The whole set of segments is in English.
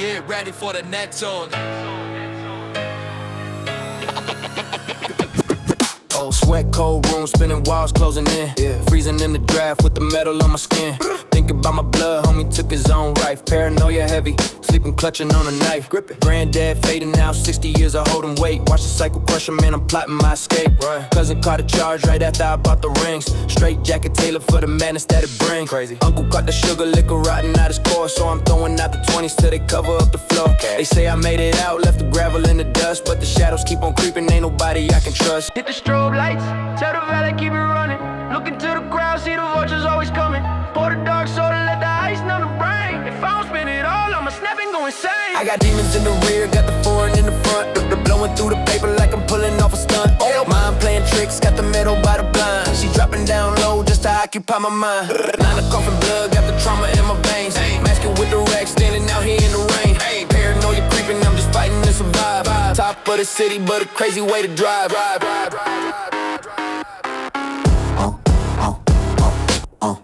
get ready for the next song. Old sweat, cold room, spinning walls closing in. Freezing in the draft with the metal on my skin. Thinking about my blood, homie took his own life. Paranoia heavy, sleeping clutching on a knife. Granddad fading now, 60 years of holding weight. Watch the cycle crush him, man, I'm plotting my escape. Cousin caught a charge right after I bought the rings. Straight jacket tailored for the madness that it brings. Crazy. Uncle caught the sugar liquor rotting out his core, so I'm throwing out the 20s till they cover up the floor. They say I made it out, left the gravel in the dust, but the shadows keep on creeping, ain't nobody I can trust. Hit the strobe lights, tell the valet keep it running. Look into the crowd, see the vultures always coming. Pour the dark soda, let the ice numb the brain. If I don't spend it all, I'ma snap and go insane. I got demons in the rear, got the foreign in the front. Blowing through the paper like I'm pulling off a stunt. Mind playing tricks, got the metal by the blind. She dropping down low just to occupy my mind. 9 o'clock in blood, got the trauma in my veins. Masking with the rack, standing out here in the rain. Paranoia creeping, I'm just fighting to survive. Top of the city, but a crazy way to drive.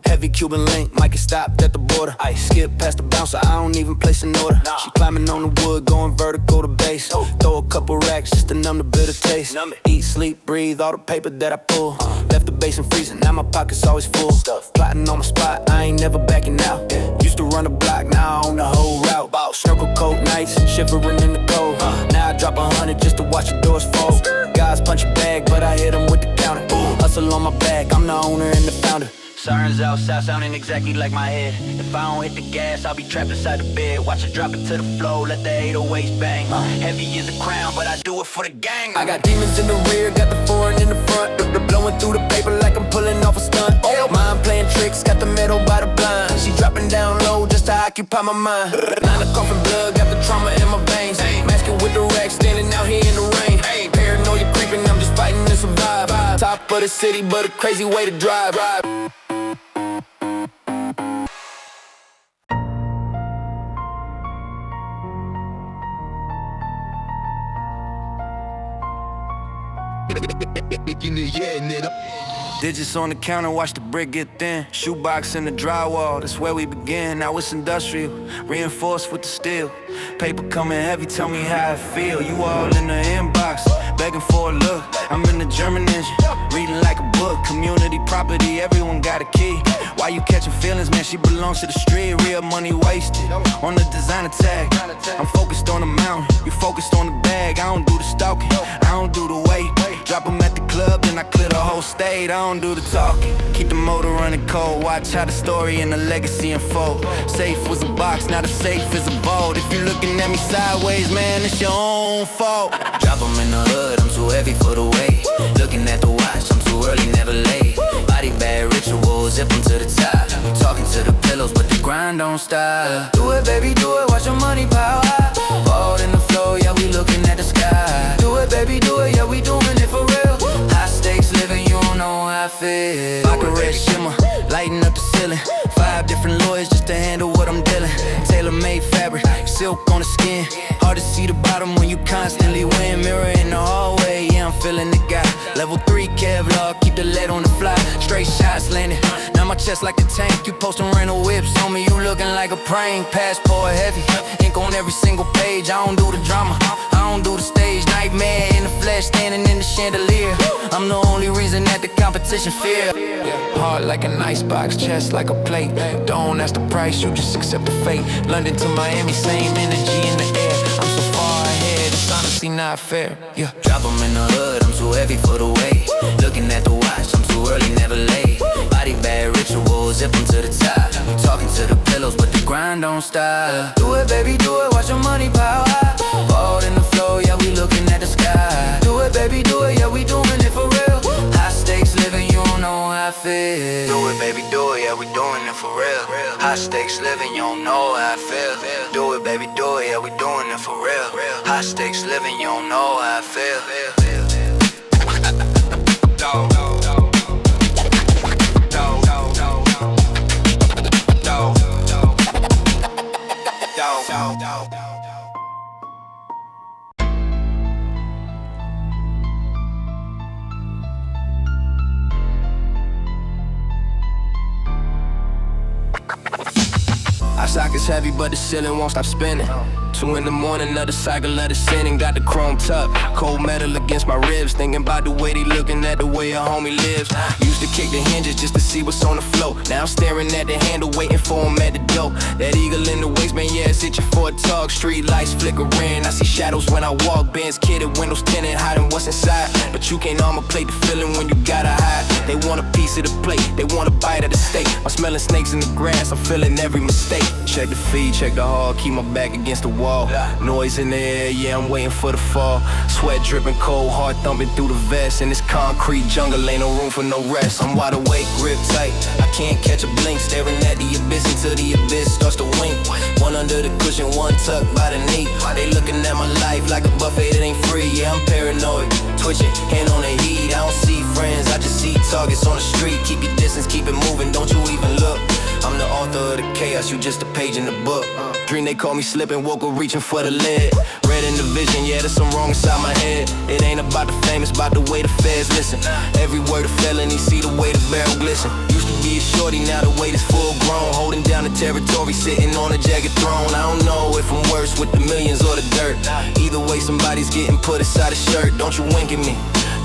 Heavy Cuban link, might get stopped at the border. I skip past the bouncer, I don't even place an order. She climbing on the wood, going vertical to base. Throw a couple racks just to numb the bitter taste. Eat, sleep, breathe, all the paper that I pull. Left the basin freezing, now my pocket's always full. Plotting on my spot, I ain't never backing out. Used to run the block, now I own the whole route. Snorkel coat nights, shivering in the cold. Now I drop 100 just to watch the doors fold. Guys punch a bag, but I hit them with the counter. Hustle on my back, I'm the owner and the founder. Sirens outside sounding exactly like my head. If I don't hit the gas, I'll be trapped inside the bed. Watch it drop it to the floor, let the 808s bang. Heavy is a crown, but I do it for the gang. I got demons in the rear, got the foreign in the front. Blowing through the paper like I'm pulling off a stunt. Mind playing tricks, got the metal by the blind. She dropping down low just to occupy my mind. 9 o'clock in blood, got the trauma in my veins. Masking with the rack, standing out here in the rain. Paranoia creeping, I'm just fighting to survive. Top of the city, but a crazy way to drive. Digits on the counter, watch the brick get thin. Shoebox in the drywall, that's where we begin. Now it's industrial, reinforced with the steel. Paper coming heavy, tell me how I feel. You all in the inbox, begging for a look. I'm in the German engine, reading like a book. Community property, everyone got a key. Why you catching feelings, man? She belongs to the street. Real money wasted on the designer tag. I'm focused on the mountain, you focused on the bag. I don't do the stalking, I don't do the wait. Drop 'em at the club, then I clear the whole state. I don't do the talking, keep the motor running cold. Watch how the story and the legacy unfold. Safe was a box, now the safe is a vault. If you looking at me sideways, man, it's your own fault. Drop 'em in the hood, I'm too heavy for the weight. Looking at the watch, I'm too early, never late. Body bag rituals, zip 'em to the top. Talking to the pillows, but the grind don't stop. Do it, baby, do it, watch your money pile high. Ball in the floor, yeah, we looking at the sky. Do it, baby, do it, yeah, we doing it for real. High stakes living, you don't know how I feel. Vodka red shimmer, lighting up the ceiling. 5 different lawyers just to handle what I'm dealing. Tailor-made fabric, silk on the skin. Hard to see the bottom when you constantly win. Mirror in the hallway, yeah, I'm feeling the guy. Level 3 Kevlar, keep the lead on the fly. Straight shots landing, now my chest like a tank. You posting rental whips on me, you looking like a prank. Passport heavy, ink on every single page. I don't do the drama, I don't do the stage. Nightmare in the flesh, standing in the chandelier. I'm the only reason that the competition fear. Heart like an icebox, chest like a plate. Don't ask the price, you just accept the fate. London to Miami, same energy in the air. I'm so far ahead, it's honestly not fair. Yeah. Drop 'em in the hood, I'm too heavy for the weight. Looking at the watch, I'm too early, never late. Body bag rituals, zip 'em to the top. Talking to the pillows, but the grind don't stop. Do it, baby, do it, watch your money pile high. Ball in the floor, yeah, we looking at the sky. Do it, baby, do it, yeah, we doing it for real. High stakes living, you don't know how I feel. Do it, baby, do it, yeah, we doing it for real. High stakes living, you don't know how I feel. Do it, baby, do it, yeah, we doing it for real. High stakes living, you don't know how I feel. Our sockets heavy, but the ceiling won't stop spinning. 2 in the morning, another cycle of the sinning. Got the chrome top, cold metal against my ribs. Thinking about the way they looking at the way a homie lives. Used to kick the hinges just to see what's on the floor. Now I'm staring at the handle, waiting for him at the door. That eagle in the waistband, yeah, it's itching for a talk. Street lights flickering, I see shadows when I walk. Benz kitted, windows tinted, hiding what's inside. But you can't armor plate the feeling when you gotta hide. They want a piece of the plate, they want a bite of the steak. I'm smelling snakes in the grass, I'm feeling every mistake. Check the feed, check the hall, keep my back against the wall. Noise in the air, yeah, I'm waiting for the fall. Sweat dripping cold, heart thumping through the vest. In this concrete jungle, ain't no room for no rest. I'm wide awake, grip tight, I can't catch a blink. Staring at the abyss until the abyss starts to wink. One under the cushion, one tucked by the knee. They looking at my life like a buffet that ain't free. Yeah, I'm paranoid, twitching, hand on the heat. I don't see friends, I just see targets on the street. Keep your distance, keep it moving, don't you even look. I'm the author of the chaos, you just a page in the book. Dream they call me slipping, woke up reaching for the lid. Read in the vision, yeah, there's some wrong inside my head. It ain't about the fame, it's about the way the feds listen. Every word a felony, see the way the barrel glisten. Used to be a shorty, now the weight is full grown. Holding down the territory, sitting on a jagged throne. I don't know if I'm worse with the millions or the dirt. Either way, somebody's getting put aside a shirt. Don't you wink at me,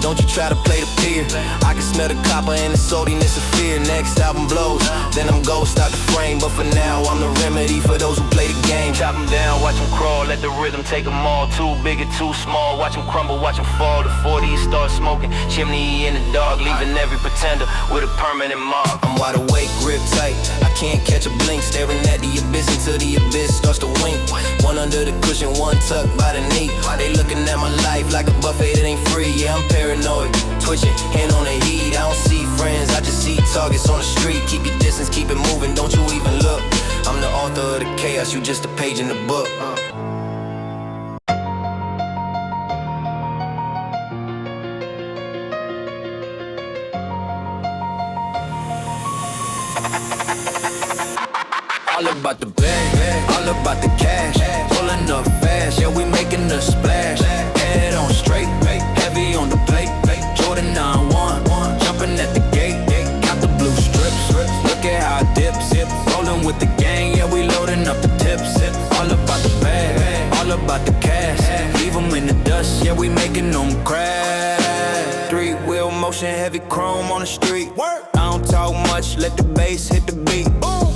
don't you try to play the peer. I can smell the copper and the saltiness of fear. Next album blows, then I'm ghost out the frame. But for now, I'm the remedy for those who play the game. Chop them down, watch them crawl, let the rhythm take them all. Too big or too small, watch them crumble, watch them fall. The 40s start smoking, chimney in the dark, leaving every pretender with a permanent mark. I'm wide awake, grip tight, I can't catch a blink. Staring at the abyss until the abyss starts to wink. One under the cushion, one tucked by the knee. They looking at my life like a buffet that ain't free. Yeah, I'm paranoid, twitching, hand on the heat. I don't see friends, I just see targets on the street. Keep your distance, keep it moving, don't you even look. I'm the author of the chaos, you just a page in the book. All about the bag, all about the cash. Pulling up fast, yeah, we making a splash. Head on straight, heavy on the plate. Jordan 9-1, jumping at the gate. Got the blue strips, look at how I dip. Rolling with the gang, yeah, we loading up the tips. All about the bag, all about the cash. Leave them in the dust, yeah, we making them crash. 3-wheel motion, heavy chrome on the street. I don't talk much, let the bass hit the beat.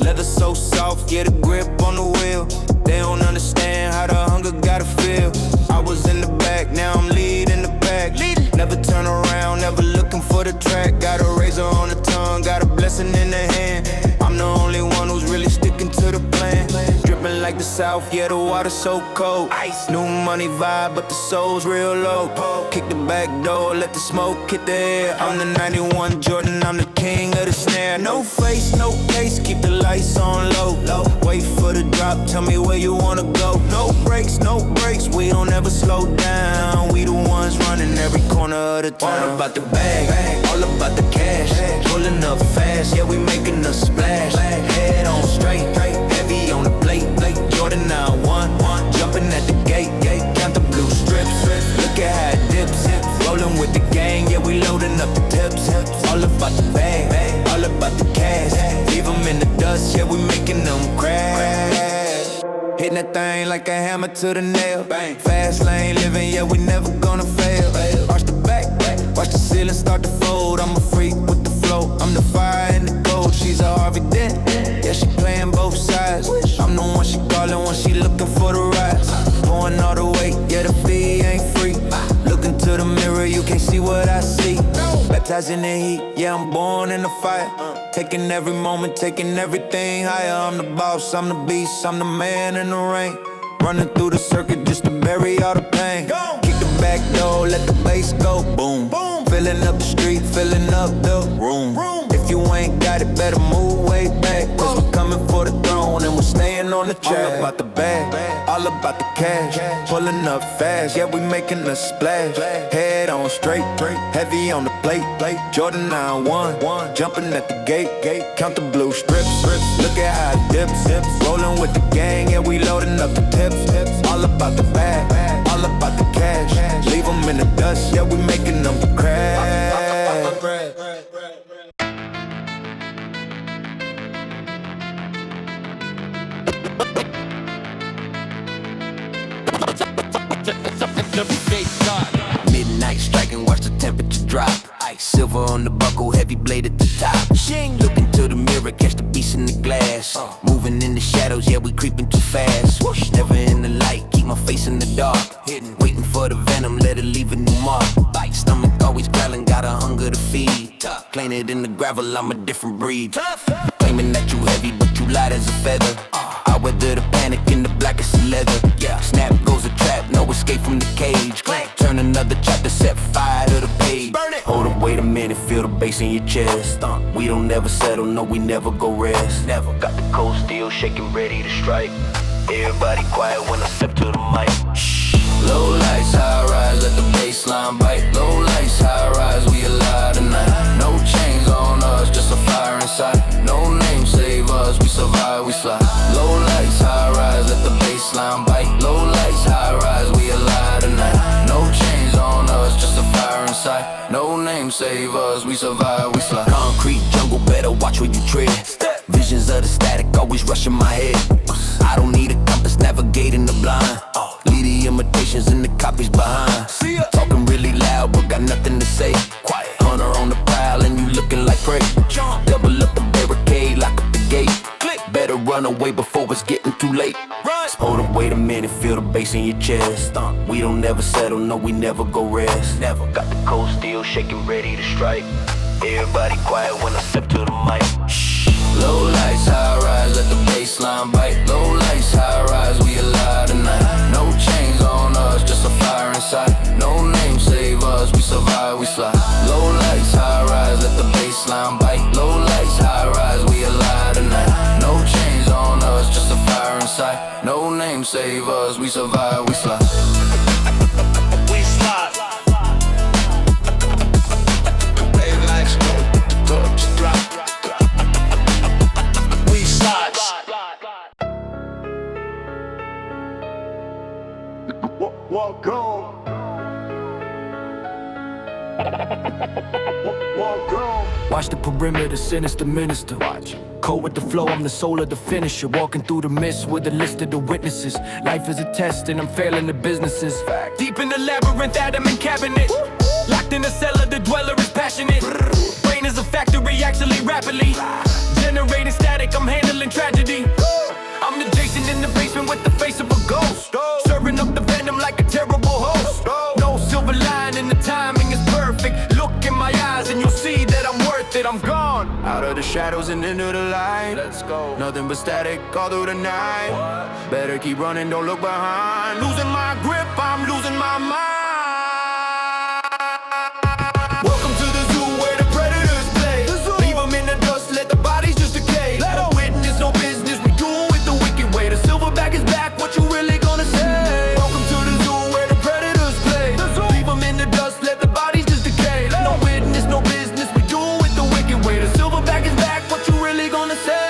Leather so soft, get a grip on the wheel. They don't understand how the hunger gotta feel. I was in the back, now I'm leading the pack. Never turn around, never looking for the track. Got a razor on the tongue, got a blessing in the hand. I'm the only one who's really sticking to the plan. Dripping like the south, yeah, the water's so cold. Ice, new money vibe, but the soul's real low. Kick the back door, let the smoke hit the air. I'm the 91 Jordan, I'm the king of the snare. No face, no case, keep the lights on low. Wait for the drop, tell me where you wanna go. No brakes, we don't ever slow down. We the ones running every corner of the town. All about the bag, all about the cash. Pulling up fast, yeah, we making a splash. Head on straight, heavy on the plate. Jordan 9-1, jumping at the gate. Count the blue strips, look at how it dips. Rolling with the gang, yeah, we loading up the tips. All about the bag, all about the cash. Leave them in the dust, yeah, we making them crash. Hitting that thing like a hammer to the nail. Fast lane living, yeah, we never gonna fail. Arch the back, watch the ceiling start to fold. I'm a freak with the flow, I'm the fire and the gold. She's a Harvey Dent, yeah, she playing both sides. I'm the one she calling when she looking for the rise. Pouring all the way, yeah, the fee ain't free. Look into the mirror, you can't see what I see. Baptized in the heat, yeah, I'm born in the fire. Taking every moment, taking everything higher. I'm the boss, I'm the beast, I'm the man in the rain. Running through the circuit just to bury all the pain. Kick the back door, let the bass go boom. Filling up the street, filling up the room. If you ain't got it, better move way back. Cause we're coming for the throne and we're staying on the track. All about the bag, all about the cash. Pulling up fast, yeah, we making a splash. Head on straight, heavy on the plate. Jordan 9-1, jumping at the gate. Count the blue strips, look at how it dips. Rolling with the gang, yeah, we loading up the tips. All about the bag, all about the cash. Leave them in the dust, yeah, we making them crash. heavy blade at the top. Look into the mirror, catch the beast in the glass. Moving in the shadows, yeah, we creeping too fast. Never in the light, keep my face in the dark. Waiting for the venom, let it leave a new mark. Stomach always growling, got a hunger to feed. Plain it in the gravel, I'm a different breed. Claiming that you heavy, but you light as a feather. I weather the panic in the blackest of leather. Snap goes a trap, no escape from the cage. Turn another chapter, set fire to the page. Hold up, wait a minute, feel the bass in your chest. We don't never settle, no, we never go rest. Never got the cold steel shaking, ready to strike. Everybody quiet when I step to the mic. Low lights, high rise, let the baseline bite. Low lights, high rise, we alive tonight. No chains on us, just a fire inside. No name save us, we survive, we slide. Low lights, high rise, let the baseline bite. Low lights, high rise, we alive tonight. No chains on us, just a fire inside. No name save us, we survive, we slide. Concrete jungle, better watch where you tread. Visions of the static always rushing my head. I don't need a compass, navigating the blind. Leave the imitations and the copies behind. Talking really loud, but got nothing to say. Quiet. Hunter on the prowl and you looking like prey. Double up the barricade, lock up the gate. Better run away before it's getting too late. Hold up, wait a minute, feel the bass in your chest. We don't never settle, no, we never go rest. Never got the cold steel shaking, ready to strike. Everybody quiet when I step to the mic. Low lights, high rise, let the baseline bite. Low lights, high rise, we alive tonight. No chains on us, just a fire inside. No name save us, we survive, we slide. Low lights, high rise, let the baseline bite. Low lights, high rise, we alive tonight. No chains on us, just a fire inside. No name save us, we survive, we slide. We slide. Walk on. Watch the perimeter, sinister minister. Watch. Cold with the flow, I'm the soul of the finisher. Walking through the mist with a list of the witnesses. Life is a test and I'm failing the businesses. Deep in the labyrinth, adamant cabinet. Locked in the cellar, the dweller is passionate. Brain is a factory, actually rapidly generating static, I'm handling tragedy. I'm the Jason in the basement with the face of a ghost. Serving up the venom like a terrible host. No silver lining, the timing is perfect. Look in my eyes and you'll see that I'm worth it. I'm gone out of the shadows and into the light. Let's go. Nothing but static all through the night. Better keep running, don't look behind. Losing my grip, I'm losing my mind. Welcome to the zoo where the predators play. Leave them in the dust, let the bodies just decay. No witness, no business, we do it the wicked way. The silverback is back, what you really gonna say? Welcome to the zoo where the predators play. Leave them in the dust, let the bodies just decay. No witness, no business, we do it the wicked way. The silverback is back, what you really gonna say?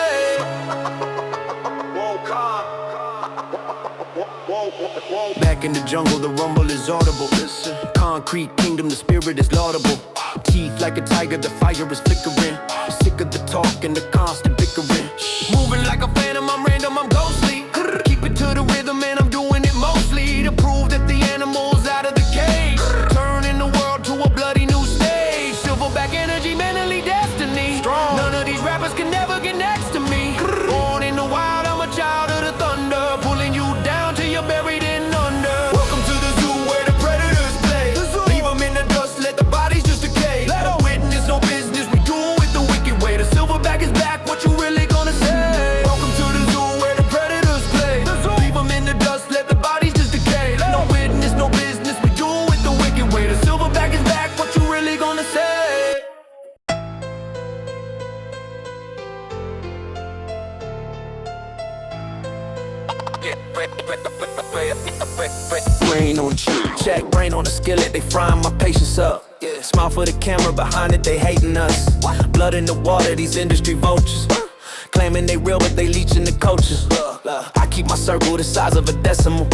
Back in the jungle, the rumble is audible. Concrete kingdom, the spirit is laudable. Teeth like a tiger, the fire is flickering. Sick of the talk and the constant bickering. Moving like a phantom, I'm random, I'm ghostly. Keep it to the rhythm and I'm doing it mostly to prove that the animal's out of the cage. Turning the world to a bloody new stage. Silverback energy, mentally destiny. None of these rappers can never get next to me. Born in the wild, I'm a child of the thunder. Pulling you down till you're buried in under. Welcome to the zoo where the predators play. Leave them in the dust, let the bodies just decay. No witness, no business, we do it the wicked way. The silverback is back, what you really gonna say? Welcome to the zoo where the predators play. Leave them in the dust, let the bodies just decay. No witness, no business, we do it the wicked way. The silverback is back, what you really gonna say? Brain on check, brain on the skillet, they frying my patience up. Smile for the camera, behind it they hating us. Blood in the water, these industry vultures. Claiming they real, but they leeching the culture. I keep my circle the size of a decimal.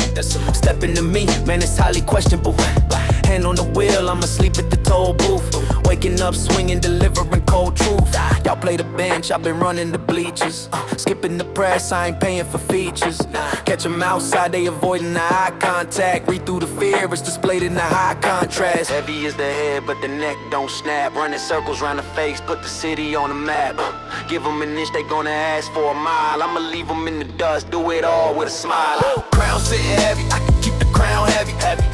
Step into me, man, it's highly questionable. Hand on the wheel, I'm asleep at the toll booth. waking up swinging, delivering cold truth. Y'all play the bench, I've been running the bleachers. Skipping the press, I ain't paying for features. Catch them outside, they avoiding the eye contact. Read through the fear, it's displayed in the high contrast. Heavy is the head, but the neck don't snap. Running circles round the face, put the city on the map. Give them an inch, they gonna ask for a mile. I'ma leave them in the dust, do it all with a smile. Crown sitting heavy, I can keep the crown heavy.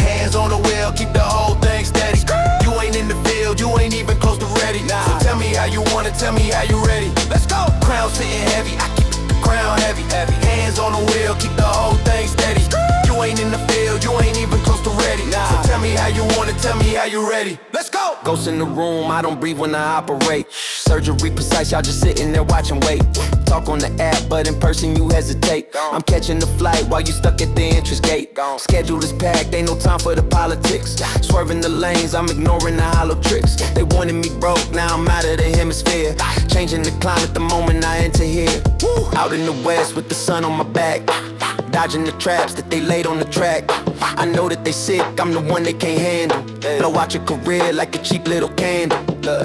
Hands on the wheel, keep the whole thing steady. You ain't in the field, you ain't even close to ready. So tell me how you want it, tell me how you ready. Let's go! Crown sitting heavy, I keep the crown heavy. Hands on the wheel, keep the whole thing steady. You ain't in the field, you ain't even close to ready. So tell me how you want it, tell me how you ready. Let's go! Ghost in the room, I don't breathe when I operate. Surgery precise, y'all just sitting there watching wait. Talk on the app, but in person you hesitate. I'm catching the flight while you stuck at the entrance gate. Schedule is packed, ain't no time for the politics. Swerving the lanes, I'm ignoring the hollow tricks. They wanted me broke, now I'm out of the hemisphere. Changing the climate the moment I enter here. Out in the west with the sun on my back, dodging the traps that they laid on the track. I know that they sick, I'm the one they can't handle. Blow out your career like a cheap little candle.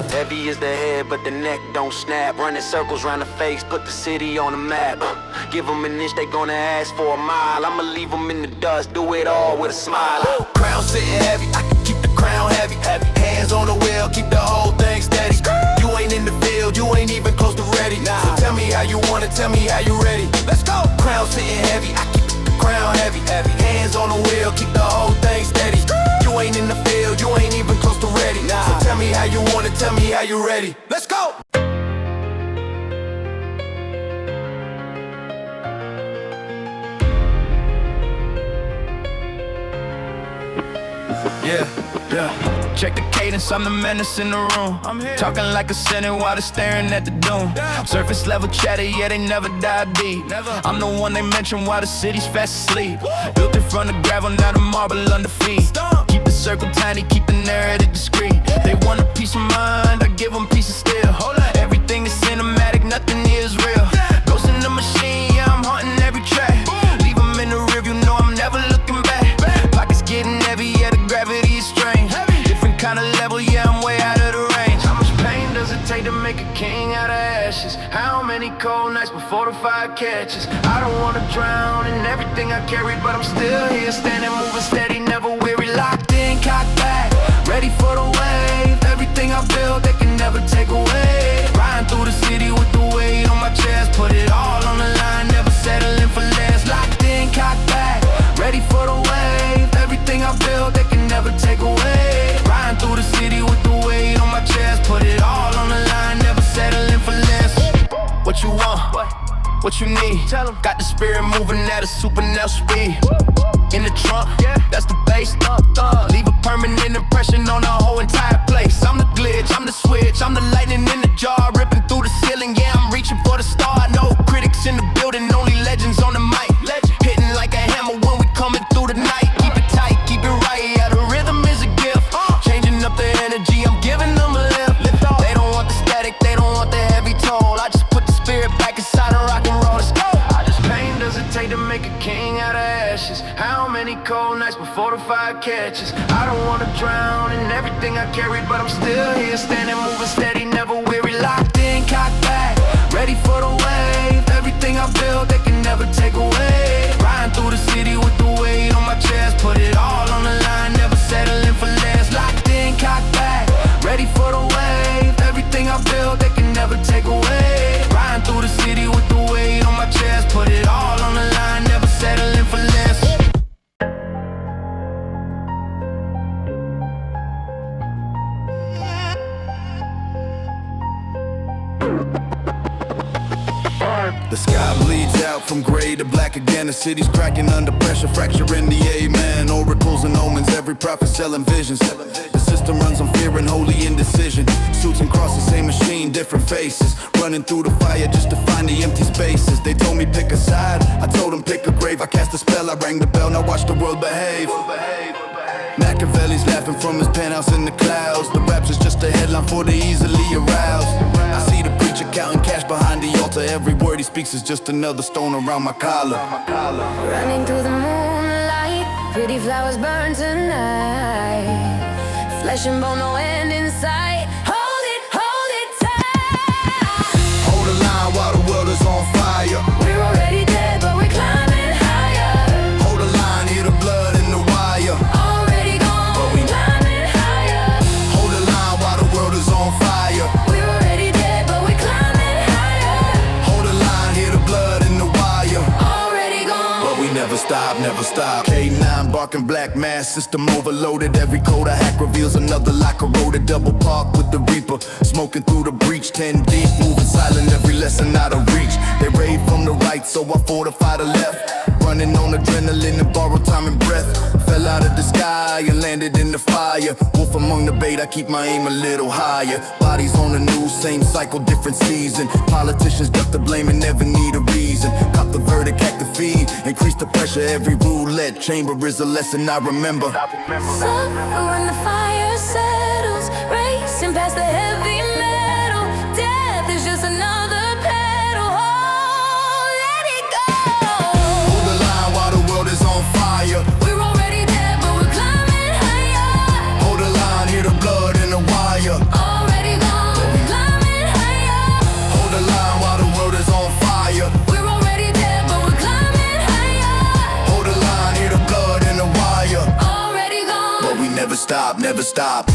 Heavy is the head, but the neck don't snap. Running circles round the face, put the city on the map. Give them an inch, they gonna ask for a mile. I'ma leave them in the dust, do it all with a smile. Crown sitting heavy, I can keep the crown heavy. Hands on the wheel, keep the whole thing steady. You ain't in the field, you ain't even close to ready. So tell me how you want it, tell me how you ready. Let's go! Crown sitting heavy, I keep the crown heavy. Hands on the wheel, keep the whole thing steady. You ain't in the field, you ain't even close to ready. So tell me how you want it, tell me how you ready. Let's go! Yeah. Check the cadence, I'm the menace in the room. Talking like a Senate while they're staring at the doom. Surface level chatter, yeah, they never dive deep. I'm the one they mention while the city's fast asleep. Built it from the gravel, now the marble under feet. Keep the circle tiny, keep the narrative discreet. They want a piece of mind, I give them piece of steel. Everything is cinematic, nothing is real. Ghost in the machine, yeah, I'm haunting every track. Leave them in the rearview, no, I'm never looking back. Pockets getting heavy, yeah, the gravity is strange. Different kind of level, yeah, I'm way out of the range. How much pain does it take to make a king out of ashes? How many cold nights before the fire catches? I don't wanna drown in everything I carry, but I'm still here, standing, moving steady, never weary. Locked in, cocked back, ready for the wave. Everything I build, they can never take away. Riding through the city with the weight on my chest, put it all on the line, never settling for less. Locked in, cocked back, ready for the wave. Everything I build, they can never take away. Riding through the city with the weight on my chest, put it all on the line, never settling for less. What you want? What you need? Got the spirit moving at a supernatural speed. In the trunk, that's the bass. Leave a permanent impression on the whole entire place. I'm the glitch, I'm the switch, I'm the lightning in the jar, ripping through the ceiling. Yeah, I'm reaching for the star. No critics in the building, only legends on the mic. Hitting like a hammer when we coming through the night. Keep it tight, keep it right. Yeah, the rhythm is a gift. Changing up the energy, I'm giving them a lift. They don't want the static, they don't want the heavy toll. I just put the spirit back inside and rock and roll. Let's go. How much pain does it take to make a king out of ashes? How many cold nights before the fire catches? I don't wanna drown in everything I carry, but I'm still here, standing, moving steady, never weary. Locked in, cocked back, ready for the wave. Everything I build, they can never take away. Riding through the city with the weight on my chest, put it all on the line, never settling for less. Locked in, cocked back, ready for the wave. Everything I build, they can never take away. Riding through the city with the weight on my chest, put it all on the line, never settling for less. The sky bleeds out from gray to black again. The city's cracking under pressure, fracturing the amen. Oracles and omens, every prophet selling visions. The system runs on fear and holy indecision. Suits and crosses, same machine, different faces. Running through the fire just to find the empty spaces. They told me pick a side, I told them pick a grave. I cast a spell, I rang the bell, now watch the world behave. Machiavelli's laughing from his penthouse in the clouds. The raps is just a headline for the easily aroused. I see the preacher counting cash behind the altar. Every word he speaks is just another stone around my collar. Running through the moonlight, pretty flowers burn tonight. Flesh and bone, no end in sight. fire. We're already dead, but we're climbing higher. Hold the line, hear the blood in the wire. Already gone, but we climbing higher. Hold the line while the world is on fire. We're already dead, but we're climbing higher. Hold the line, hear the blood in the wire. Already gone, But we never stop, never stop. K9 barking black mass, system overloaded. Every code I hack reveals another lock corroded. Double park with the reaper, smoking through the breach. 10 deep, moving silent, every lesson out of reach. They raid from the right, so I fortify the left. Running on adrenaline and borrowed time and breath. Fell out of the sky and landed in the fire. Wolf among the bait, I keep my aim a little higher. Bodies on the news, same cycle, different season. Politicians duck the blame and never need a reason. Cop the verdict, act the fee. Increase the pressure, every roulette chamber is a lesson I remember. suffer when the fire settles, racing past the heavy metal. Death is just another pedal. Oh, let it go. Hold the line while the world is on fire. We're already dead, but we're climbing higher. Hold the line, hear the blood in the wire. Already gone, but we're climbing higher. Hold the line while the world is on fire. We're already dead, but we're climbing higher. Hold the line, hear the blood in the wire. Already gone. But we never stop, never stop.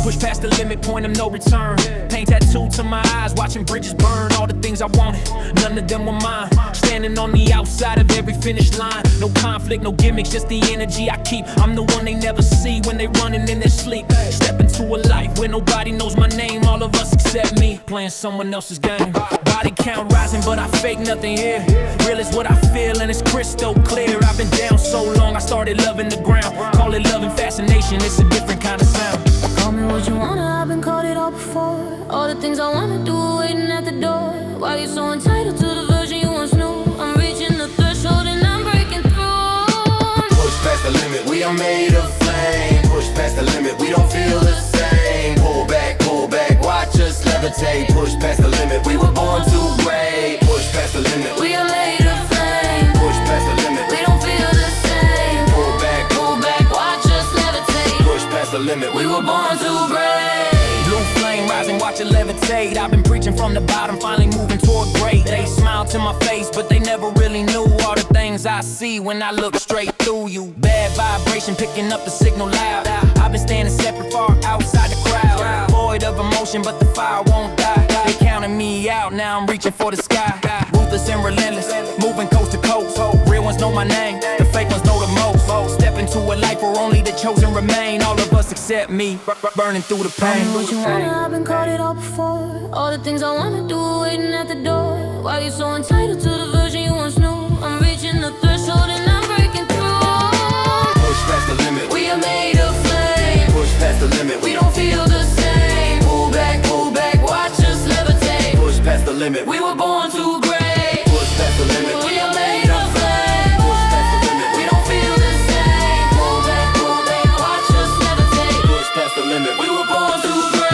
Push past the limit, point of no return. Paint tattooed to my eyes, watching bridges burn. All the things I wanted, none of them were mine. Standing on the outside of every finish line. No conflict, no gimmicks, just the energy I keep. I'm the one they never see when they running in their sleep. Step into a life where nobody knows my name. All of us except me, playing someone else's game. Body count rising, but I fake nothing here. Real is what I feel and it's crystal clear. I've been down so long, I started loving the ground. Call it love and fascination, it's a different kind of sound. Call me what you wanna, I've been called it all before. All the things I wanna do, waiting at the door. Why you so entitled to the version you once knew? I'm reaching the threshold and I'm breaking through. Push past the limit, we are made of flame. Push past the limit, we don't feel the same. Pull back, watch us levitate. Push past the limit, we were born too great. Push past the limit, We are made of flame. push past the limit. We don't feel the same. Pull back, Watch us levitate. push past the limit, We were born to break. Blue flame rising, watch it levitate. I've been preaching from the bottom, finally moving toward great. They smile to my face, but they never really knew all the things I see when I look straight through you. Bad vibration, picking up the signal loud. I've been standing separate, far outside the crowd. Void of emotion, but the fire won't die. They counting me out, now I'm reaching for the sky. Ruthless and relentless, moving coast to coast. Real ones know my name, the fake ones know the most. Step into a life where only the chosen remain. All of us except me, burning through the pain. What you wanna, I've been called it all before. All the things I wanna do, waiting at the door. Why you so entitled to the version you once knew? I'm reaching the threshold and I'm breaking through. push past the limit. We are made of flame. Push past the limit, We don't feel the same. Pull back, watch us levitate. push past the limit. We were born too great. Push past the limit. We are made of flame. Push past the limit. We don't feel the same. Pull back, watch us levitate. Push past the limit. We were born too great.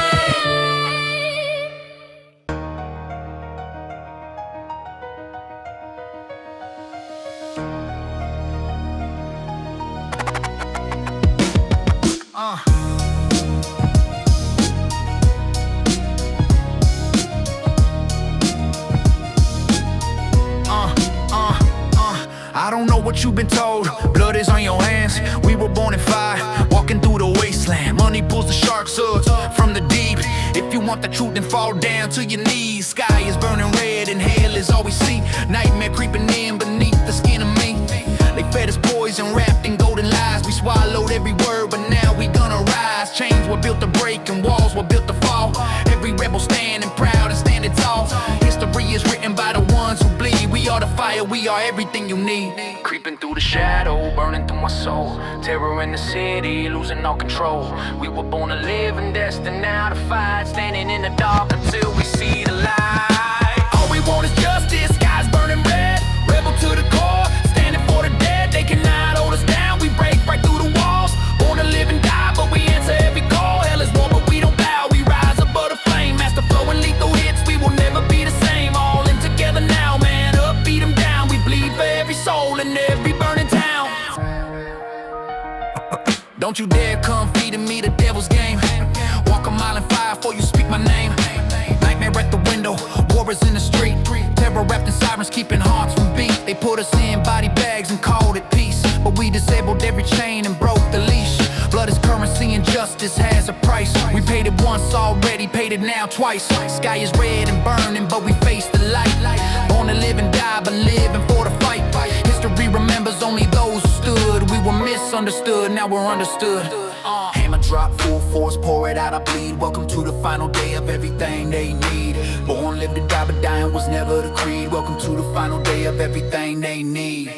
I don't know what you've been told. Blood is on your hands. We were born in fire, walking through the wasteland. Money pulls the sharks up from the deep. If you want the truth, then fall down to your knees. Sky is burning red and hell is all we see. Nightmare creeping in beneath the skin of me. They fed us poison wrapped in golden lies. We swallowed every word, but now we gonna rise. Chains were built to break and walls were built to fall. Every rebel standing proud and standing tall. History is written by the ones who bleed. We are the fire, we are everything you need. Creeping through the shadow, burning through my soul. Terror in the city, losing all control. We were born to live and destined now to fight. Standing in the dark until we see the light. All we want is justice, skies burning red. Rebel to the core, standing for the dead. They cannot hold us down, we break right through the walls. Born to live and die, but we answer every call. Hell is war, but we don't bow, we rise above the flame. Master flow and lethal hits, we will never be the same. All in together now, man, up, beat them down. We bleed for every soul in every burning town. Don't you dare come feeding me the devil's game. Walk a mile in fire before you speak my name. Nightmare at the window, war is in the street. Terror wrapped in sirens, keeping hearts from beat. They put us in body bags and called it peace, but we disabled every chain and broke the leash. Blood is currency and justice has a price. We paid it once already, paid it now twice. Sky is red and burning, but we face the light. Born to live and die, but living for the fight. History remembers only those who stood. We were misunderstood, now we're understood. Hammer drop, full force, pour it out, I bleed. Welcome to the final day of everything they need. Born, live to die, but dying was never the creed. Welcome to the final day of everything they need.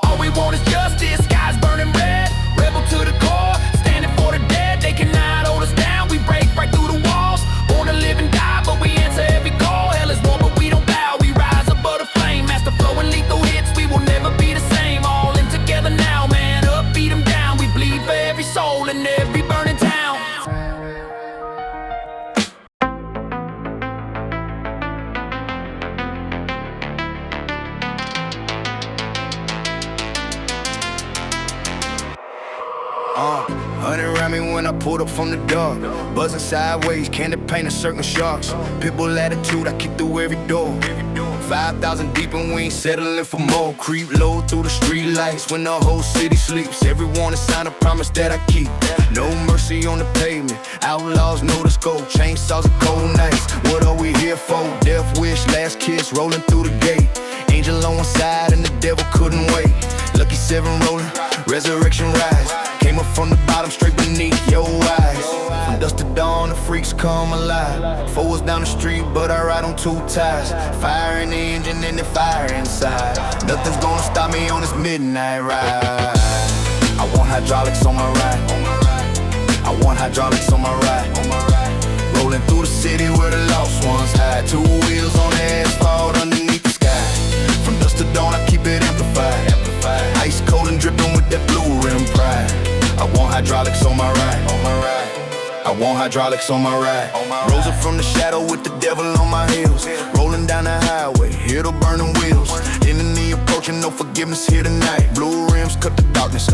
All we want is justice, skies burning red. Rebel to the core, standing for the dead. They cannot hold us down, we break right through the walls. Born to live and die, but we answer every call. Hell is war, but we don't bow, we rise above the flame. Master flow and lethal hits, we will never be the same. All in together now, man, up, beat them down. We bleed for every soul in every burning town. Hunting around me when I pulled up from the dark. Buzzing sideways, candy paint a circle sharks. Pitbull attitude, I kick through every door. 5,000 deep and we ain't settling for more. Creep low through the street lights when the whole city sleeps. Everyone is signed a promise that I keep. No mercy on the pavement, outlaws know the scope. Chainsaws and cold nights, what are we here for? Death wish, last kiss, rolling through the gate. Angel on one side and the devil couldn't wait. Lucky 7 rolling, resurrection rise. Came up from the bottom, straight beneath your eyes. From dusk to dawn, the freaks come alive. Fours down the street, but I ride on 2 tires. Fire in the engine and the fire inside. Nothing's gonna stop me on this midnight ride. I want hydraulics on my ride. I want hydraulics on my ride. Rolling through the city where the lost ones hide. 2 wheels on the asphalt underneath the sky. From dusk to dawn, I keep it amplified. Ice cold and dripping with that blue rim pride. I want hydraulics on my ride. I want hydraulics on my ride. Rose up from the shadow with the devil on my heels. Rolling down the highway, hear the burning wheels. Enemy approaching, no forgiveness here tonight. Blue rims cut the darkness.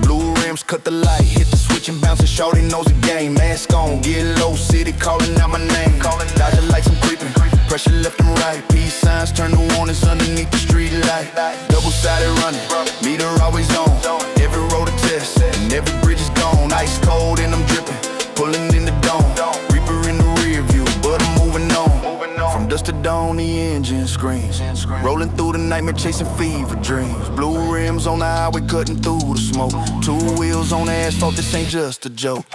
Blue rims cut the light. Hit the switch and bounce, and shorty knows the game. Mask on, get low, city calling out my name. Dodging lights, I'm creeping. Pressure left and right. Peace signs turn to warnings underneath the street light. Double-sided running, meter always on. Every road a test, and every bridge is gone. Ice cold and I'm dripping, pulling in the dome. Reaper in the rear view, but I'm moving on. From dusk to dawn, the engine screams. Rolling through the nightmare, chasing fever dreams. Blue rims on the highway, cutting through the smoke. 2 wheels on the asphalt, this ain't just a joke.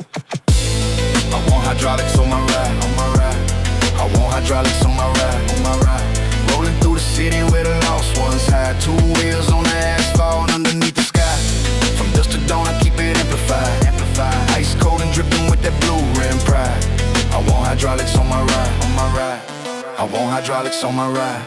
I want hydraulics on my ride. I want hydraulics on my ride. Rolling through the city where the lost ones hide. 2 wheels on the asphalt underneath the sky. From dusk to dawn, I keep it amplified. Ice cold and dripping with that blue rim pride. I want hydraulics on my ride. I want hydraulics on my ride.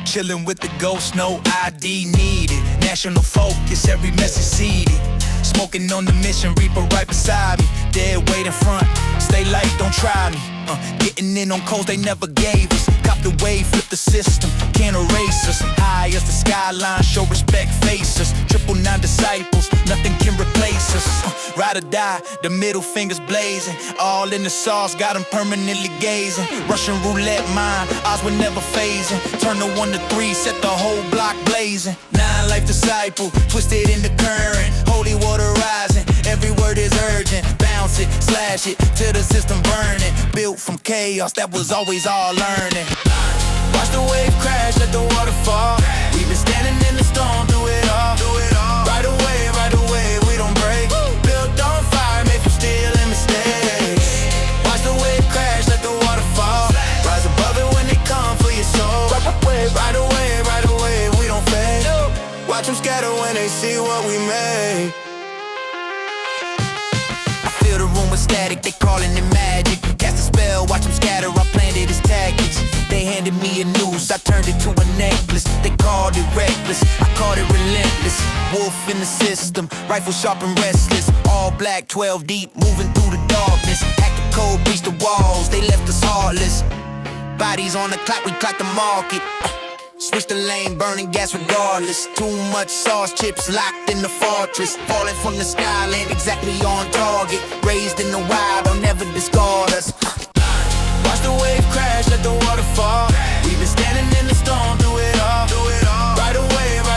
Chillin' with the ghost, no ID needed. National focus, every message seeded. Smoking on the mission, reaper right beside me. Dead weight in front, stay light, don't try me. Getting in on codes they never gave us. Cop the wave, flip the system, can't erase us. High as the skyline, show respect, face us. 999 disciples, nothing can replace us. Ride or die, the middle fingers blazing. All in the sauce, got them permanently gazing. Russian roulette mind, odds were never phasing. Turn the 1 to 3, set the whole block blazing. 9 life disciple, twisted in the current. Holy water rising, every word is urgent. Bounce it, slash it, till the system burning. Built from chaos, that was always all learning. Watch the wave crash, let the water fall. We've been standing in the storm, do it all. Right away, we don't break. Built on fire, made from steel and mistakes. Watch the wave crash, let the water fall. Rise above it when they come for your soul. Right away, we don't fade. Watch them scatter when they see what we made. I feel the room with static, they calling it magic. Cast a spell, watch them scatter, I planned it as tactics. They hand handed me a noose, I turned it to a necklace. They called it reckless, I called it relentless. Wolf in the system, rifle sharp and restless. All black, 12 deep, moving through the darkness. Acting cold, breach the walls, they left us heartless. Bodies on the clock, we clock the market. Switch the lane, burning gas regardless. Too much sauce, chips locked in the fortress. Falling from the sky, land exactly on target. Raised in the wild, they'll never discard us. Watch the wave crash, let the water fall. We've been standing in the storm, do it all. Right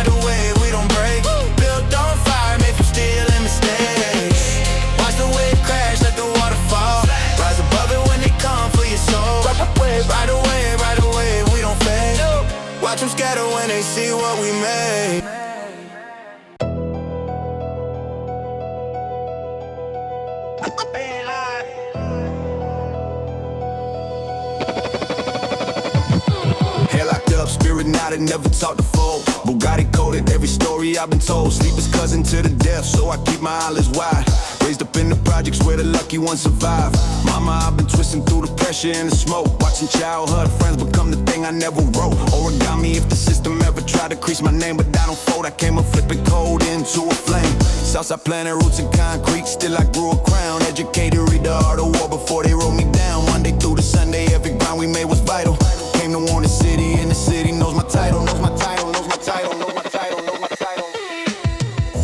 away, we don't break. Built on fire, made from steel and mistakes. Watch the wave crash, let the water fall. Rise above it when they come for your soul. Right away, we don't fade. Watch them scatter when they see what we made. Spirit knotted, never talked to fold. Bugatti coded, every story I've been told. Sleeper's cousin to the death, so I keep my eyelids wide. Raised up in the projects where the lucky ones survive. Mama, I've been twisting through the pressure and the smoke. Watching childhood friends become the thing I never wrote. Origami if the system ever tried to crease my name, but I don't fold. I came up flipping code into a flame. Southside planted roots in concrete, still I grew a crown. Educated, read the art of war before they wrote me down. Monday through to Sunday, every grind we made was vital. Came to warn the city, and the city knows my title, knows my title, knows my title, knows my title, knows my title.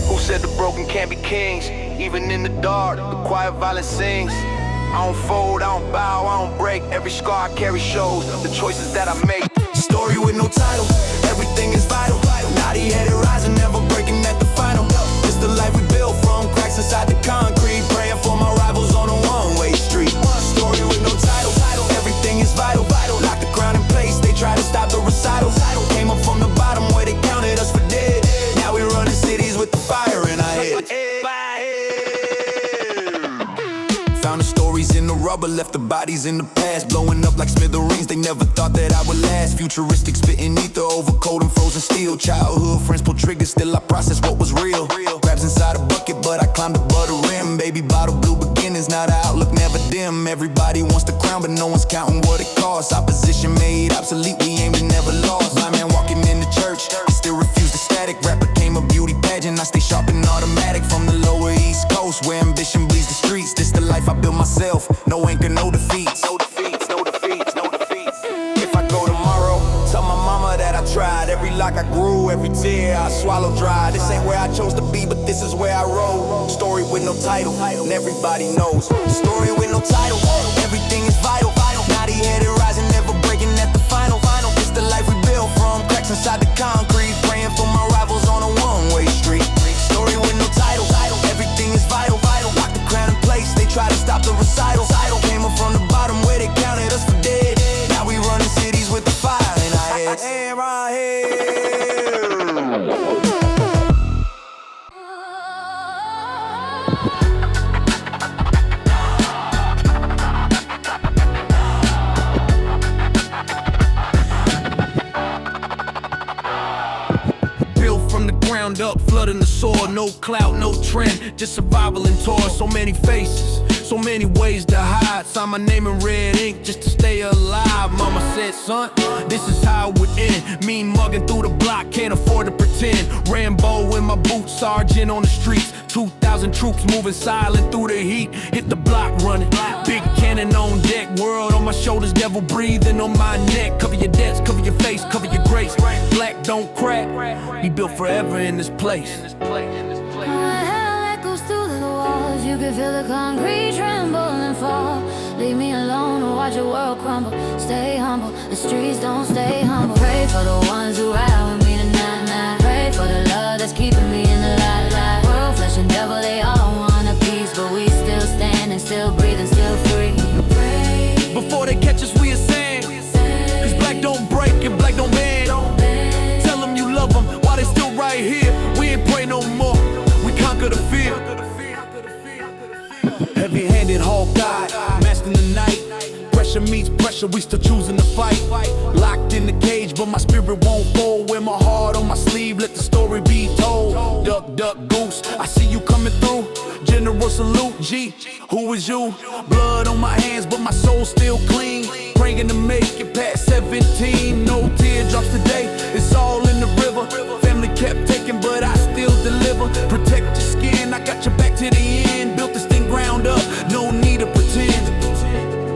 Who said the broken can't be kings? Even in the dark, the quiet violence sings. I don't fold, I don't bow, I don't break. Every scar I carry shows the choices that I make. Story with no title, everything is vital. Naughty-headed rising, never breaking at the final. It's the life we built from cracks inside the concrete. Praying for my rivals on a one-way street. Story with no title, everything is vital. Lock the crown in place, they try to stop the recital. Came up from the bottom where they counted us for dead. Now we running cities with the fire in our heads. Found the stories in the rubber, left the bodies in the past. Blowing up like smithereens, they never thought that I would last. Futuristic spitting ether over cold and frozen steel. Childhood friends pull triggers, still I process what was real. Crabs inside a bucket, but I climbed above the rim. Baby bottle, blue beginnings, now the outlook never dim. Everybody wants the crown, but no one's counting what it costs. Opposition made obsolete, we aimed and never lost. My man walking in the church, I still refuse the static. Rap became a beauty pageant, I stay sharp and automatic. From the lower east coast, where ambition bleeds the streets. This the life I built myself, no anchor, no defeats. No defeats, no defeats, no defeats. If I go tomorrow, tell my mama that I tried. Every lock I grew, every tear I swallowed dry. This ain't where I chose to be, but this is where I roll. Story with no title, and everybody knows. Story with no title, everything is vital. Naughty-headed rising, never breaking at the final. It's the life we built from cracks inside the concrete. Praying for my rivals on a one-way street. Story with no title, everything is vital. Lock the crown in place, they try to stop the recital. Came up from the bottom where they counted us for dead. Now we running cities with the fire in our heads. Up, flooding the soil, no clout, no trend, just survival and tour. So many faces, so many ways to hide. Sign my name in red ink just to stay alive. Mama said, son, this is how it would end. Mean mugging through the block, can't afford to pretend. Rambo in my boots, sergeant on the streets. 2,000 troops moving silent through the heat. Hit the block running, big cannon on deck. World on my shoulders, devil breathing on my neck. Cover your debts, cover your face, cover your grace. Black don't crack, be built forever in this place. Hell echoes through the walls. You can feel the concrete tremble and fall. Leave me alone or watch the world crumble. Stay humble, the streets don't stay humble. Pray for the ones who ride with me tonight. Pray for the love that's keeping me in the light. World, flesh and devil, they all want a piece, but we still standing, still breathing, still free. Pray. Before they catch us, we ascend. Cause black don't break and black don't bend. Tell them you love them while they still right here. We ain't pray no more, we conquer the fear. Heavy-handed Hawkeye, masked in the night. Pressure meets pressure, we still choosing to fight. Locked in the cage, but my spirit won't fold. Wear my heart on my sleeve, let the story be told. Duck, duck, goose, I see you coming through. General salute, G, who is you? Blood on my hands, but my soul still clean. praying to make it past 17. No teardrops today, it's all in the river. Family kept taking, but I still deliver. Protect your skin, I got your back to the end. Built this thing ground up, no need to pretend.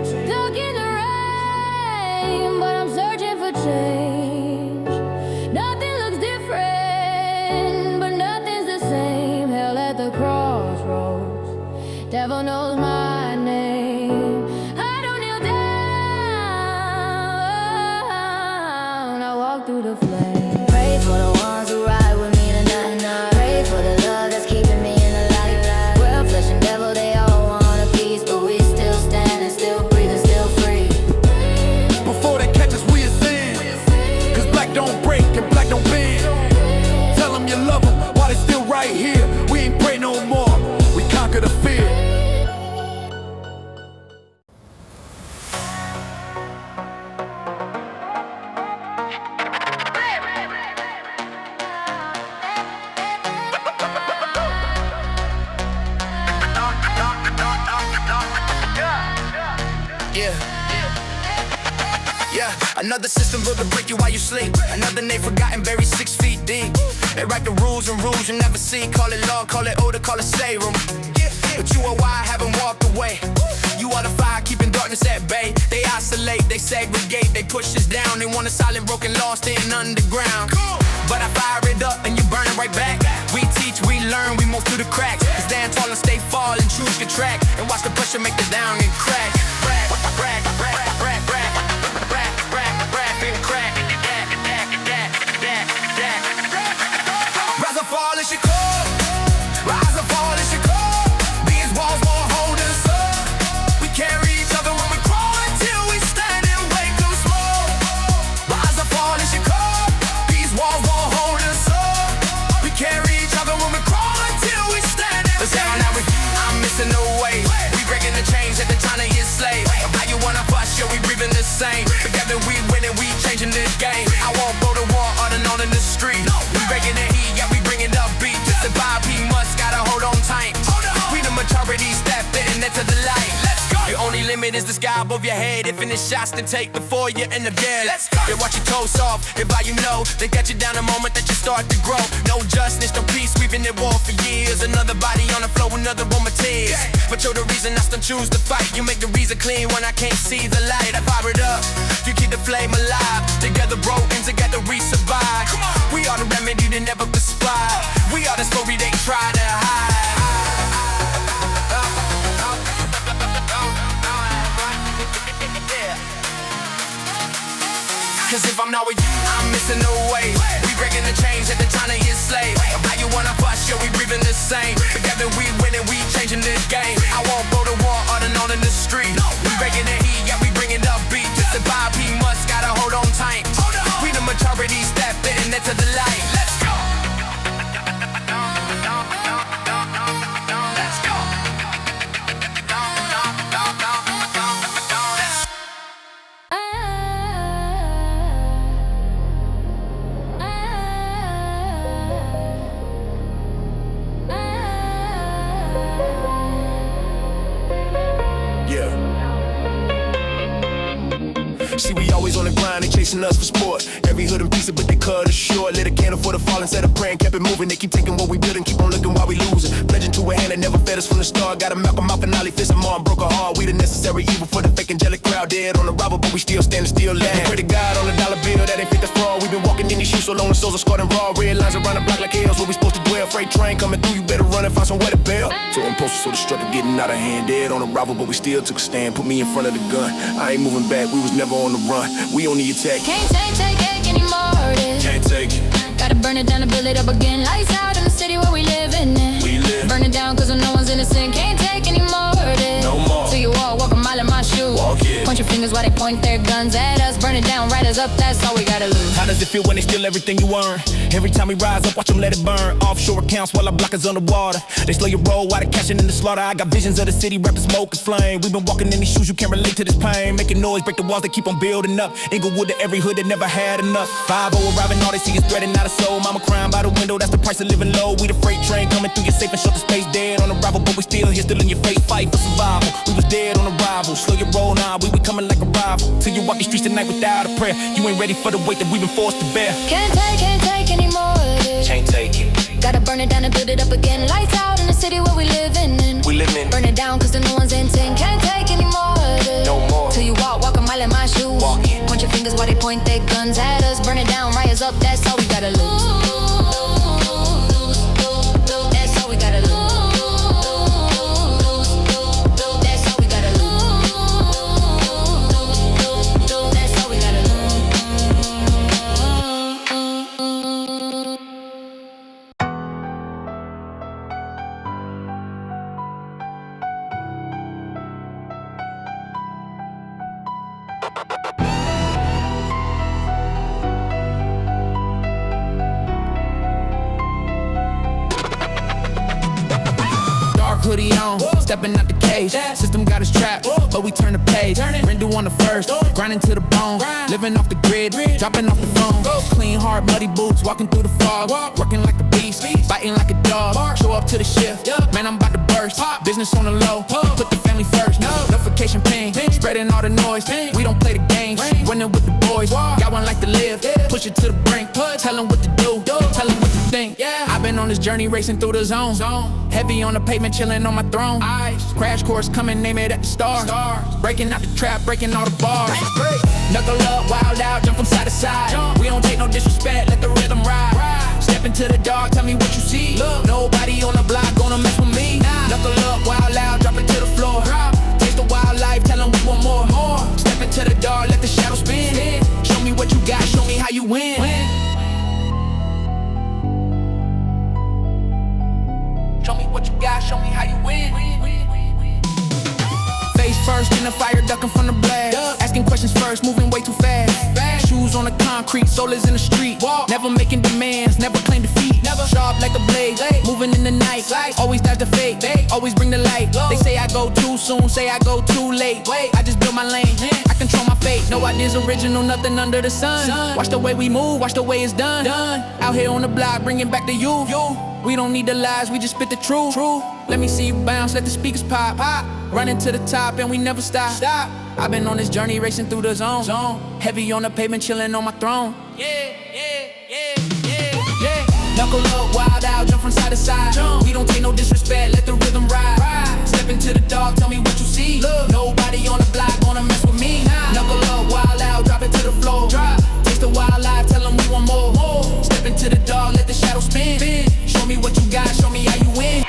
Stuck in the rain, but I'm searching for change. Nothing looks different, but nothing's the same. Hell at the crossroads, devil knows my name. I don't kneel down, I walk through the flames. Pray for the ones who ride with me tonight. Pray for the love that's keeping me in the light. Well, flesh and devil, they all want a piece, but we still standing, still breathing, still free. Before they catch us, we ascend. Cause black don't break and black don't bend. Tell them you love them while they still right here. We ain't pray no more, we conquer the fear. Yeah, another system built to break you while you sleep. Another name forgotten, buried 6 feet deep. They write the rules and rules you never see. Call it law, call it order, call it slave room. But you are why I haven't walked away. You are the fire keeping darkness at bay. They isolate, they segregate, they push us down. They want a silent, broken, lost in underground. But I fire it up and you burn it right back. We teach, we learn, we move through the cracks. Stand tall and stay fall and choose your track. And watch the pressure make the down and crack. Crack, crack, crack, crack, crack. Rise or fall, it's your call. Rise or fall, it's your call. These walls won't hold us up. We carry each other when we crawl until we stand and wake up small. Rise or fall, it's your call. These walls won't hold us up. We carry each other when we crawl until we stand and wake up small. I'm missing no way. We breaking the chains at the time to get slave. How you wanna bust, yo, we breathing the same. Together we winning, we changing this game. I won't go to war on and on in the street. We breaking the heat, yeah, we bringing up beat. To survive, we must gotta hold on tight. We the majority, step in into the light. Your only limit is the sky above your head. If in the shots, then take before you're in the bed. They watch your toes off, if I you know, they got you down the moment that you start to grow. No justice, no peace, we've been at war for years. Another body on the floor, another woman tears. But you're the reason I still choose to fight. You make the reason clean when I can't see the light. I fire it up, you keep the flame alive. Together broken, together we survive. We are the remedy they never prescribe. We are the story they try to hide. Cause if I'm not with you, I'm missing no way. We breaking the chains at the time to get slave. How you wanna bust, yo, we breathing the same. Together we winning, we changing this game. I won't go to war on and on in the street. We breaking the heat, yeah, we bringing up beat. To survive, we must gotta hold on tight. We the majority, step in into the light. Let's go. Let's go. See, we always on the grind, they chasing us for sport. Every hood and piece of but they cut us short. Lit a candle for the fall instead of praying, kept it moving. They keep taking what we build and keep on looking while we losing. Pledging to a hand that never fed us from the start. Got a Malcolm out and Ollie fist and mom broke a heart. We the necessary evil for the fake angelic crowd. Dead on the rival, but we still standing, still land. Pray to God on the dollar bill, that ain't fit the fraud. We been walking in these shoes so long, the souls are scarred and raw. Red lines around the block like hills, where we supposed to dwell. Freight train coming through, you better run and find somewhere to bail. So I'm posted, so the struggle getting out of hand. Dead on the rival, but we still took a stand. Put me in front of the gun, I ain't moving back, we was never on the run. We on the attack. Can't take it anymore. Can't take it. Gotta burn it down and build it up again. Lights out in the city where we living in. We live. Burn it down cause no one's innocent. Can't take anymore. No more. So you walk a mile in my shoes. Walk it. Point your fingers while they point their guns at us. Burn it down, right us up, that's all we gotta lose. How does it feel when they steal everything you earn? Every time we rise up, watch them let it burn. Offshore accounts while our block is underwater. They slow your roll while they cashing in the slaughter. I got visions of the city, wrapped in smoke and flame. We've been walking in these shoes, you can't relate to this pain. Making noise, break the walls, they keep on building up. Inglewood to every hood that never had enough. 5-0 arriving, all they see is threat and not a soul. Mama crying by the window, that's the price of living low. We the freight train coming through your safe and shut the space. Dead on arrival, but we still here, still in your face. Fight for survival, we was dead on arrival. Slow your roll now, we coming like a rival. survival. Till you walk these streets tonight without a prayer. You ain't ready for the weight that we've been forced to bear. Can't take anymore of this. Can't take it. Gotta burn it down and build it up again. Lights out in the city where we living in. We living. Burn it down cause the new one's in 10. Can't take any more of this. No more. Till you walk a mile in my shoes. Walking. Point your fingers while they point their guns at us. Burn it down, rise up, that's all we gotta lose. That's all we gotta lose. That's all we gotta lose. That's all we gotta lose. Hoodie on, stepping out the cage. System got us trapped, but we turn the page. Rindu on the first, grinding to the bone. Living off the grid, dropping off the phone. Clean, hard, muddy boots, walking through the fog. Working like a beast, biting like a dog. Show up to the shift, man, I'm about to burst. Business on the low, put the family first. Notification ping, spreading all the noise. We don't play the games, running with the boys. Got one like to live, push it to the brink. Tell them what to do, tell them what to think. I've been on this journey, racing through the zone. Heavy on the pavement, chilling on my throne. Crash course coming, name it at the stars. Breaking out the trap, breaking all the bars. Knuckle up, wild out, jump from side to side. We don't take no disrespect, let the rhythm ride. Step into the dark, tell me what you see. Nobody on the block gonna mess with me. Knuckle up, wild out, drop it to the floor. Taste the wildlife, tell them we want more. Step into the dark, let the shadow spin. Show me what you got, show me how you win. Show me what you got, show me how you win. Face first in the fire, ducking from the blast. Asking questions first, moving way too fast. Shoes on the concrete, soul is in the street. Never making demands, never claim defeat. Sharp like a blade, moving in the night. Always dodge the fate, always bring the light. They say I go too soon, say I go too late. I just build my lane, I control my fate. No ideas original, nothing under the sun. Watch the way we move, watch the way it's done. Out here on the block, bringing back the youth. We don't need the lies, we just spit the truth. Let me see you bounce, let the speakers pop. Running to the top and we never stop. I've been on this journey, racing through the zone. Heavy on the pavement, chilling on my throne. Knuckle up, wild out, jump from side to side. We don't take no disrespect, let the rhythm ride. Step into the dark, tell me what you see. Nobody on the block gonna mess with me. Knuckle up, wild out, drop it to the floor. Taste the wildlife, tell them we want more. Step into the dark, let the shadow spin. Show me what you got, show me how you win.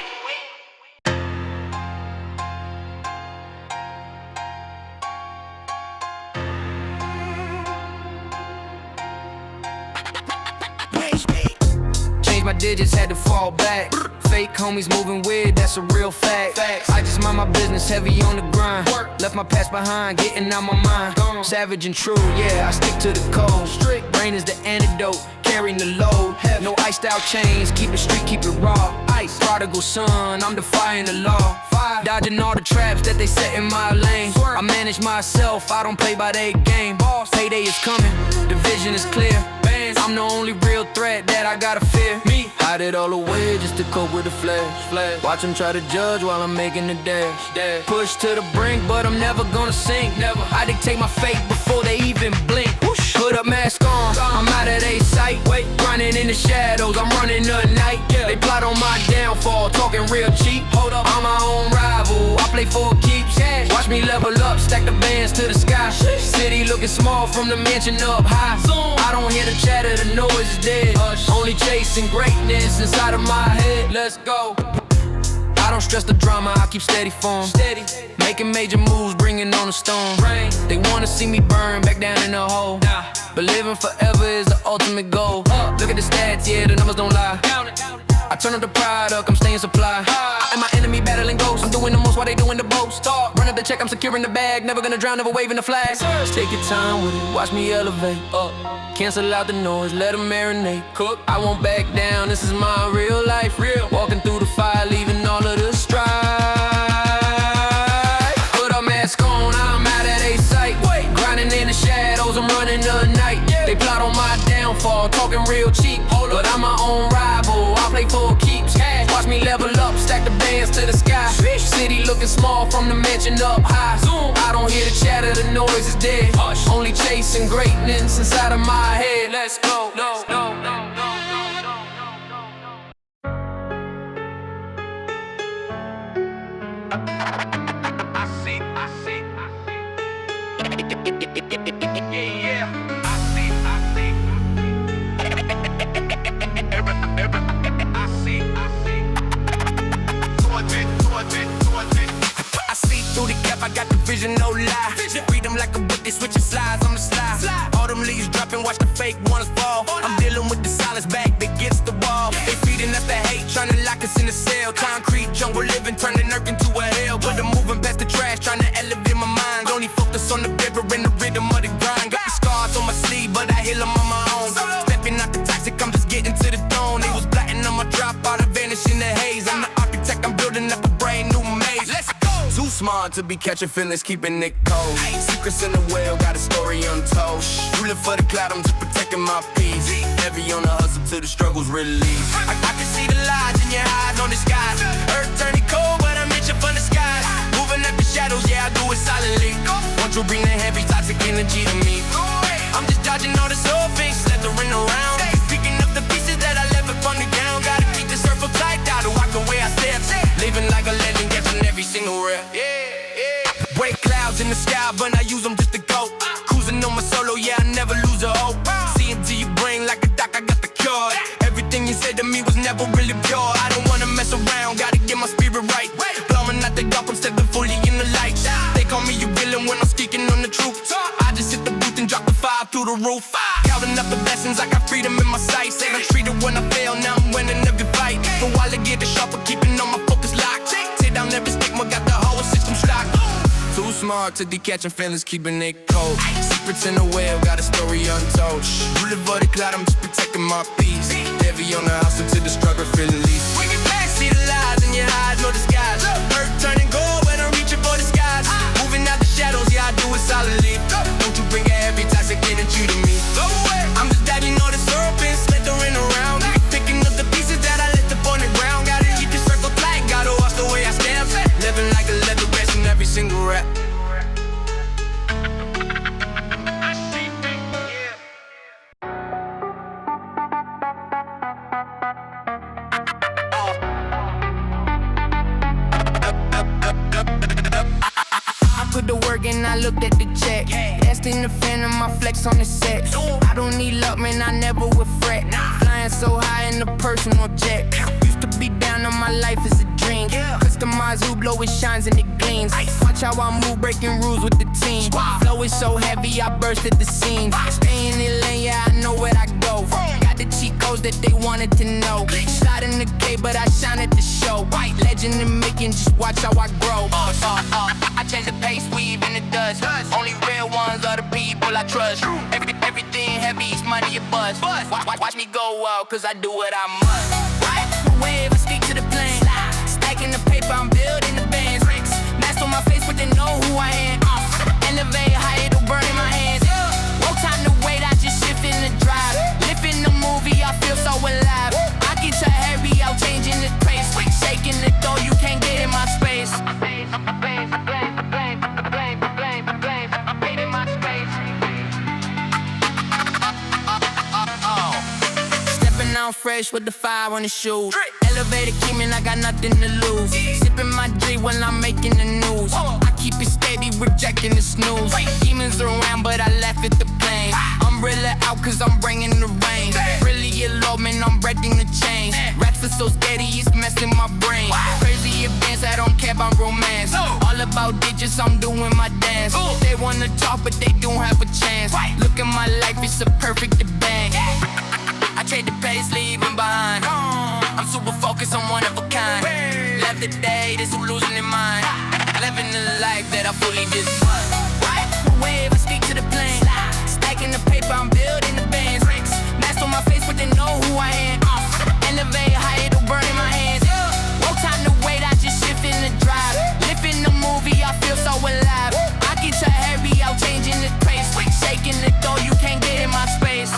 My digits had to fall back. Fake homies moving weird, that's a real fact. I just mind my business, heavy on the grind. Left my past behind, getting out my mind. Savage and true, yeah, I stick to the code. Strict brain is the antidote, carrying the load. No iced out chains, keep it street, keep it raw. Ice, prodigal son, I'm defying the law. Dodging all the traps that they set in my lane. I manage myself, I don't play by their game. Payday is coming, the vision is clear. I'm the only real threat that I gotta fear. Me, hide it all away just to cope with the flash. Watch them try to judge while I'm making the dash. Push to the brink, but I'm never gonna sink. I dictate my fate before they even blink. Put up mask on, I'm out of their sight. Grinding in the shadows, I'm running the night. They plot on my downfall, talking real cheap. Hold up, I'm my own rival, I play for keeps. Watch me level up, stack the bands to the sky. City looking small from the mansion up high. I don't hear the chatter, the noise is dead. Only chasing greatness inside of my head. Let's go. I don't stress the drama, I keep steady form. Making major moves, bringing on the storm. They wanna see me burn back down in the hole. But living forever is the ultimate goal. Look at the stats, yeah, the numbers don't lie. I turn up the product, I'm staying supply. And my enemy battling ghosts, I'm doing the most while they doing the boast. Run up the check, I'm securing the bag. Never gonna drown, never waving the flag. Just take your time with it, watch me elevate. Cancel out the noise, let them marinate. Cook, I won't back down, this is my real life. Walking through the fire, leaving all of the strife. Put a mask on, I'm out of they sight. Grinding in the shadows, I'm running the night. They plot on my downfall, talking real cheap. But I'm my own rival, I play for keeps. Watch me level up, stack the bands to the sky. City looking small from the mansion up high. Zoom. I don't hear the chatter, the noise is dead. Hush. Only chasing greatness inside of my head. Let's go. No, no, no, no, no, no, I see. Yeah. I see. I see through the gap, I got the vision, no lie. Freedom like a book, they switching slides on the slide. All them leaves dropping, watch the fake ones fall. I'm dealing with the silence back against the wall. They feeding us the hate, trying to lock us in a cell. Concrete jungle living, turning earth into a hell. But I'm moving past the trash, trying to elevate my mind. Only focus on the paper and the rhythm of the grind. Got the scars on my sleeve, but I heal them on my own. Stepping out the toxic, I'm just getting to the throne. They was plotting on my drop, all I vanish in the haze. I'm the architect, I'm building up a brand new maze. Let's go! Too smart to be catching feelings, keeping it cold. Secrets in the well, got a story untold. You live for the cloud, I'm just protecting my peace. Heavy on the hustle till the struggle's released. I can see the lies in your eyes on the skies. Earth turning cold, but I'm itching from the skies. Moving up the shadows, yeah, I do it silently. Won't you bring the heavy toxic energy to me? I'm just dodging all the serpents, slithering around. Picking up the pieces that I left up on the ground. Gotta keep the circle tight, gotta walk the way I step. Living like a legend, catching every single rep. Break clouds in the sky, but I use them just to go. Cruising on my solo, yeah, I never lose a hope. See into your brain like a doc, I got the cure. Everything you said to me was never really pure. I don't wanna mess around, gotta get my spirit right. Blowing out the dark, I'm stepping fully in the light. They call me a villain when I'm speaking on the truth. I just hit the booth and drop the fire through the roof. Counting up the blessings, I got freedom in my sights. Ain't treated when I fail, now I'm winning every fight. For a while I get it sharper, keeping on my focus locked. Tear down every stigma, got the whole system stocked. Too smart to be catching feelings, keeping it cold. Secrets in the well, got a story untold. You live for the cloud, I'm just protecting my peace. Heavy on the house until the struggle release. Bring it back, see the lies in your eyes, no disguise. Earth turning gold when I'm reaching for the skies. Moving out the shadows, yeah, I do it solidly. Don't you bring a heavy toxic energy to me. I'm just dodging all the serpents, slithering around. Picking up the pieces that I left up on the ground. Gotta keep the circle tight, gotta watch the way I step. Living like a leather vest in every single rap. The work and I looked at the check. That's in the phantom, my flex on the set. I don't need luck, man, I never would fret. Flying so high in the personal jet. Used to be down on my life as a dream. Customize who blow, it shines and it gleams. Watch how I move, breaking rules with the team. Flow is so heavy, I burst at the seams. Stay in the lane, yeah, I know where I go. Got the cheat codes that they wanted to know. Slide in the K, but I shine at the show. Legend in making, just watch how I grow. I change the pace, weave in the dust. Only real ones are the people I trust. Everything heavy is money a buzz. Watch me go out, cause I do what I must. Wave, I speak to the plane. Stacking the paper, I'm building the bands. Mask on my face, but they know who I am. Elevate high, it'll burn in my hands. No time to wait, I just shift in the drive. Living the movie, I feel so alive. I get to hurry out, changing the pace. Shaking the door, you can't get in my space. Stepping out fresh with the fire on the shoes. Elevator keeping, I got nothing to lose. Sipping my drink while I'm making the news. I keep it steady, rejecting the snooze. Demons around, but I laugh at the pain. Umbrella out, cause I'm bringing the rain. Really alone, man, I'm breaking the chains. Raps are so steady, it's messing my brain. Crazy advance, I don't care about romance. All about digits, I'm doing my dance. They wanna talk, but they don't have a chance. Look at my life, it's a perfect bang. I trade the pace, leaving behind. I'm super focused, I'm one of a kind. Left the day, this who losing their mind. Living the life that I fully just wave, I speak to the plane. Stacking the paper, I'm building the bands. Mask on my face, but they know who I am. Elevate high, it'll burn in my hands. No time to wait, I just shift in the drive. Living the movie, I feel so alive. I get to hurry out, changing the pace. Shaking the door, you can't get in my space.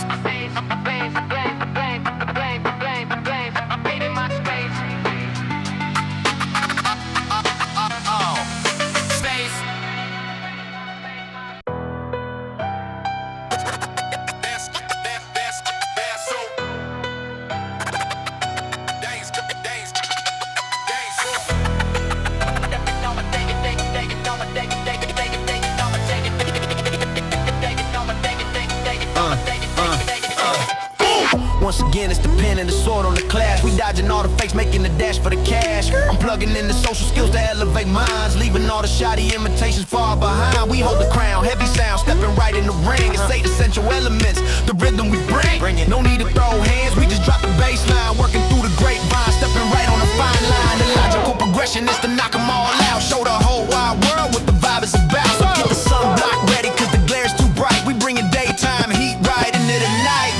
Once again, it's the pen and the sword on the clash. We dodging all the fakes, making the dash for the cash. I'm plugging in the social skills to elevate minds, leaving all the shoddy imitations far behind. We hold the crown, heavy sound, stepping right in the ring. It's 8 essential elements, the rhythm we bring. No need to throw hands, we just drop the bass line, working through the grapevine, stepping right on the fine line. The logical progression is to knock them all out, show the whole wide world what the vibe is about. So get the sunblock ready, cause the glare's too bright. We bringing daytime heat right into the night.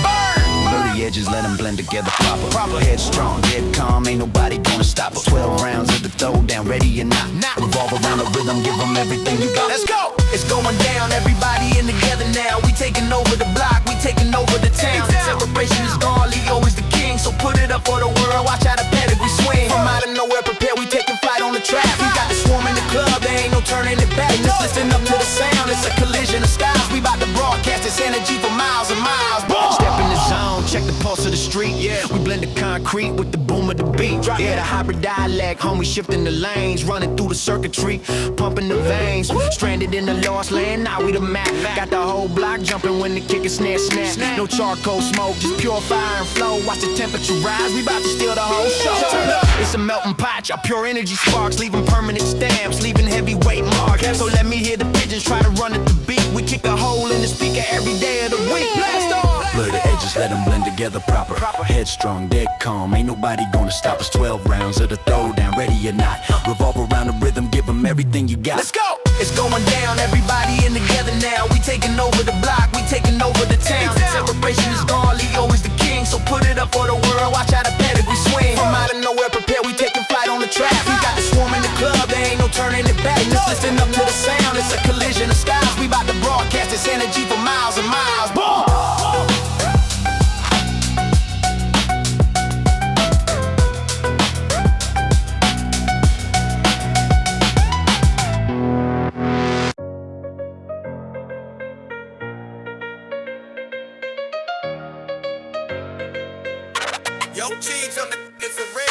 Blur the edges, let them blend together proper. Headstrong, dead calm, ain't nobody gonna stop us. 12 rounds of the throwdown, ready or not. Revolve around the rhythm, give them everything you got. Let's go! It's going down, everybody in together now. We taking over the block, we taking over the town. The celebration is gone, Leo is the king. So put it up for the world, watch how the pedigree swing. From out of nowhere, prepare, we taking flight on the track. We got the swarm in the club, there ain't no turning it back. Just listen up to the sound, it's a collision of styles. We about to broadcast this energy for miles and miles. Step in the zone, check the pulse of the street. We blend the concrete with the boom of the beat. Yeah, the hybrid dialect, homie, shifting the lanes, running through the circuitry, pumping the veins. Stranded in the lost land, now we the map. Got the whole block jumping when the kick is snap. No charcoal smoke, just pure fire and flow. Watch the temperature rise, we about to steal the whole show. It's a melting pot, y'all pure energy sparks, leaving permanent stamps, leaving heavyweight marks. So let me hear the pigeons try to run at the beat. We kick a hole in the speaker every day of the week. Blast off! Blur the edges, let them blend together proper. Headstrong, dead calm, ain't nobody gonna stop us. 12 rounds of the throwdown, ready or not. Revolve around the rhythm, give them everything you got. Let's go! It's going down, everybody in together now. We taking over the block, we taking over the town. The celebration is gone, Leo is the king. So put it up for the world, watch how the pedigree swing. From out of nowhere, prepare, we taking flight on the track. We got the swarm in the club, there ain't no turning it back. Just listen up to the sound, it's a collision of styles. We about to broadcast this energy for miles and miles. Boom! Yo, cheese on the, it's a real.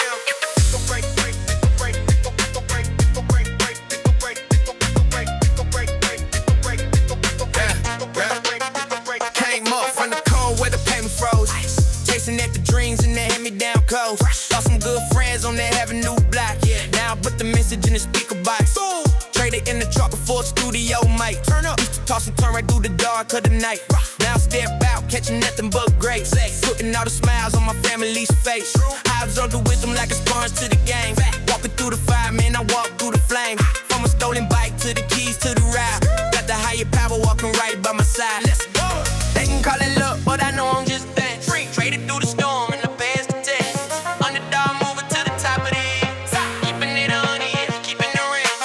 Came up from the cold where the payment froze. Chasing at the dreams in the hand-me-down clothes. Lost some good friends on that avenue block. Now I put the message in the speaker box. Traded in the truck before studio mic. Turn up, used to toss and turn right through the dark of the night. Now step out, catching nothing but grace. Putting all the smiles on my family's face. I absorb the wisdom like a sponge to the game. Walking through the fire, man, I walk through the flame. From a stolen bike to the keys to the ride. Got the higher power walking right by my side. Let's go. They can call it luck, but I know I'm just that. Traded through the storm and the past the test. Underdog moving to the top of the hill. Keeping it on the edge, keeping the real.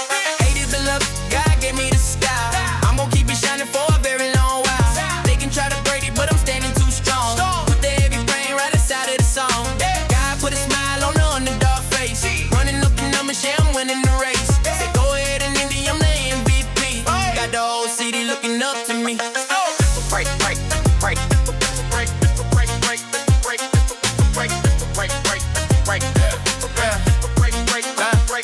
Haters been love, God gave me the style. I'm gonna keep it shining for a very long while. They can try to break it, but I'm standing too strong. Put the heavy brain right inside of the song. God put a smile on the underdog face. Running up the numbers, yeah, I'm winning the race. Say go ahead and Indy, I'm the MVP. Got the whole city looking up to me. Break, break, break.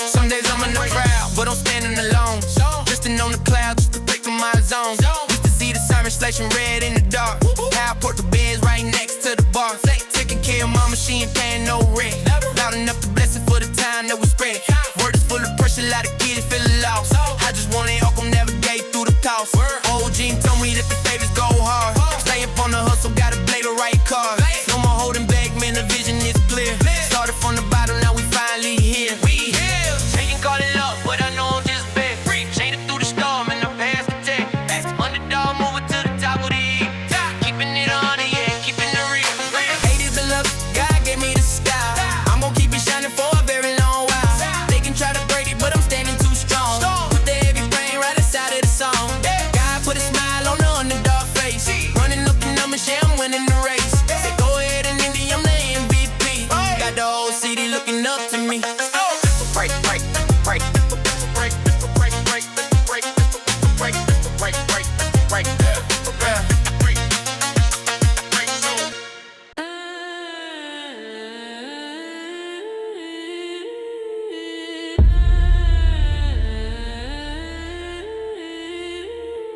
Some days I'm in the crowd, but I'm standing alone. Drifting on the clouds just to break from my zone. Used to see the siren flashing red in the dark. Now I put the beds right next to the bar. Taking care of mama, she ain't paying no rent. Loud enough to bless it for the time that we spent. Word is full of pressure, a lot of kids feeling lost. I just want it, Uncle navigate through the toss. Old Gene told me that the favors go hard. Stay up on the hustle, gotta play the right card. No more holding back, man, the vision is clear. Started from the bottom, now we finally here. We here. They can call it luck, but I know I'm just bad. Shaded through the storm and I'm past the tech. Underdog moving to the top of the hill. Keeping it on the edge, keeping it real. Haters been love, God gave me the style. I'm gonna keep it shining for a very long while. They can try to break it, but I'm standing too strong. Put the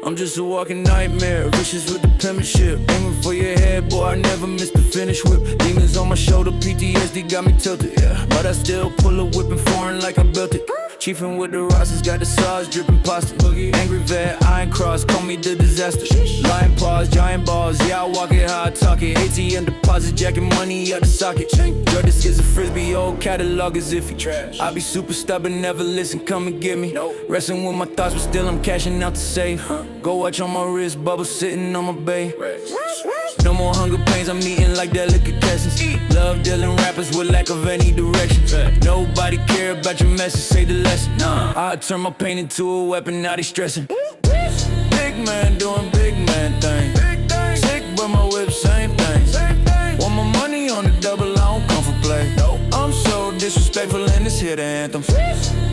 I'm just a walking nightmare, vicious with the penmanship. Aiming for your head, boy, I never miss the finish whip. Demons on my shoulder, PTSD got me tilted, yeah. But I still pull a whip and foreign like I built it. Chiefin' with the Rosses, got the sauce dripping pasta. Angry vet, iron cross, call me the disaster. Lion paws, giant balls, yeah, I walk it how I talk it. ATM deposit, jacking money out the socket. Drug this is a frisbee, old catalog is iffy. I be super stubborn, never listen, come and get me. Wrestling with my thoughts, but still I'm cashing out to save. Go watch on my wrist, bubble sitting on my bay. No more hunger pains, I'm eating like delicatessens. Love dealing rappers with lack of any direction. Nobody care about your message, say the lesson. I turn my pain into a weapon, now they stressing. Big man doing big man things. Sick but my whip, same thing. Want my money on the double, I don't come for play. I'm so disrespectful and this here the anthem.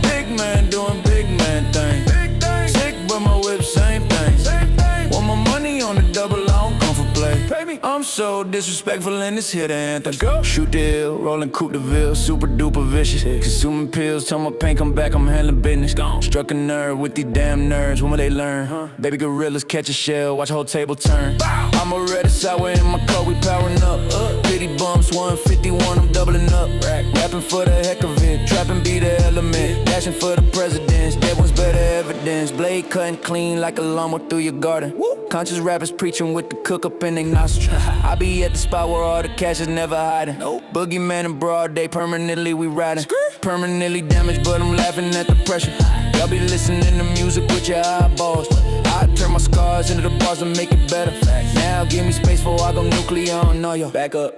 Big man doing big man things. Sick but my whip, same thing. Want my money on the double, I don't come for play. I'm so disrespectful and this here the anthem. Shoot deal, rolling Coup De Grâce, super duper vicious. Consuming pills till my pain come back, I'm handling business. Struck a nerve with these damn nerds, when will they learn? Baby gorillas catch a shell, watch a whole table turn. I'm a red sour in my cup, we powering up. Pity bumps, 151, I'm doubling up. Rapping for the heck of it, trapping be the element. Dashing for the presidents, that one's better evidence. Blade cutting clean like a lawnmower through your garden. Conscious rappers preaching with the cook up in their nostrils. I be at the spot where all the cash is never hiding. Boogeyman in broad day, permanently we riding. Permanently damaged, but I'm laughing at the pressure. Y'all be listening to music with your eyeballs. I turn my scars into the bars and make it better. Now give me space before I go nuclear on all y'all. Back up.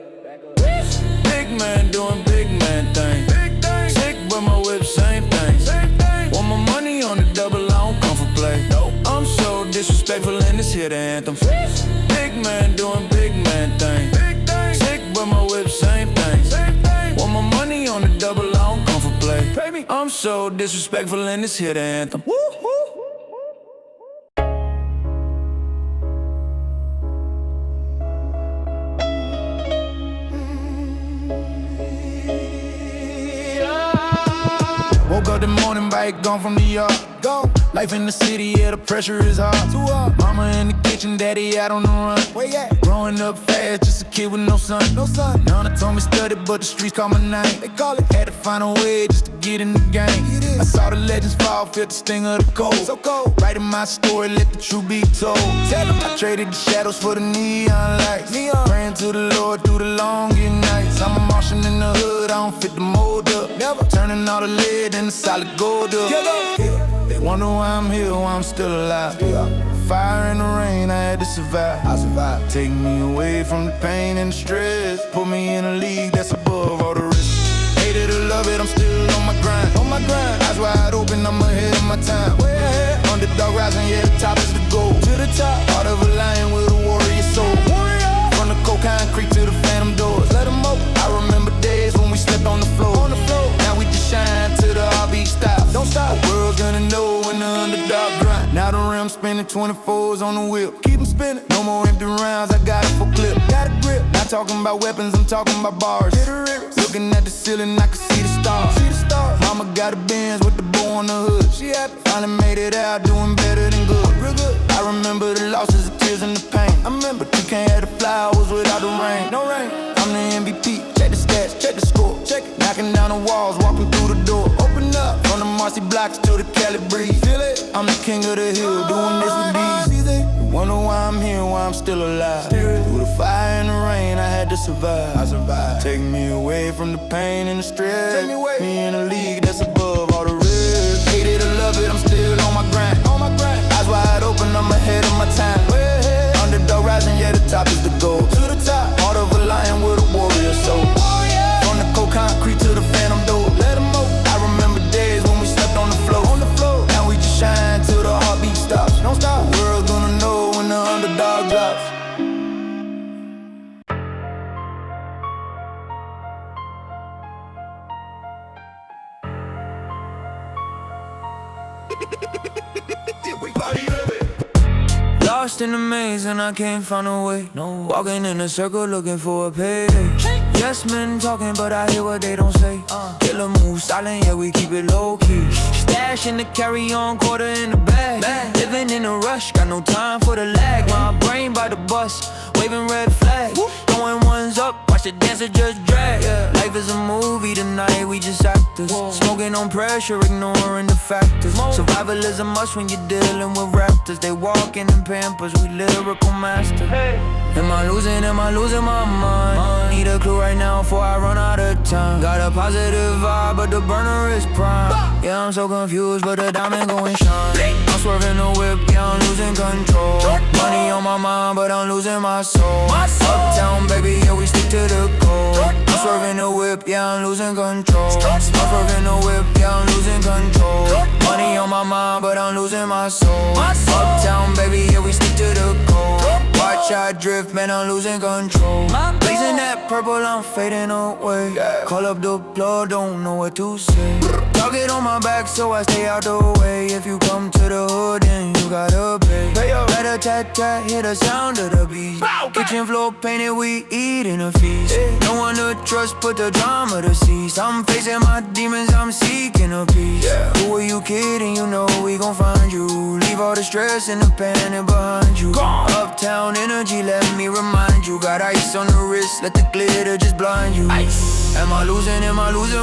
Big man doing big man things. Sick but my whip, same thing. Want my money on the double, I don't come for play. I'm so disrespectful and this here the anthem. Big man doing big man things. Sick but my whip, same thing. Want my money on the double, I don't come for play. I'm so disrespectful and this here the anthem. Woke up the morning, bike gone from the yard. Gone. Life in the city, yeah, the pressure is hard. Too hard. Mama in the kitchen, daddy out on the run. Where you at? Growing up fast, just a kid with no son. No son. Nana told me study, but the streets call my name. They call it. Had to find a way just to get in the game. I saw the legends fall, felt the sting of the cold. So cold. Writing my story, let the truth be told. Tell them I traded the shadows for the neon lights. Neon. Praying to the Lord through the long nights. I'm a Martian in the hood, I don't fit the mold up. Never turning all the lead into solid gold up. They wonder why I'm here, why I'm still alive. Fire in the rain, I had to survive. I survived. Take me away from the pain and the stress. Put me in a league that's above all the risks. Hate it or love it, I'm still on my grind. On my grind. Eyes wide open, I'm ahead of my time. Way ahead. Underdog rising, yeah, the top is the goal. To the top. Heart of a lion with a warrior soul. Warrior. From the cold concrete to the phantom doors. Let them open. I remember days when we slept on the floor. On the floor. Now we just shine till the RV stop. Don't stop. The world's gonna know when the underdog grind. Now the rim spinning, 24s on the wheel. Keep them spinning. No more empty rounds, I got a full clip. Got a grip. Not talking about weapons, I'm talking about bars. Looking at the ceiling, I can see the stars. Mama got a Benz with the bow on the hood. She happy. Finally made it out, doing better than good. Real good. I remember the losses, the tears, and the pain. I remember you can't have the flowers without the rain. No rain. I'm the MVP. Check the stats, check the score. Check it. Knocking down the walls, walking through the door. Open up. From the Marcy blocks to the Cali breeze. Feel it? I'm the king of the hill, doing this with these. You wonder why I'm here, why I'm still alive. Through the fire and the rain, I had to survive. I survived. Take me away from the pain and the stress. Take me away. Me in a league that's above all the risks. Hate it or love it, I'm still on my grind. On my grind. Eyes wide open, I'm ahead of my time. Way ahead. Underdog rising, yeah, the top is the goal. To the top. Heart of a lion with a warrior soul. From the cold concrete to the phantom door. Let them know. I remember days when we slept on the floor. On the floor. Now we just shine till the heartbeat stops. Don't stop. The world's gonna know when the underdog drops. Lost in the maze and I can't find a way. Walking in a circle looking for a payday. Yes, men talking, but I hear what they don't say. Killer move silent, yeah, we keep it low key. Stash in the carry-on, quarter in the bag. Living in a rush. rush, got no time for the lag. My brain by the bus, waving red flags. Throwing ones up, watch the dancer just drag. Life is a movie tonight, we just actors. Smoking on pressure, ignoring the factors. Survival is a must when you're dealing with raptors. They walking in Pampers, we lyrical masters. Am I losing my mind? Need a clue right now before I run out of time. Got a positive vibe, but the burner is prime. Yeah, I'm so confused, but the diamond gon' shine. I'm swerving the whip, yeah, I'm losing control. Money on my mind, but I'm losing my soul. Uptown, baby, yeah, we stick to the code. I'm swerving the whip, yeah, I'm losing control. I'm swerving the whip, yeah, I'm losing control. Money on my mind, but I'm losing my soul. Uptown, baby, yeah, we stick to the code. Watch I drift, man, I'm losing control. Blazing that purple, I'm fading away. Call up the plug, don't know what to say. Target on my back, so I stay out the way. If you come to the hood, then you gotta pay. Rat-a-tat-tat, hear the sound of the beat. Kitchen floor painted, we eating a feast. No one to trust, put the drama to cease. I'm facing my demons, I'm seeking a peace. Who are you kidding? You know we gon' find you. Leave all the stress and the panic behind you. Uptown energy, let me remind you. Got ice on the wrist, let the glitter just blind you. Am I losing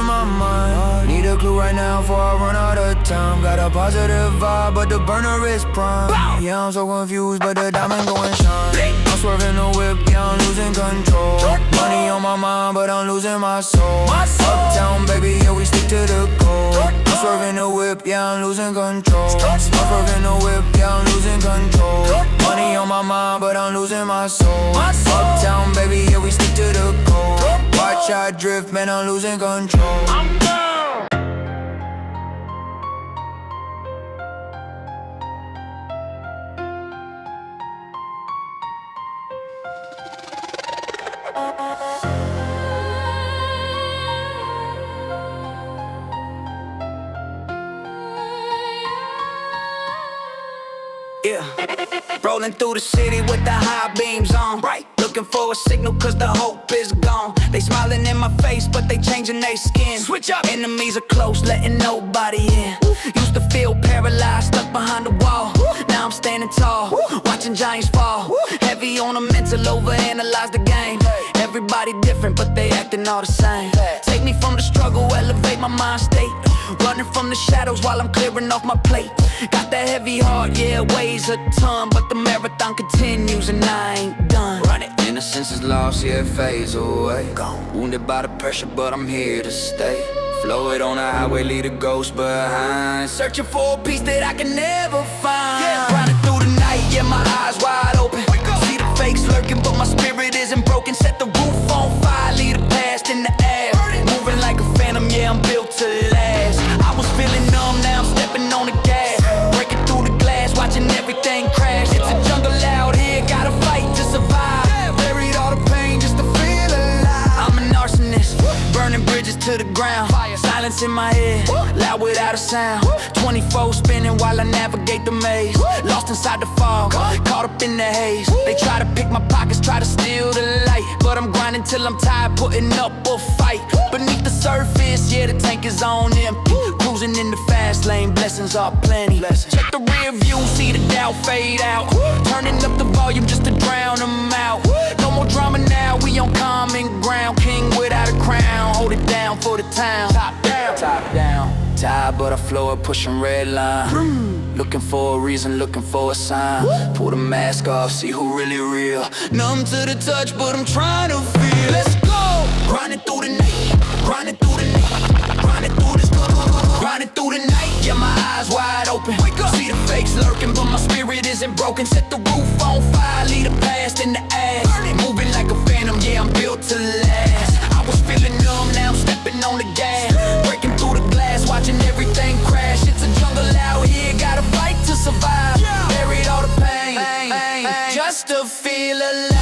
my mind? Need a clue right now before I run out of time. Got a positive vibe, but the burner is prime. Yeah, I'm so confused, but the diamond gon' shine. I'm swerving the whip, yeah, I'm losing control. Money on my mind, but I'm losing my soul. Uptown, baby, yeah, we stick to the code. I'm swerving the whip, yeah, I'm losing control. I'm swerving the whip, yeah, I'm losing control. Money on my mind, but I'm losing my soul. Uptown, baby, yeah, we stick to the code. Watch I drift, man, I'm losing control. Yeah, rolling through the city with the high beams on. Right, looking for a signal cause the hope is gone. They smiling in my face but they changing their skin. Switch up, enemies are close, letting nobody in. Used to feel paralyzed, stuck behind the wall. Now I'm standing tall, watching giants fall. Heavy on the mental, overanalyze the game. Everybody different but they acting all the same. Take me from the struggle, elevate my mind state. Running from the shadows while I'm clearing off my plate. Got that heavy heart, yeah, it weighs a ton. But the marathon continues and I ain't done. Run it. Innocence is lost, yeah, it fades away. Gone. Wounded by the pressure, but I'm here to stay. Flow it on the highway, leave a ghost behind. Searching for a piece that I can never find. Running through the night, yeah, my eyes wide open. See the fakes lurking, but my spirit isn't broken. Set the roof on fire, leave the past in the air. Moving like a phantom, yeah, I'm built to last. I was feeling numb, now I'm stepping on the gas. Breaking through the glass, watching everything crash. It's a jungle out here, gotta fight to survive. Buried all the pain just to feel alive. I'm an arsonist, burning bridges to the ground. Silence in my head, loud without a sound. 24 spinning while I navigate the maze. Lost inside the fog, caught up in the haze. They try to pick my pockets, try to steal the light. But I'm grinding till I'm tired, putting up a fight. Beneath the surface, yeah, the tank is on empty. Cruising in the fast lane, blessings are plenty. Check the rear view, see the doubt fade out. Turning up the volume just to drown them out. No more drama now, we on common ground. King without a crown, hold it down for the town. Top down, top down. Tired but I flow it, pushing red line. Looking for a reason, looking for a sign. Pull the mask off, see who really real. Numb to the touch, but I'm trying to feel. Let's go! Grinding through the night, grinding through the night, grinding through this grinding through the night, yeah, my eyes wide open. Wake up. See the fakes lurking, but my spirit isn't broken. Set the roof on fire, leave the past in the ass. Moving like a phantom, yeah, I'm built to last. I was feeling numb, now I'm stepping on the gas. Breaking through the glass, watching everything crash. It's a jungle out here, gotta fight to survive. Buried all the pain, just to feel alive.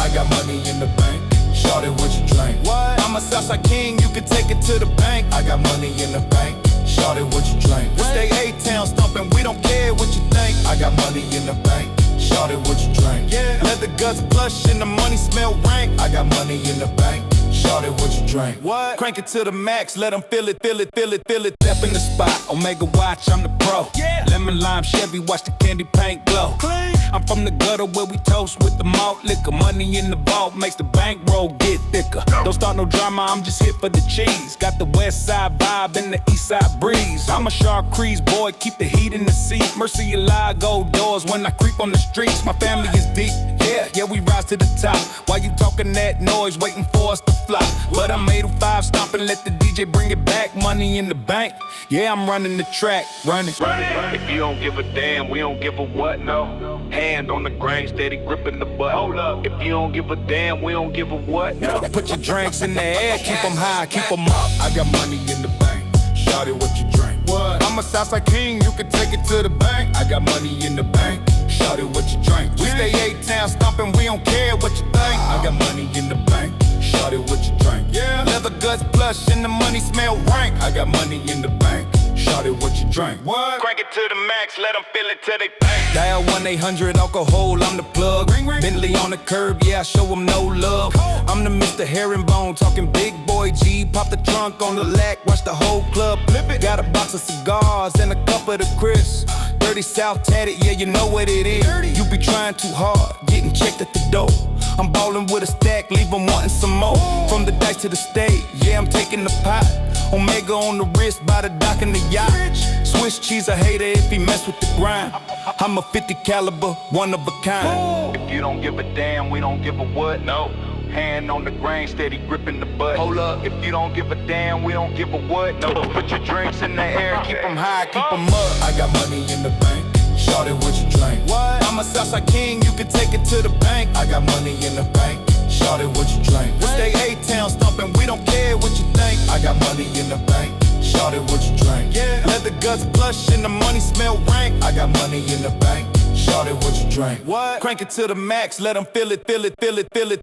I got money in the bank. Shorty, what you drink? What? I'm a Southside king, you can take it to the bank. I got money in the bank. Shorty, what you drink? We stay A-Town stomping, we don't don't care what you think. I got money in the bank. Shout it what you drink. Yeah. Leather guts plush and the money smell rank. I got money in the bank. Shout it what you drink. What? Crank it to the max, let them feel it, feel it, feel it, feel it. Step in the spot, Omega watch, I'm the pro. Yeah. Lemon lime Chevy, watch the candy paint glow. Clean. I'm from the gutter where we toast with the malt liquor. Money in the vault makes the bankroll get thicker. Don't start no drama, I'm just here for the cheese. Got the west side vibe and the east side breeze. I'm a Shark Crease boy, keep the heat in the seat. Mercy Allah, go doors when I creep on the streets. My family is deep, yeah, we rise to the top. While you talking that noise, waiting for us to fly. But I'm 805, stop and let the DJ bring it back. Money in the bank, yeah, I'm running the track, running. If you don't give a damn, we don't give a what, no. Hand on the grain, steady gripping the butt. Hold up. If you don't give a damn, we don't give a what, no. Put your drinks in the air, keep them high, keep them up. I got money in the bank, shout it what you drink. What? I'm a Southside king, you can take it to the bank. I got money in the bank, shout it what you drink. We stay 8-town stomping, we don't care what you think. I got money in the bank, shout it what you drink. Yeah. Leather guts plush and the money smell rank. I got money in the bank. Shout it what you drink. What? Crank it to the max, let them feel it till they bang. Dial 1-800-alcohol, I'm the plug. Ring, ring. Bentley on the curb, yeah, I show them no love. I'm the Mr. Herringbone, talking big boy G. Pop the trunk on the lack, watch the whole club flip it. Got a box of cigars and a cup of the Chris. Dirty South tatted, yeah, you know what it is. Dirty. You be trying too hard, getting checked at the door. I'm ballin' with a stack, leave them wanting some more. From the dice to the stage, yeah, I'm taking the pot. Omega on the wrist, by the dock in the yacht. Swiss cheese, a hater if he mess with the grind. I'm a 50 caliber, one of a kind. If you don't give a damn, we don't give a what, no. Hand on the grain, steady gripping the butt. Hold up. If you don't give a damn, we don't give a what, no. Put your drinks in the air, keep them high, keep them up. I got money in the bank, shout it what you drink. What? I'm a Southside king, you can take it to the bank. I got money in the bank, shout it what you drink. We stay 8-town stomping, we don't care what you think. I got money in the bank, shout it what you drink. Yeah. Leather guts plush and the money smell rank. I got money in the bank, shout it what you drink. What? Crank it to the max, let them feel it, feel it, feel it, feel it.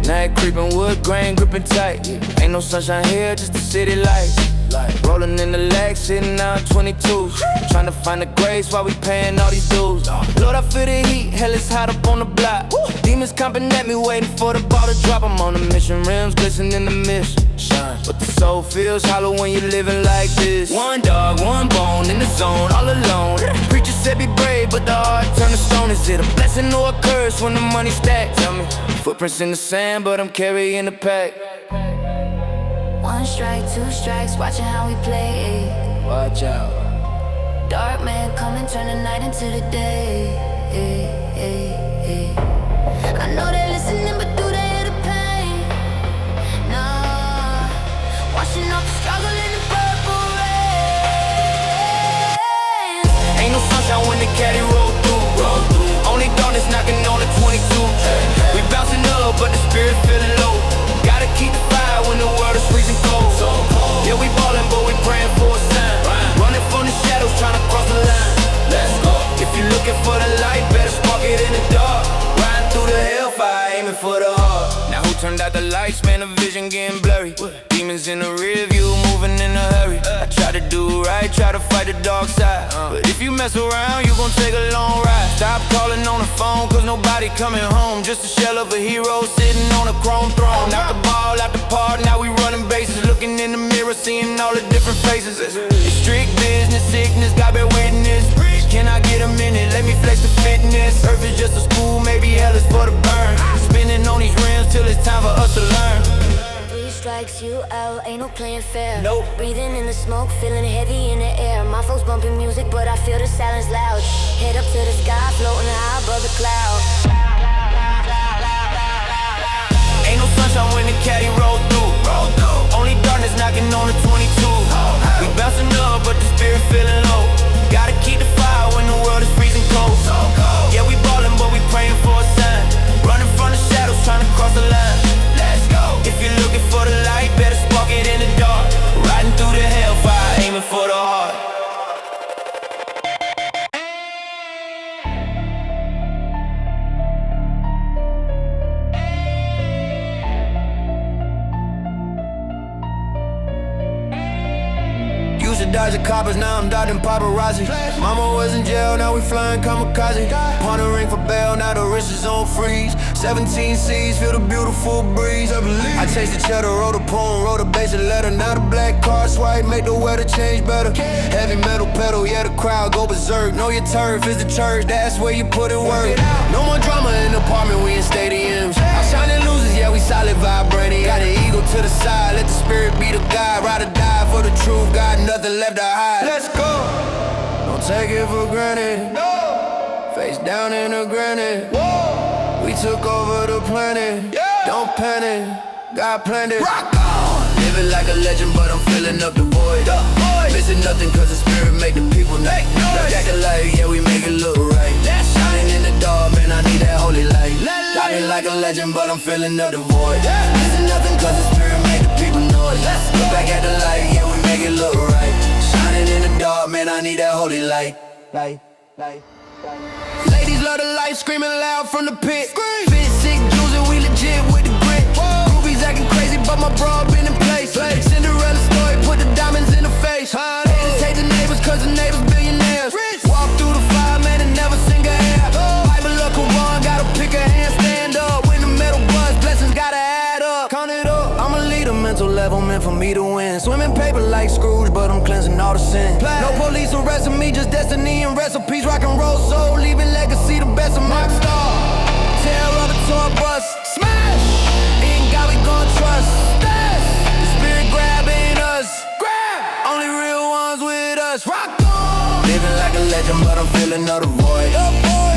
Night creeping, wood grain gripping tight. Ain't no sunshine here, just the city lights. Rolling in the leg, sitting on 22. Trying to find the grace while we paying all these dues. Lord, I feel the heat, hell it's hot up on the block. Demons comping at me, waiting for the ball to drop. I'm on a mission, rims glisten in the mist. But the soul feels hollow when you're living like this. One dog, one bone, in the zone, all alone. Preacher said be brave, but the heart turned to stone. Is it a blessing or a curse when the money stacks? Tell me. Footprints in the sand, but I'm carrying the pack. One strike, two strikes, watching how we play. Watch out. Dark man come and turn the night into the day. I know they're listening, but do they hear the pain? Nah, washing off the struggle in the purple rain. Ain't no sunshine when the caddy roll through. Only darkness knocking on the 22. We bouncing up, but the spirit feeling low. Gotta keep the fire when the world is freezing cold. Yeah, we ballin', but we praying for a sign. Running from the shadows, trying to cross the line. Let's go. If you're looking for the light, better spark it in the dark. Riding through the hellfire, aiming for the heart. Now who turned out the lights, man, the vision getting blurry. Demons in the rear view, moving in a hurry. I try to do right, try to fight the dark side. But if you mess around, you gon' take a long ride. Stop calling on the phone, cause nobody coming home. Just a shell of a hero sitting on a chrome throne. Knock the ball out the park, now we running bases. Looking in the mirror, seeing all the different faces. It's strict business, sickness, God bear witness. Can I get a minute? Let me flex the fitness. Earth is just a school, maybe hell is for the burn. Spinning on these rims till it's time for us to learn. 3 strikes, you out, ain't no playing fair. Nope. Breathing in the smoke, feeling heavy in the air. My folks bumping music, but I feel the silence loud. Head up to the sky, floating high above the clouds. Ain't no sunshine when the caddy roll through. Only darkness knocking on the 22. We bouncing up, but the spirit feeling low. Gotta keep the fire when the world is freezing cold. Yeah, we ballin', but we praying for a sign. Running from the shadows, trying to cross the line. Let's go. If you're looking for the light, better spark it in the dark. Riding through the hellfire, aiming for the heart. dodging coppers, now I'm dodging paparazzi. Mama was in jail, now we flying kamikaze. Pawn a ring for bail, now the wrist is on freeze. 17 C's, feel the beautiful breeze. I chased the cheddar, wrote a poem, wrote a basic letter. Now the black car swipe, make the weather change better. Heavy metal pedal, yeah the crowd go berserk. Know your turf is the church, that's where you put in work. No more drama in the apartment, we in stadiums. Outshining losers, yeah we solid vibrating. Got an ego to the side, let the spirit be the guide. Ride or die for the truth, got nothing left to hide. Let's go. Don't take it for granted. No. Face down in the granite. Whoa. We took over the planet. Yeah. Don't panic, God planned it. Rock on. Living like a legend, but I'm filling up the void. Missing nothing cause the spirit make the people make noise. Jack the light, yeah we make it look right. Shining in the dark, man I need that holy light. Living like a legend, but I'm filling up the void. Missing nothing cause the spirit make the people noise. Look back at the light, yeah we make it look right. Shining in the dark, man I need that holy light. Ladies love the light, screaming loud from the pit. Fit sick jewels and we legit with the grit. Groupies acting crazy, but my bra been in place. Cinderella story, put the diamonds in the face. Haters hate the neighbors, cause the neighbors billionaires. Walk through the fire, man, and never sing a air. Bible or Quran, gotta pick a hand, stand up. When the metal buzz, blessings gotta add up. Count it up, I'm a leader, mental level meant for me to win. Swimming paper like Scrooge, but I'm cleansing all the sin. No police arresting me, just destiny and recipes. Rock and roll soul, leaving legacy, the best of my star. Tear up a tour bus, smash. In God we gon' trust. The spirit grabbing us, grab. Only real ones with us, rock on. Living like a legend, but I'm feeling all the void.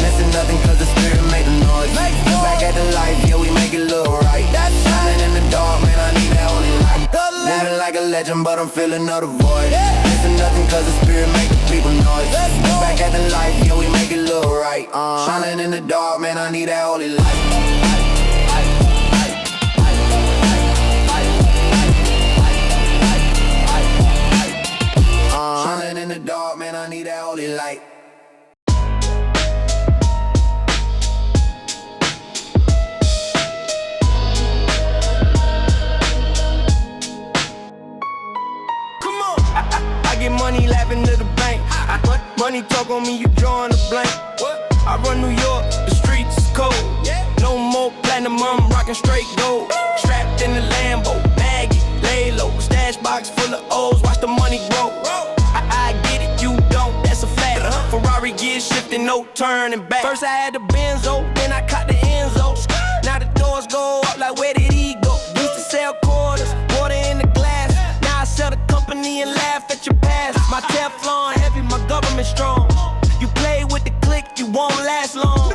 Missing nothing cause the spirit make the noise. Look back at the life, yeah we make it look right. Shining in the dark, man I need that holy light. Living like a legend, but I'm feeling all the void. Missing nothing cause the spirit make the people noise. Look back at the life, yeah we make it look right. Shining in the dark, man I need that holy light. Shining in the dark, man I need that holy light. I get money laughing to the bank. Money talk on me, you drawing a blank. I run New York, the streets is cold. No more platinum, I'm rocking straight gold. Strapped in the Lambo, Maggie, lay low. Stash box full of O's, watch the money grow. I get it, you don't, that's a fact. Ferrari gears shifting, no turning back. First I had the Benzo, then I caught the Enzo. Now the doors go up like where did he go? Used to sell quarters, water in the glass. Now I sell the company and laugh at your past. My Teflon heavy, my government strong. You play with the click, you won't last long.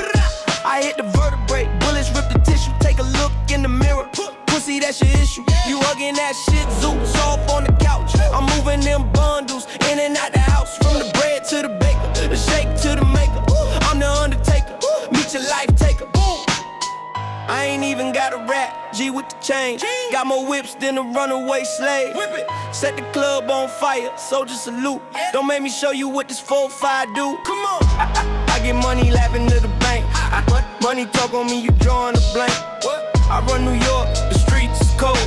I hit the vertebrae, bullets rip the tissue. Take a look in the mirror, pussy that's your issue. You hugging that shit zoo, soft on the couch. I'm moving them bundles in and out the house. From the bread to the baker, the shake to the maker. I'm the undertaker, meet your life taker. I ain't even got a rap, G with the chain. Got more whips than a runaway slave. Set the club on fire, soldier salute. Don't make me show you what this 4-5 do. Come on. I get money laughing to the bank. Money talk on me, you drawing a blank. I run New York, the streets is cold.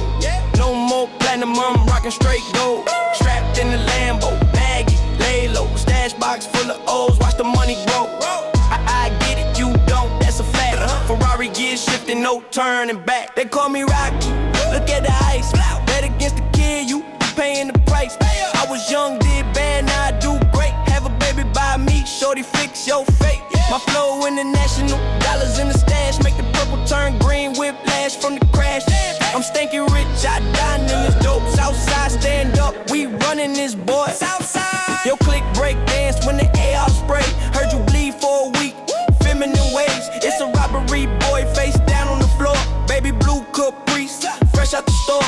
No more platinum, I'm rocking straight gold. Strapped in the Lambo, Maggie, lay low. Stash box full of O's, watch the money grow. I get it, you don't, that's a fact. Ferrari gears shifting, no turning back. They call me Rocky, look at the ice. Bet against the kid, you paying the price. I was young, did bad, now I do great. Have a baby by me, shorty fix your fate. My flow international, dollars in the stash. Make the purple turn green, whiplash from the crash. I'm stinking rich, I dine in this dope. Southside, stand up, we running this boy. Southside, yo click break dance when the AR spray. Heard you bleed for a week, feminine ways. It's a robbery, boy, face down on the floor. Baby blue caprice, fresh out the store,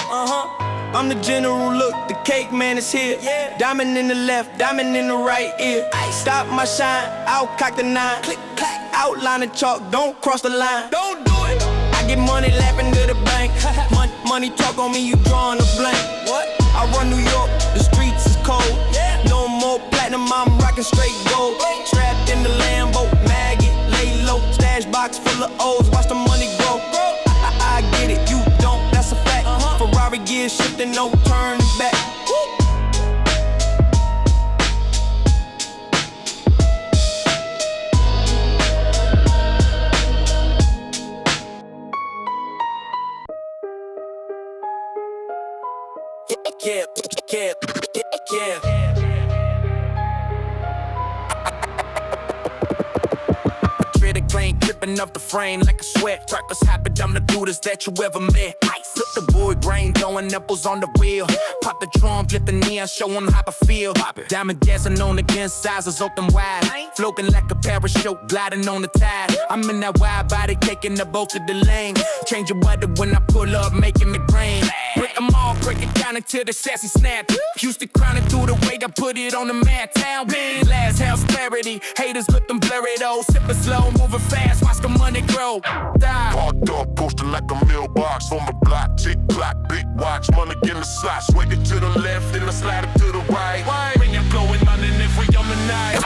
I'm the general, look, the cake man is here. Diamond in the left, diamond in the right ear. Stop my shine, I'll cock the 9. Click, clack, outline the chalk, don't cross the line. Don't do it. I get money laughing to the bank. Money talk on me, you drawing a blank. What? I run New York, the streets is cold. No more platinum, I'm rocking straight gold. Strapped in the Lambo, Maggie, lay low. Stash box full of O's, watch the money grow. I get it, you don't, that's a fact. Ferrari gears shifting, no turning back. Rain dripping off the frame like a sweat. Crackers happen, I'm the dudest that you ever met. Flip the boy brain, throwing nipples on the wheel. Pop the drum, flip the neon, show them how I feel. Diamond dancing on the against sizes open wide. Floating like a parachute, gliding on the tide. I'm in that wide body, taking the boat to the lane. Change your weather when I pull up, making it rain. Break them all, break it down until the sassy snap. Houston crowning through the weight, I put it on the mat. Town big, last house clarity. Haters with them blurry though. Sipping slow, moving fast, watch the money grow. Parked up, posting like a mailbox on the block. Tick clock, big watch, money in the slot. Swing it to the left, and I slide it to the right. Bring it blowing underneath we on the night.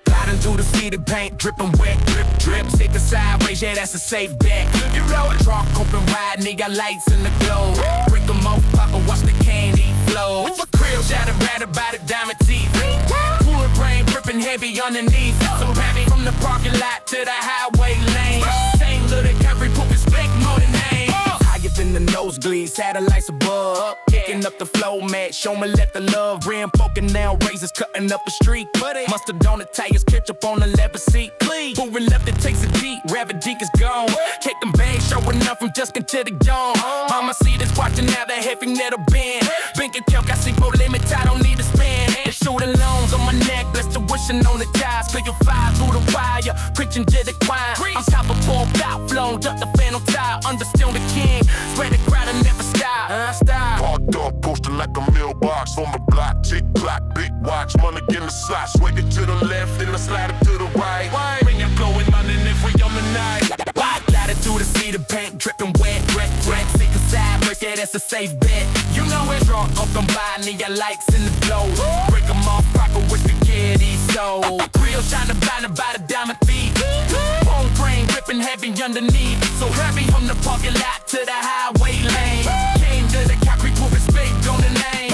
Gliding through the seeded paint, dripping wet, drip, drip. Stick the sideways, yeah, that's a safe bet. You know it. Trunk open wide, nigga, lights in the glow. Break them off, pop and watch the candy flow. Crib shattered, battered by the diamond teeth. Cooler brain, dripping heavy underneath. So heavy from the parking lot to the highway lane. Same little Camry, pooping slick, more than name. Higher than the nosebleed, satellites above. Kicking up the flow, mat, show me let the love. Rim poking down, razors cutting up the street. Mustard on the tires, ketchup on the leather seat. Moving left, it takes a Jeep, rabbit Deke is gone. Take them bags, showing up from Justin to the dawn. Mama see this watching now, the heavy metal band. Bank account, got C4 limit, I don't need to spend. And shooting loans on my neck, blessed to wishing on the ties. Clear your fire through the wire, preaching to the choir. I'm top of ball, out, flown, duck the fan on tire. Understand the king, spread the crowd and never stop. Parked up, posting like a mailbox on the block. Tick clock, big watch, money in the slot. Swing it to the left, and I slide it to the right. Bring it blowing underneath we on the night. Gliding through the cedar paint, dripping wet, wet, wet. Stick a side, yeah, that's a safe bet. You know it. Drunk open by, nigga, lights in the glow. Break them off proper with the kitty soul. Real shining blinded by the diamond feet. Bone brain gripping heavy underneath. So heavy from the parking lot to the highway lane. Came to the concrete, moving spake on the name.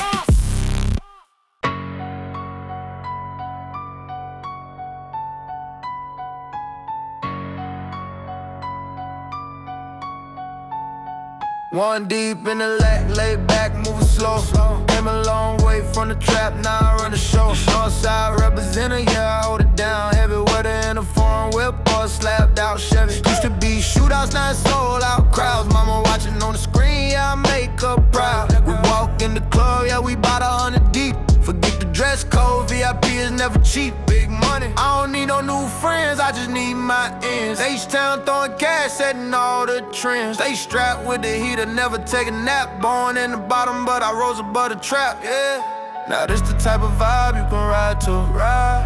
One deep in the lag, lay back, moving slow. Came a long way from the trap, now I run the show. Northside representing, yeah, I hold it down. Heavy weather in a foreign whip or slapped out Chevy. Used to be shootouts, now it's sold out crowds. Mama watching on the screen, yeah, I make her proud. We walk in the club, yeah, we bout 100 deep. Forget the dress code, VIP is never cheap. Big money, I don't need no new friends, I just need my ends. H-Town throwing cash, setting all the trends. Stay strapped with the heater, never take a nap. Born in the bottom, but I rose above the trap, yeah. Now this the type of vibe you can ride to.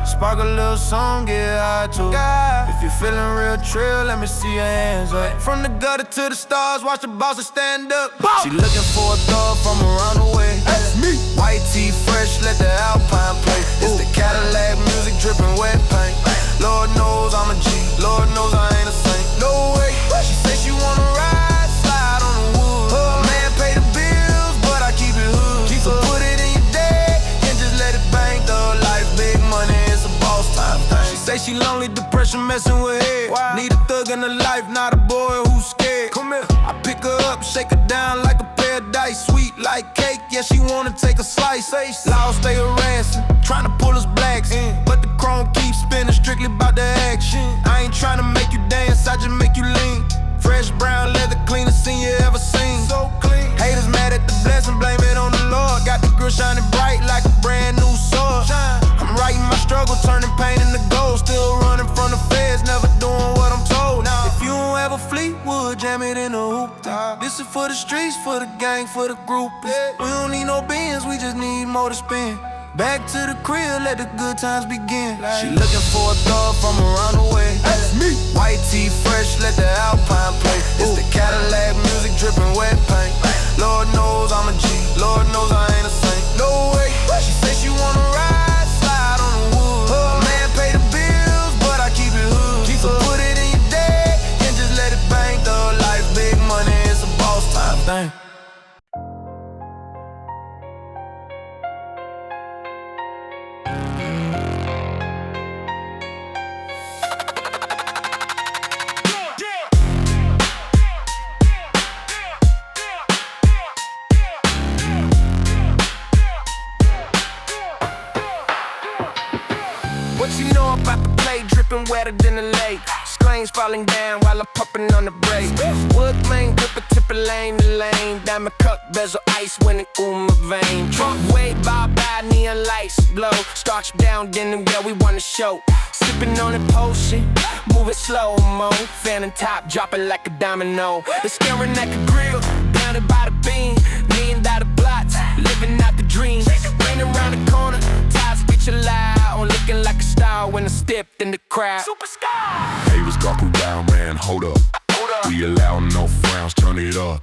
Spark a little song, get high to. If you're feeling real trill, let me see your hands up. From the gutter to the stars, watch the bosses stand up. She looking for a thug from around the way. That's me. White tee fresh, let the Alpine play. It's the Cadillac music dripping wet paint. Lord knows I'm a G, Lord knows I ain't a saint. No way, she say she wanna ride, slide on the wood. A man pay the bills, but I keep it hood. So put it in your day, and just let it bang. Thug life, big money, it's a boss time thing. She say she lonely, depression messing with head. Need a thug in her life, not a boy who's scared. Come here, I pick her up, shake her down like a pair of dice. Sweet like cake, yeah, she wanna take a slice. Loud stay harassing, tryna pull us blacks in. But the chrome keeps spinning, strictly about the action. I ain't tryna make you dance, I just make you lean. Fresh brown leather, cleanest scene you ever seen. So clean. Haters mad at the blessing, blame it on the Lord. Got the grill shining bright like a brand new sword. I'm writing my struggle, turning pain into gold. Still running from the feds, never doing what I'm told. If you don't have a Fleetwood, jam it in the hoop. This is for the streets, for the gang, for the group. We don't need no beans, we just need more to spend. Back to the crib, let the good times begin. She looking for a thug from around the way. That's me. White tee fresh, let the Alpine play. It's the Cadillac music dripping wet paint. Lord knows I'm a G, Lord knows I ain't a saint. No way, she say she wanna ride, slide on the wood. A man pay the bills, but I keep it hood. So put it in your day, and just let it bang. Thug life, big money, it's a boss time thing. wetter than the lake. Screens falling down while I'm pumping on the brake. Wood lane, grip a tipper lane to lane. Diamond cut, bezel ice when it ooh my vein. Trunk way by neon lights glow. Starch down, denim, girl, we want to show. Sipping on the potion, move it slow-mo. Fanning top, dropping like a domino. It's staring at the grill, down by the beam. $1,000,000 plots, living out the dream. Rain around the corner, ties bitch alive. I'm looking like a star when I stepped in the crowd. Super sky. Hey, what's going down, man? Hold up. We allow no frowns, turn it up.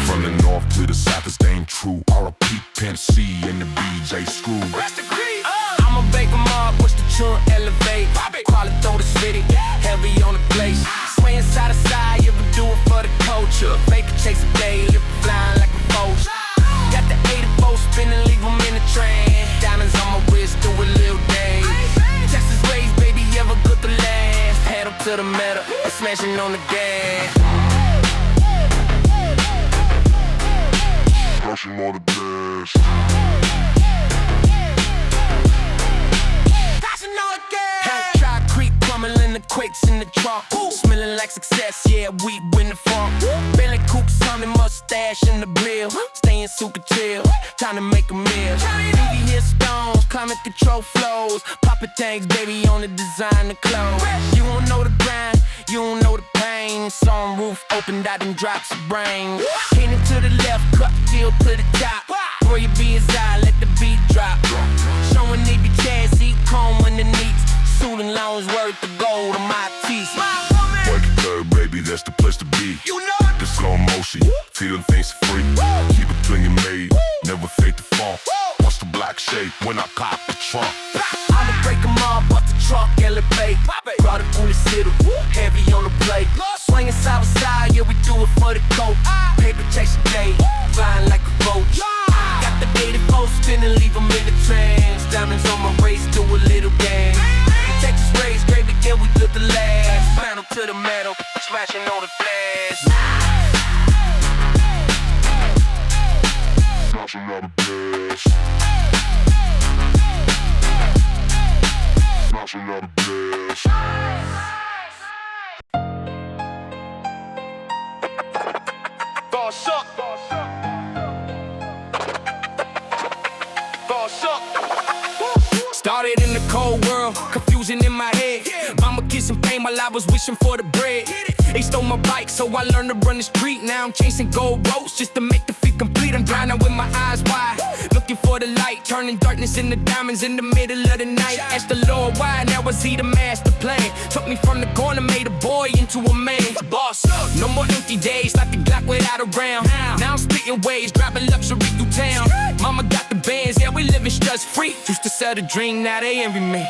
From the north to the south, this ain't true. R.I.P. Pen C and the BJ Screw. I'ma bake them all, push the chunk, elevate. Quality throw the city, heavy on the place. Swaying side to side, yeah, we do it for the culture. Fake a chase a day, lip flying like a vulture. Got the 84 spinning, leave them in the train. Diamonds on my wrist, do a little day. Texas raised, baby, ever good to last. Pedal to the metal, smashing on the gas. Smashing on the gas. The quakes in the trunk, smelling like success, yeah, we win the funk. Bentley coupe, Tommy mustache in the grill, staying super chill, time to make a meal. TV hit stones, climate control flows, Papa tags, baby, on the design of clothes. You don't know the grind, you don't know the pain. Sun roof opened out and drops of brain. Hitting to the left, cut till to the top. Where you be his eye, let the beat drop. Showing they be chassis, comb underneath. Suit and lounge worth the gold on my teeth. Work it third, baby, that's the place to be. You know it. The slow motion, feeling things free. Keep it clean and made, never fake the funk. Watch the black shape when I cop the trunk. I'ma break them all, but the truck elevate. Brought it through the city, heavy on the plate. Swinging side to side, yeah, we do it for the coat. Paper chase a day, flying like a vulture. Got the 84 spinning, leave them in the trance. Diamonds on my waist, do a little dance. Texas raised, gravy, yeah, we good to last. Panel to the metal, smashing on the flash. Smashing on the gas. Smashing on the gas. Boss up. Boss up. Started in the cold world, confusion in my head. Mama kissing pain while I was wishing for the bread. They stole my bike, so I learned to run the street. Now I'm chasing gold ropes just to make the feet complete. I'm drowning with my eyes wide, looking for the light, turning darkness into diamonds in the middle of the night. Asked the Lord why, now I see the master plan. Took me from the corner, made a boy into a man. Boss, no more empty days like the Glock without a round. Now I'm splitting ways, driving luxury through town. Mama got the bands, yeah, we living stress free. Used to sell the dream, now they envy me.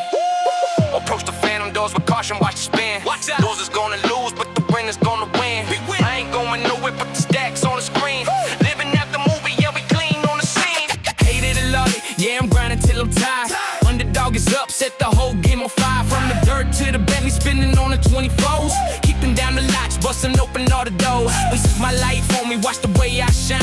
Approach the phantom doors with caution, watch the spin. Losers gonna lose, but the winner's gonna win. I ain't going nowhere but the stacks on the screen. Living out the movie, yeah, we clean on the scene. Hate it or love it, yeah, I'm grinding till I'm tired. Underdog is up, set the whole game on fire. From the dirt to the Bentley, spinning on the 24s. Keeping down the latch, busting open all the doors. This is my life, homie, watch the way I shine.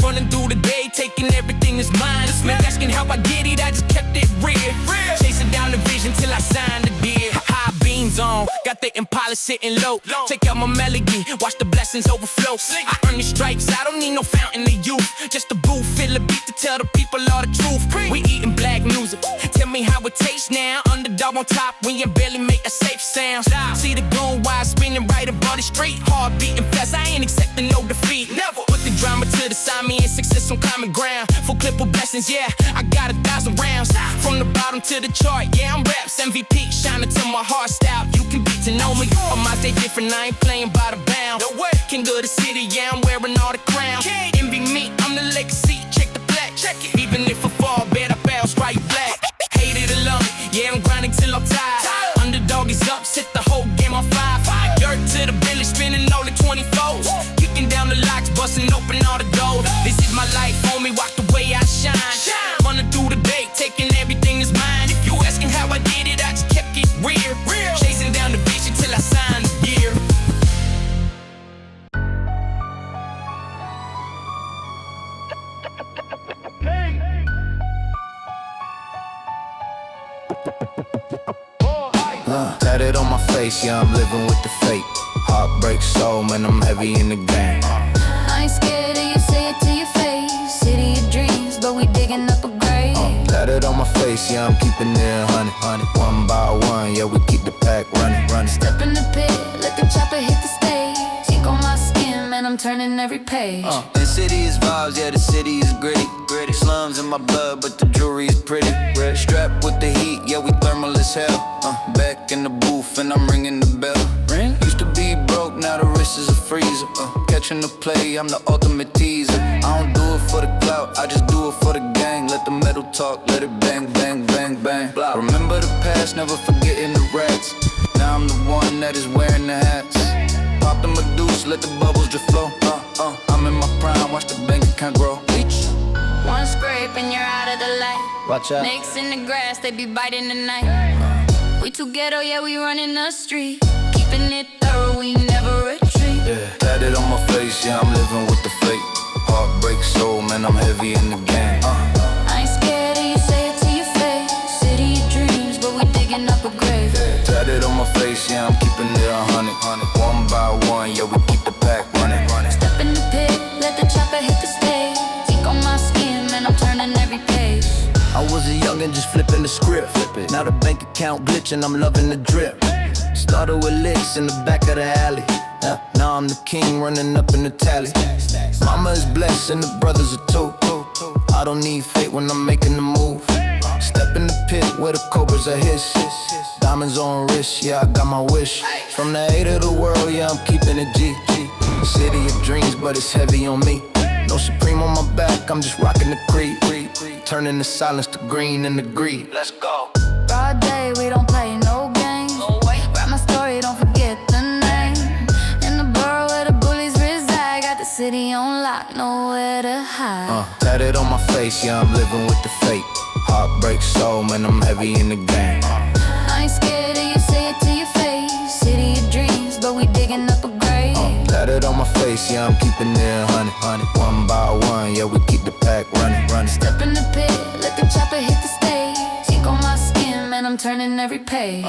Running through the day, taking everything that's mine. Man, asking how I get it, I just kept it real. Chasing down the vision till I signed the deal. High beams on, got the Impala sitting low. Take out my melody, watch the blessings overflow. I earn these stripes, I don't need no fountain of youth. Just a booth, fill a beat to tell the people all the truth. We eating black music, tell me how it tastes now. Underdog on top, when you barely make a safe sound. See the goon wide spinning right above the street. Heart beating fast, I ain't accepting no defeat. Never put the drama to the side, me and success on common ground. Full clip of blessings, yeah, I got 1,000 rounds. From the bottom to the chart, yeah, I'm raps MVP. Shining till my heart style, you can get to know me. On my day different, I ain't playing by the bound. King of the city, yeah, I'm wearing all the crown. Envy me, I'm the legacy, check the black. Even if I fall, bet I bow straight black. Hate it or love it, yeah, I'm grinding till I'm tired. Underdog is up, set the whole game on fire. Dirt to the village, spinning all the 24s. Kicking down the locks, busting open all the doors. This is my life, homie, watch the way I shine. Running through the day, taking everything that's mine. If you asking how I did it, I just kept it real. Chasing down the vision till I signed the gear. Tatted on my face, yeah, I'm living with the fate. Heartbreak soul, man, I'm heavy in the game. I ain't scared of you, say it to your face. City of dreams, but we digging up a grave. Tatted on my face, yeah, I'm keeping it 100. One by one, yeah, we keep the pack running. Step in the pit, let the chopper hit the stage. Ink on my skin, man, I'm turning every page. The city is vibes, yeah, the city is gritty. Slums in my blood, but the jewelry is pretty. Strapped with the heat, yeah, we thermal as hell. Back in the booth, and I'm ringing the bell. Used to be broke, now the wrist is a freezer. Catching the play, I'm the ultimate teaser. I don't do it for the clout, I just do it for the gang. Let the metal talk, let it bang, bang, bang, bang. Remember the past, never forgetting the rats. Now I'm the one that is wearing the hats. Pop the Medusa, let the bubbles just flow. I'm in my prime, watch the bank account grow. One scrape and you're out of the light. Watch out. Snakes in the grass, they be biting the night. We too ghetto, yeah, we running the street. Keeping it thorough, we never retreat. Yeah, tatted on my face, yeah, I'm living with the fate. Heartbreak soul, man, I'm heavy in the game. I ain't scared of you, say it to your face. City of dreams, but we digging up a grave. Tatted on my face, yeah, I'm keeping it 100. One by one, yeah, we keep the pack running. Step in the pit, let the chopper hit the stage. Ink on my skin, man, I'm turning every page. I was a youngin' just flipping the script. Now the bank account glitching, I'm loving the drip. Started with licks in the back of the alley. Now I'm the king running up in the tally. Mama is blessed and the brothers are too. I don't need fate when I'm making the move. Step in the pit where the cobras are hiss. Diamonds on wrist, yeah, I got my wish. From the A to the world, yeah, I'm keeping it G. City of dreams, but it's heavy on me. No Supreme on my back, I'm just rocking the creed. Turning the silence to green and the greed. Let's go. Broad day, we don't play no games. Write my story, don't forget the name. In the borough where the bullies reside. Got the city on lock, nowhere to hide. Tatted on my face, yeah, I'm living with the fate. Heartbreak soul, man, I'm heavy in the game. I ain't scared of you, say it to your face. City of dreams, but we digging up a grave. Tatted on my face, yeah, I'm keeping it 100. One by one, yeah, we keep the pack running. Step in the pit, let the chopper hit the stage. Ink on my skin, man, I'm turning every page.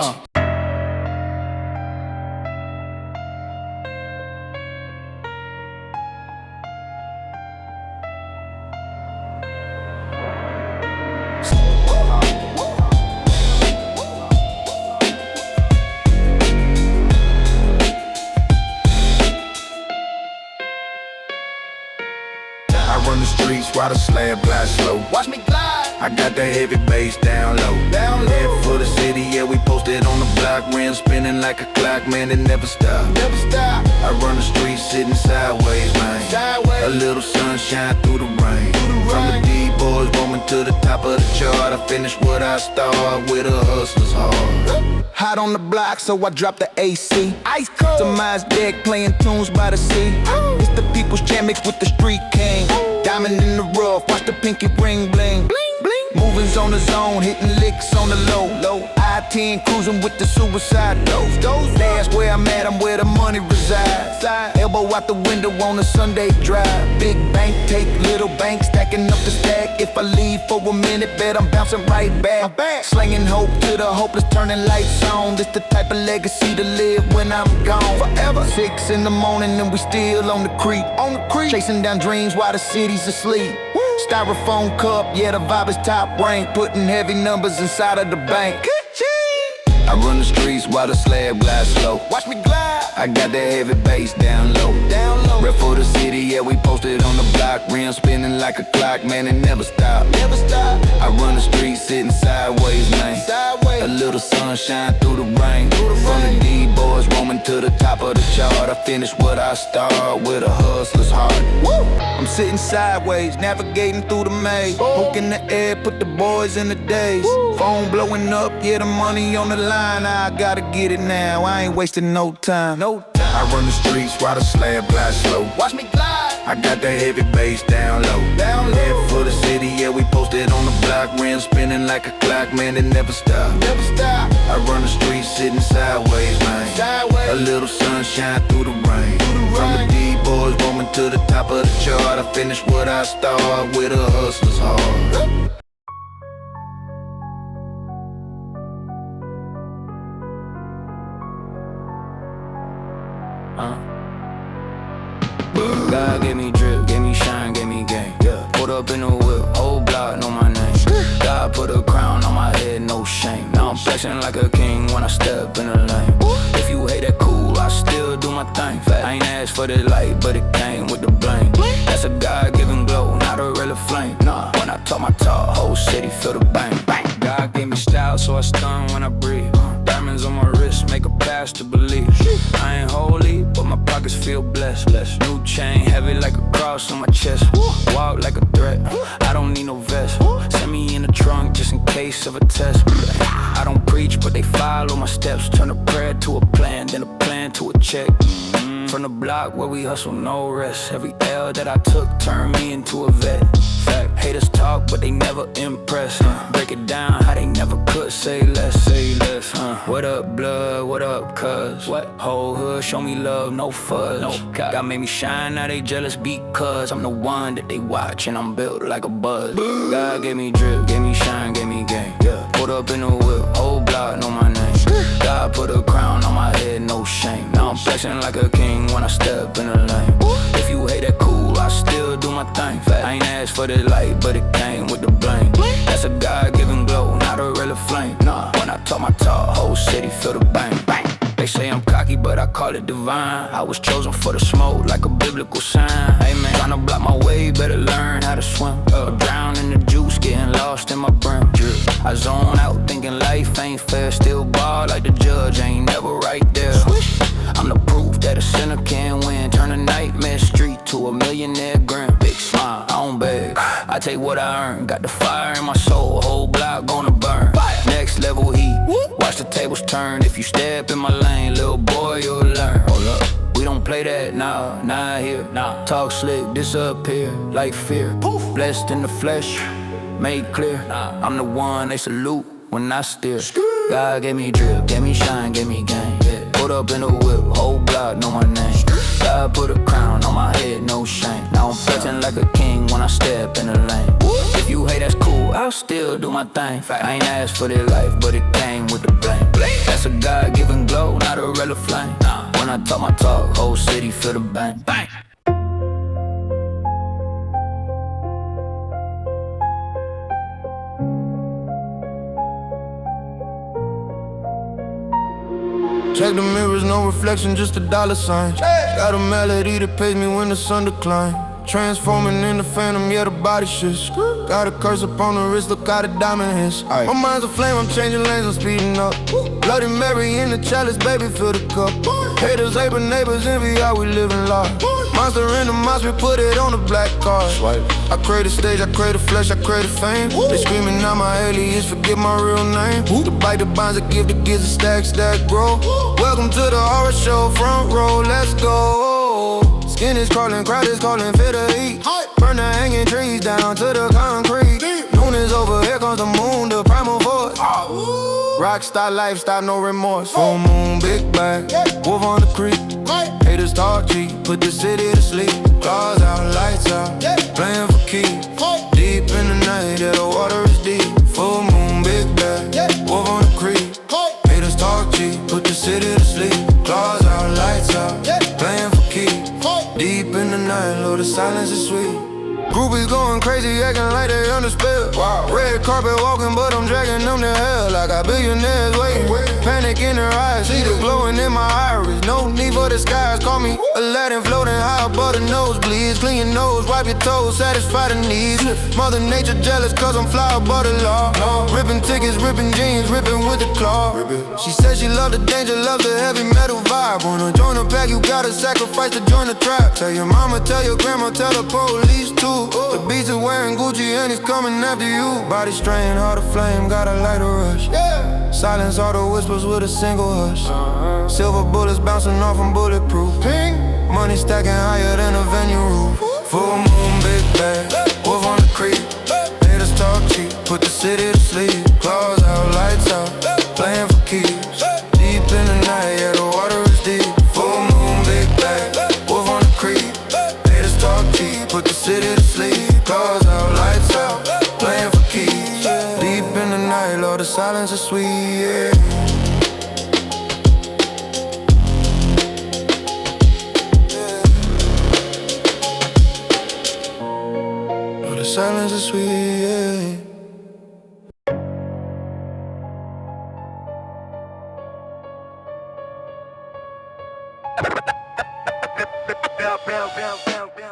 While the slab glide slow, Watch me glide. I got the heavy bass down low. Head for the city, yeah, we posted on the block. Rims spinning like a clock, man, it never stop. Never stop. I run the streets sitting sideways, man. Sideways. A little sunshine through the rain. From the D-boys roaming to the top of the chart. I finish what I start with a hustler's heart. Hot on the block, so I drop the AC. Ice cold. Demise deck playing tunes by the sea. It's the people's champ mixed with the street king. Diamond in the rough, watch the pinky ring bling. Moving's on the zone, hitting licks on the low. I-10 cruising with the suicide doors. That's where I'm at, I'm where the money resides. Elbow out the window on a Sunday drive. Big bank, take little bank, stacking up the stack. If I leave for a minute, bet I'm bouncing right back. Slinging hope to the hopeless, turning lights on. This the type of legacy to live when I'm gone. Forever. 6 in the morning and we still on the creek. Chasing down dreams while the city's asleep. Styrofoam cup, yeah, the vibe is top rank. Putting heavy numbers inside of the bank. I run the streets while the slab glides slow. Watch me glide. I got that heavy bass down low. Rep for the city, yeah, we posted on the block. Rims spinning like a clock, man, it never stop. I run the streets sitting sideways, man. A little sunshine through the rain. From the D-boys roaming to the top of the chart. I finish what I start with a hustler's heart. I'm sitting sideways, navigating through the maze. Poke in the air, put the boys in the days. Phone blowing up, yeah, the money on the line. I gotta get it now, I ain't wasting no time. I run the streets while the slab glides slow. Watch me glide. I got that heavy bass down low. Head for the city, yeah, we posted on the block. Rims spinning like a clock, man, it never stop. I run the streets sitting sideways, man. A little sunshine through the rain. From the D-boys roaming to the top of the chart. I finish what I start with a hustler's heart. God gave me drip, gave me shine, gave me game. Put up in the whip, whole block know my name. God put a crown on my head, no shame. Now I'm flexing like a king when I step in the lane. If you hate that cool, I still do my thing. I ain't asked for the light, but it came with the blame. That's a God-given glow, not a real flame. Nah, when I talk my talk, whole city feel the bang. God gave me style, so I stun when I breathe. Diamonds on my wrist, make a pass to believe. I ain't holy, but my pockets feel blessed. New chain, heavy like a cross on my chest. Walk like a threat, I don't need no vest. Send me in the trunk just in case of a test. I don't preach, but they follow my steps. Turn a prayer to a plan, then a plan to a check. From the block where we hustle, no rest. Every L that I took turned me into a vet. Fact, haters talk, but they never impress. Break it down how they never could say less. What up, blood? What up, cuz? What? Whole hood, show me love, no fuzz. God made me shine, now they jealous because I'm the one that they watch and I'm built like a buzz. God gave me drip, gave me shine, gave me game. Put up in the whip, whole block know my name. God put a crown on my head, no shame. Now I'm flexing like a king when I step in the lane. If you hate that cool, I still do my thing. I ain't asked for the light, but it came with the blame. That's a God-given glow, not a real flame. Nah, when I talk my talk, whole city feel the bang. They say I'm cocky, but I call it divine. I was chosen for the smoke like a biblical sign. Hey man, tryna block my way, better learn how to swim. Drown in the juice, getting lost in my brim. I zone out, thinking life ain't fair. Still ball like the judge, ain't never right there. I'm the proof that a sinner can win. Turn a nightmare street to a millionaire grin. Big smile, I don't beg, I take what I earn. Got the fire in my soul, whole block gonna burn. Next level heat, watch the tables turn. If you step in my lane, little boy, you'll learn. Hold up, we don't play that, nah, not here. Nah, talk slick, disappear like fear. Blessed in the flesh, made clear. I'm the one they salute when I steer. God gave me drip, gave me shine, gave me game. Put up in the whip, whole block know my name. God put a crown on my head, no shame. Now I'm flexing like a king when I step in the lane. If you hate, that's cool, I'll still do my thing. I ain't asked for their life, but it came with the blame. That's a God-given glow, not a real flame. When I talk my talk, whole city feel the bang. Bang. Check the mirrors, no reflection, just a dollar sign. Got a melody that pays me when the sun decline. Transforming in the phantom, yeah, the body shifts. Got a curse upon the wrist, look how the diamond hits. My mind's aflame, I'm changing lanes, I'm speeding up. Bloody Mary in the chalice, baby, fill the cup. Haters, hate, but neighbors envy how we living life. Monster in the mouse, we put it on the black card. I create a stage, I create a flesh, I create a fame. They screaming out my alias, forget my real name. To bite the bonds, I give the gifts, a stack, grow. Welcome to the horror show, front row, let's go. Skin is crawling, crowd is calling, feel the heat. Burn the hanging trees down to the concrete. Noon is over, here comes the moon, the primal voice. Rockstar lifestyle, no remorse. Full moon, big bag, wolf on the creek. Haters talk cheap, put the city to sleep. Claws out, lights out, playing for keeps. Deep in the night, yeah, the water is deep. Full moon, big bag, wolf on the creek. Haters talk cheap, put the city to sleep. Claws out, lights out, playing for keeps. Deep in the night, Lord, the silence is sweet. Groupies going crazy, acting like they under spell. Red carpet walking, but I'm dragging them to hell. Like I billionaires waiting. Panic in their eyes, see the glowing in my iris. No need for the skies, call me Aladdin floating high above the nosebleeds. Clean your nose, wipe your toes, satisfy the needs. Mother nature jealous cause I'm fly above the law. Ripping tickets, ripping jeans, ripping with the claw. She said she loved the danger, loves the heavy metal vibe. Wanna join the pack, you gotta sacrifice to join the trap. Tell your mama, tell your grandma, tell the police too. The beats are wearing Gucci and he's coming after you. Body strain, heart aflame, got a lighter rush. Silence all the whispers with a single hush. Silver bullets bouncing off from bulletproof. Ping. Money stacking higher than a venue roof. Full moon, big bag, wolf on the creek. Haters talk cheap, put the city to sleep. Claws out, lights out, playing for keeps. Deep in the night, yeah, the water is deep. Full moon, big bag, wolf on the creek. Haters talk cheap, put the city to sleep. Claws out, lights out, playing for keeps. Deep in the night, Lord, the silence is sweet, yeah. silence is sweet, yeah.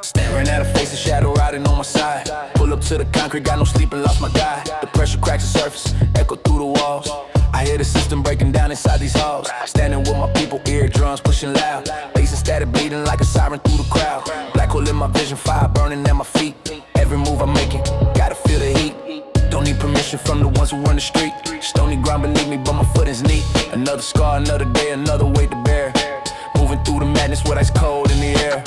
Staring at a face, a shadow riding on my side. Pull up to the concrete, got no sleep and lost my guy. The pressure cracks the surface, echo through the walls. I hear the system breaking down inside these halls. Standing with my people, eardrums pushing loud. Bass and static bleeding like a siren through the crowd. Black hole in my vision, fire burning at my feet. Every move I'm making, gotta feel the heat. Don't need permission from the ones who run the street. Stony ground beneath me, but my footing's neat. Another scar, another day, another weight to bear. Moving through the madness with ice cold in the air.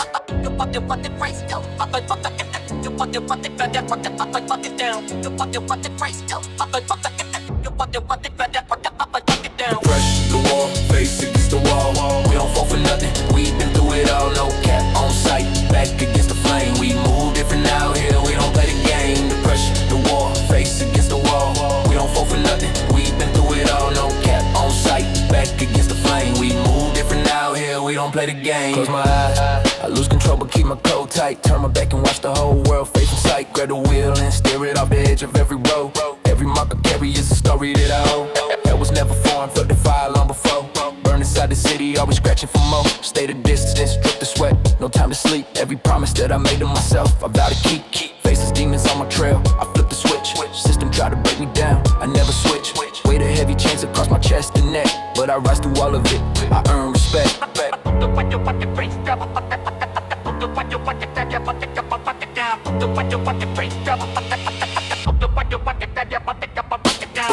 Pressure, the war, face against the wall. We don't fall for nothing, we been through it all. No cap on sight, back against the flame. We move different out here, we don't play the game. The pressure, the war, face against the wall. We don't fall for nothing, we been through it all. No cap on sight, back against the flame. We move different out here, we don't play the game. Close my eyes, I lose control but keep my coat tight. Turn my back and watch the whole world fade from sight. Grab the wheel and steer it off the edge of every road. Every mark I carry is a story that I hold. Hell was never formed, felt the fire long before. Burn inside the city, always scratching for more. Stay the distance, drip the sweat, no time to sleep. Every promise that I made to myself, I vow to keep. Faces, demons on my trail, I flip the switch. System try to break me down, I never switch. Weight of heavy chains across my chest and neck, but I rise through all of it, I earn respect.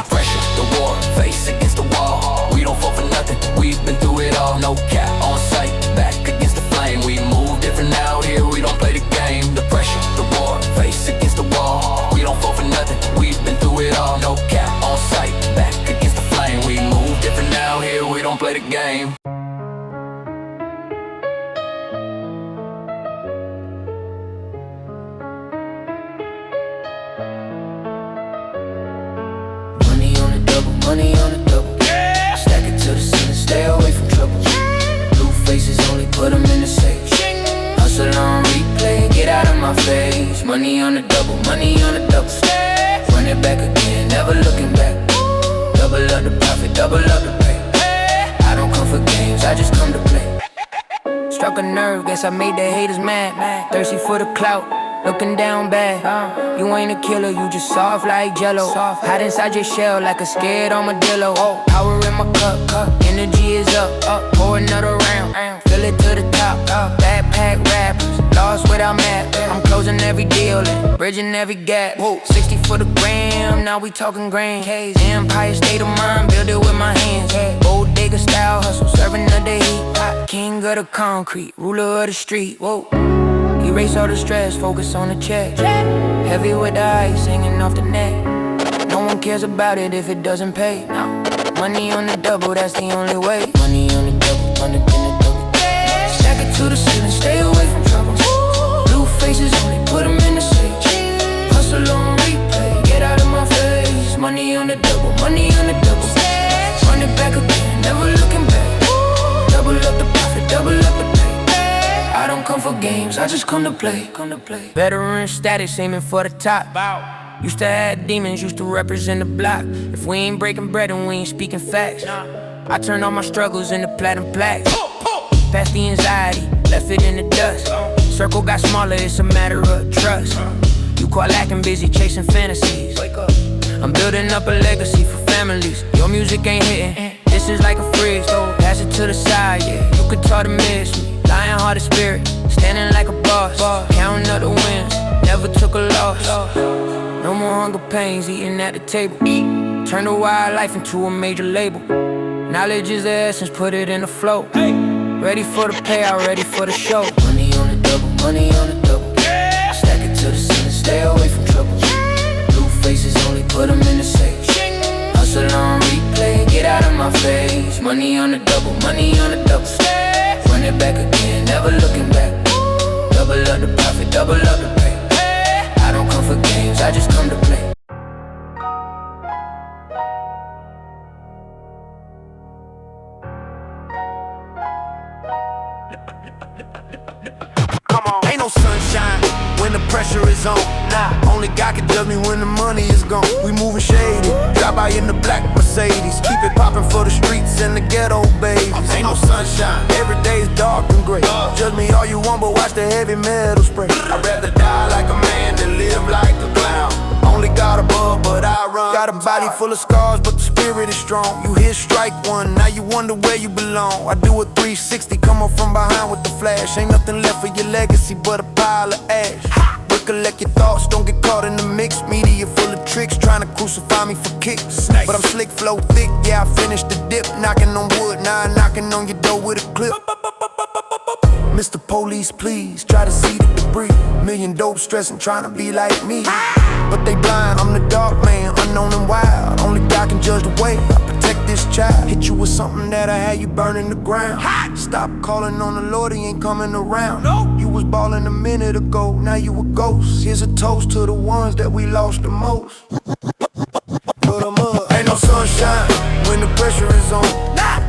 Pressure, the war, face against the wall. We don't fall for nothing, we've been through it all. No cap on sight, back against the flame. We move different out here, we don't play the game. The pressure, the war, face against the wall. We don't fall for nothing, we've been through it all. No cap on sight, back against the flame. We move different out here, we don't play the game. Money on the double, yeah. Stack it to the ceiling, stay away from trouble. Blue faces only put them in the safe. Hustle on replay, get out of my face. Money on the double, money on the double. Run it back again, never looking back. Double up the profit, double up the pay. I don't come for games, I just come to play. Struck a nerve, guess I made the haters mad. Thirsty for the clout, looking down bad. You ain't a killer, you just soft like jello. Hide inside your shell like a scared armadillo. Power in my cup, energy is up. Pour another round, fill it to the top. Backpack rappers, lost without map. I'm closing every deal and bridging every gap. 60 for the gram, now we talking grand. Empire state of mind, build it with my hands. Bodega style hustle, serving of the heat. King of the concrete, ruler of the street. Erase all the stress, focus on the check. Heavy with the ice hanging off the neck. No one cares about it if it doesn't pay. Money on the double, that's the only way. Money on the double, on the double. Stack it to the ceiling, stay away from trouble. Blue faces only put them in the safe. Hustle on replay, get out of my face. Money on the double, money on the double. Run it back again, never looking back. Double up the profit, double up the pay. I don't come for games, I just come to play. Veteran status, aiming for the top. Used to have demons, used to represent the block. If we ain't breaking bread, then we ain't speaking facts. I turn all my struggles into platinum plaques. Past the anxiety, left it in the dust. Circle got smaller, it's a matter of trust. You call lacking, busy chasing fantasies. I'm building up a legacy for families. Your music ain't hitting, this is like a fridge. Pass it to the side, yeah, you could talk to miss me. Lion-hearted spirit, standing like a boss. Counting up the wins, never took a loss. No more hunger pains, eating at the table. Turn the wildlife into a major label. Knowledge is the essence, put it in the flow. Ready for the payout, ready for the show. Money on the double, money on the double. Stack it to the ceiling, stay away from trouble. Blue faces only put them in the safe. Hustle on replay, get out of my face. Money on the double, money on the double. Run it back again, never looking back. Double up the profit, double up the pay. I don't come for games, I just come to play. Come on, ain't no sunshine when when the pressure is on. Only God can judge me when the money is gone. We moving shady, drive by in the black Mercedes. Keep it poppin' for the streets and the ghetto babies. Ain't no sunshine, every day is dark and gray. Judge me all you want, but watch the heavy metal spray. I'd rather die like a man than live like a clown. Only God above, but I run. Got a body full of scars, but the spirit is strong. You hit strike one, now you wonder where you belong. I do a 360, come up from behind with the flash. Ain't nothing left for your legacy but a pile of ash. Recollect your thoughts, don't get caught in the mix. Media full of tricks, trying to crucify me for kicks. But I'm slick, flow thick, yeah, I finished the dip. Knocking on wood, now I'm knocking on your door with a clip. Mr. Police, please, try to see the debris. Million dope stressing, trying to be like me. But they blind, I'm the dark man, unknown and wild. Only God can judge the way I protect this child. Hit you with something that'll have you burning the ground. Stop calling on the Lord, he ain't coming around. You was ballin' a minute ago, now you a ghost. Here's a toast to the ones that we lost the most. Put 'em up. Ain't no sunshine when the pressure is on.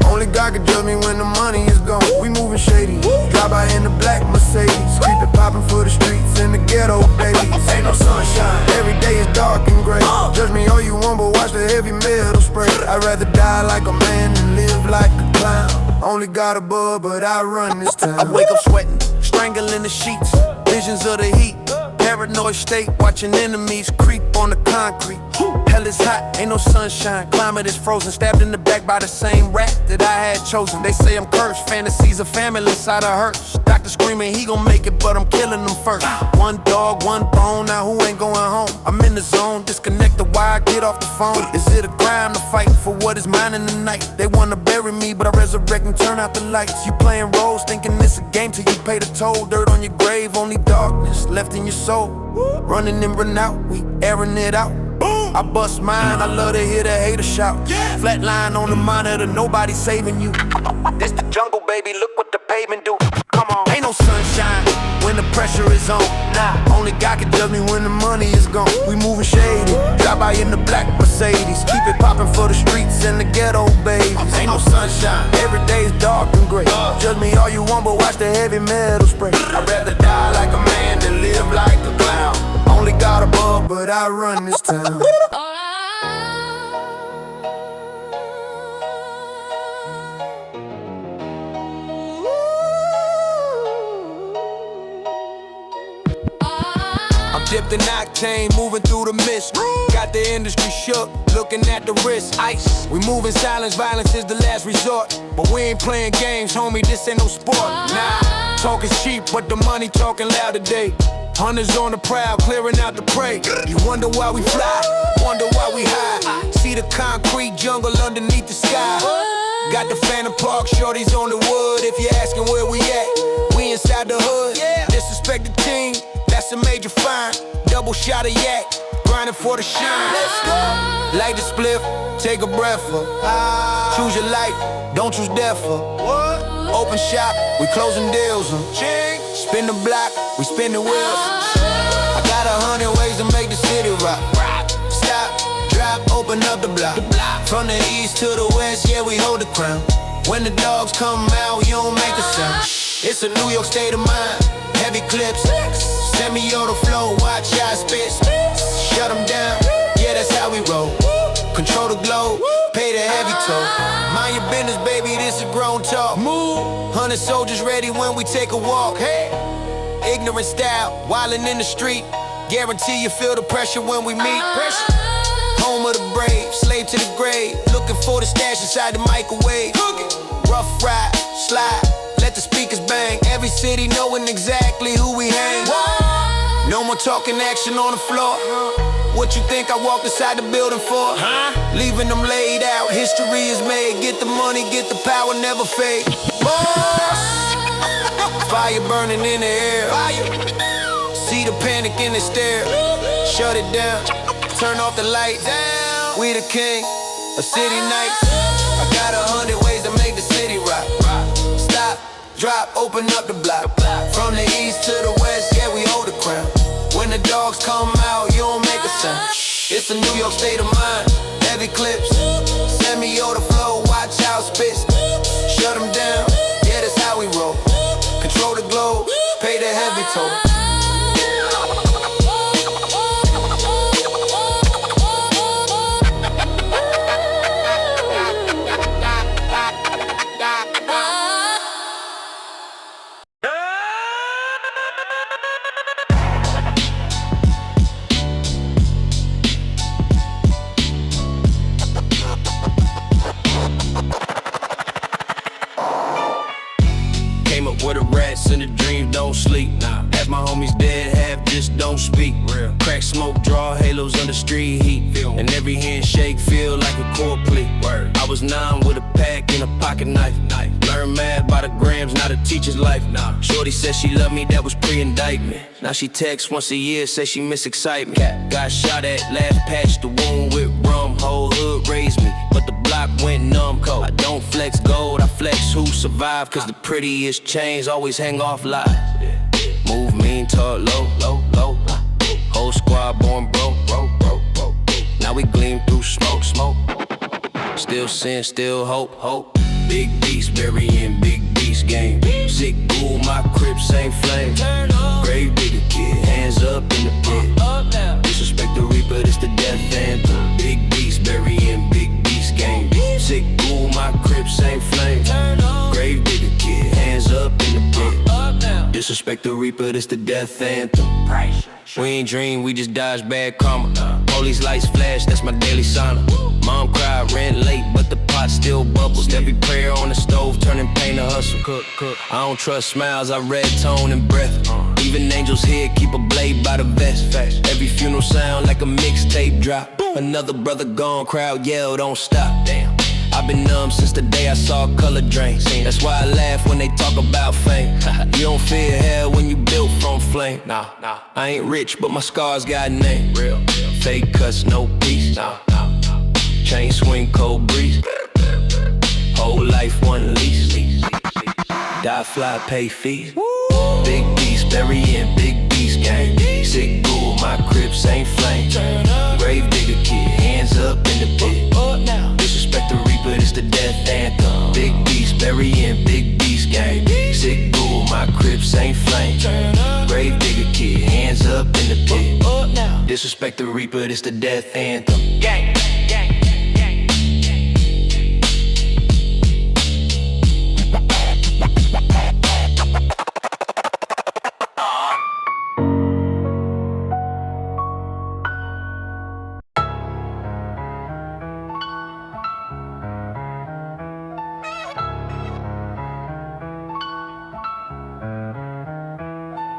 Only God can judge me when the money is gone. We moving shady, drive by in the black Mercedes. Keep it poppin' for the streets and the ghetto babies. Ain't no sunshine, every day is dark and gray. Judge me all you want, but watch the heavy metal spray. I'd rather die like a man than live like a clown. Only God above, but I run this town. I wake up sweating, strangling the sheets. Visions of the heat, paranoid state, watching enemies creep on the concrete. Hell is hot, ain't no sunshine, climate is frozen. Stabbed in the back by the same rat that I had chosen. They say I'm cursed, fantasies of family inside a hearse. Doctor screaming he gon' make it, but I'm killing them first. One dog, one bone, now who ain't going home? I'm in the zone, disconnect the wire, get off the phone. Is it a crime to fight for what is mine in the night? They wanna bury me, but I resurrect and turn out the lights. You playing roles, thinking it's a game till you pay the toll. Dirt on your grave, only darkness left in your soul. Running in, run out, we airing it out. I bust mine, I love to hear the hater shout. Flatline on the monitor, nobody saving you. This the jungle, baby, look what the pavement do. Come on, ain't no sunshine when the pressure is on. Only God can judge me when the money is gone. We moving shady, drive by in the black Mercedes. Keep it poppin' for the streets and the ghetto babies. Ain't no sunshine, every day is dark and gray. Judge me all you want, but watch the heavy metal spray. I'd rather die like a man than live like a clown. Only God above, but I run this town. Dipped in octane, moving through the mist. Got the industry shook, looking at the wrist. Ice, we move in silence, violence is the last resort. But we ain't playing games, homie, this ain't no sport. Nah, talk is cheap, but the money talking loud today. Hunters on the prowl, clearing out the prey. You wonder why we fly, wonder why we high. See the concrete jungle underneath the sky. Got the Phantom Park, shorties on the wood. If you're asking where we at, we inside the hood. Disrespect the team, that's a major fine. Double shot of yak, grinding for the shine. Let's go. Light the spliff, take a breath for. Choose your life, don't choose death for. Open shop, we closing deals. Spin the block, we spin the wheels. I got 100 ways to make the city rock. Stop, drop, open up the block. From the east to the west, yeah, we hold the crown. When the dogs come out, you don't make a sound. It's a New York state of mind. Heavy clips, send me on the floor, watch how I spit. Shut them down, yeah, that's how we roll. Control the globe, pay the heavy toll. Mind your business, baby, this is grown talk. Move, 100 soldiers ready when we take a walk. Hey, ignorant style, wildin' in the street. Guarantee you feel the pressure when we meet. Home of the brave, slave to the grave. Looking for the stash inside the microwave. Rough ride, slide, let the speakers bang. Every city knowing exactly who we hang. No more talking, action on the floor. What you think I walked inside the building for? Leaving them laid out, history is made. Get the money, get the power, never fade. Boss! Fire burning in the air. See the panic in the stare. Shut it down, turn off the lights. We the king, a city night. I got 100 ways to make the city rock. Stop, drop, open up the block. From the east to the west, yeah, we hold the crown. When the dogs come out, you don't make a sound. It's a New York state of mind. Heavy clips, send me on the floor, watch how it spits. Shut them down, yeah, that's how we roll. Control the globe, pay the heavy toll. just don't speak. Real. Crack smoke, draw halos under street heat. And every handshake feel like a court plea. Word. I was 9 with a pack and a pocket knife. Learn math by the grams, not a teacher's life. Shorty said she loved me, that was pre-indictment. Now she texts once a year, says she miss excitement. Got shot at, last patch the wound with rum. Whole hood raised me, but the block went numb. Cold. I don't flex gold, I flex who survive. Cause the prettiest chains always hang off live. Move mean, talk low, low, low. Whole squad born broke. Now we gleam through smoke. Still sin, still hope. Big beast, burying big beast game. Sick bull, my crib, same flame. Grave digger kid, hands up in the pit. Disrespect the reaper, this the death anthem. Big beast, burying big beast game. Sick bull, my crib, same flame. Grave digger kid, hands up in the pit. Disrespect the reaper, this the death anthem. We ain't dream, we just dodge bad karma. Police lights flash, that's my daily sauna. Mom cried, rent late, but the pot still bubbles. Every prayer on the stove, turning pain to hustle. Cook. I don't trust smiles, I read tone and breath. Even angels here keep a blade by the vest. Every funeral sound like a mixtape drop. Another brother gone, crowd yell, don't stop. Damn. I've been numb since the day I saw color drains. That's why I laugh when they talk about fame. You don't fear hell when you built from flame. Nah, I ain't rich, but my scars got a name. Real. Fake cuts, no peace. Nah. Chain swing, cold breeze. Whole life, one lease. Die, fly, pay fees. Big beast, burying big beast gang. Sick bull, my crib, same flame. Grave digger kid, hands up in the pit. Disrespect the reaper, this the death anthem. Big beast, burying big beast gang. Sick bull, my crib, same flame. Grave digger kid, hands up in the pit. Disrespect the reaper, this the death anthem. Gang.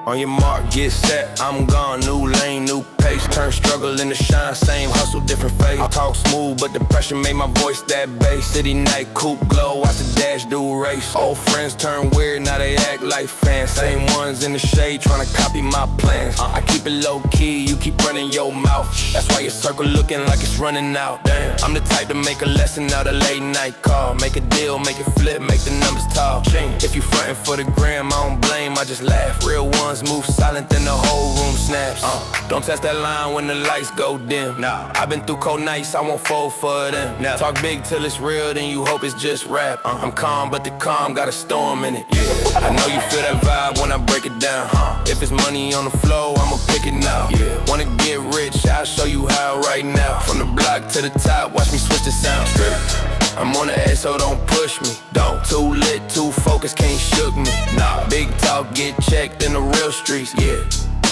On your mark, get set, I'm gone. New lane, new pace. Turn struggle into shine, same hustle, different phase. I talk smooth, but the pressure made my voice that bass. City night, coupe glow, watch the dash do race. Old friends turn weird, now they act like fans. Same ones in the shade, trying to copy my plans. I keep it low key, you keep running your mouth. That's why your circle looking like it's running out. Damn, I'm the type to make a lesson out of late night call. Make a deal, make it flip, make the numbers tall. If you frontin' for the gram, I don't blame, I just laugh. Real ones move silent, then the whole room snaps. Don't test that line when the lights go dim. Nah, I've been through cold nights, I won't fold for them. Now talk big till it's real, then you hope it's just rap. I'm calm, but the calm got a storm in it. Yeah, I know you feel that vibe when I break it down. If it's money on the flow, I'ma pick it now. Yeah, wanna get rich, I'll show you how right now. From the block to the top, watch me switch the sound. I'm on the edge, so don't push me. Don't. Too lit, too focused, can't shook me. Nah, big talk, get checked in the real streets. Yeah,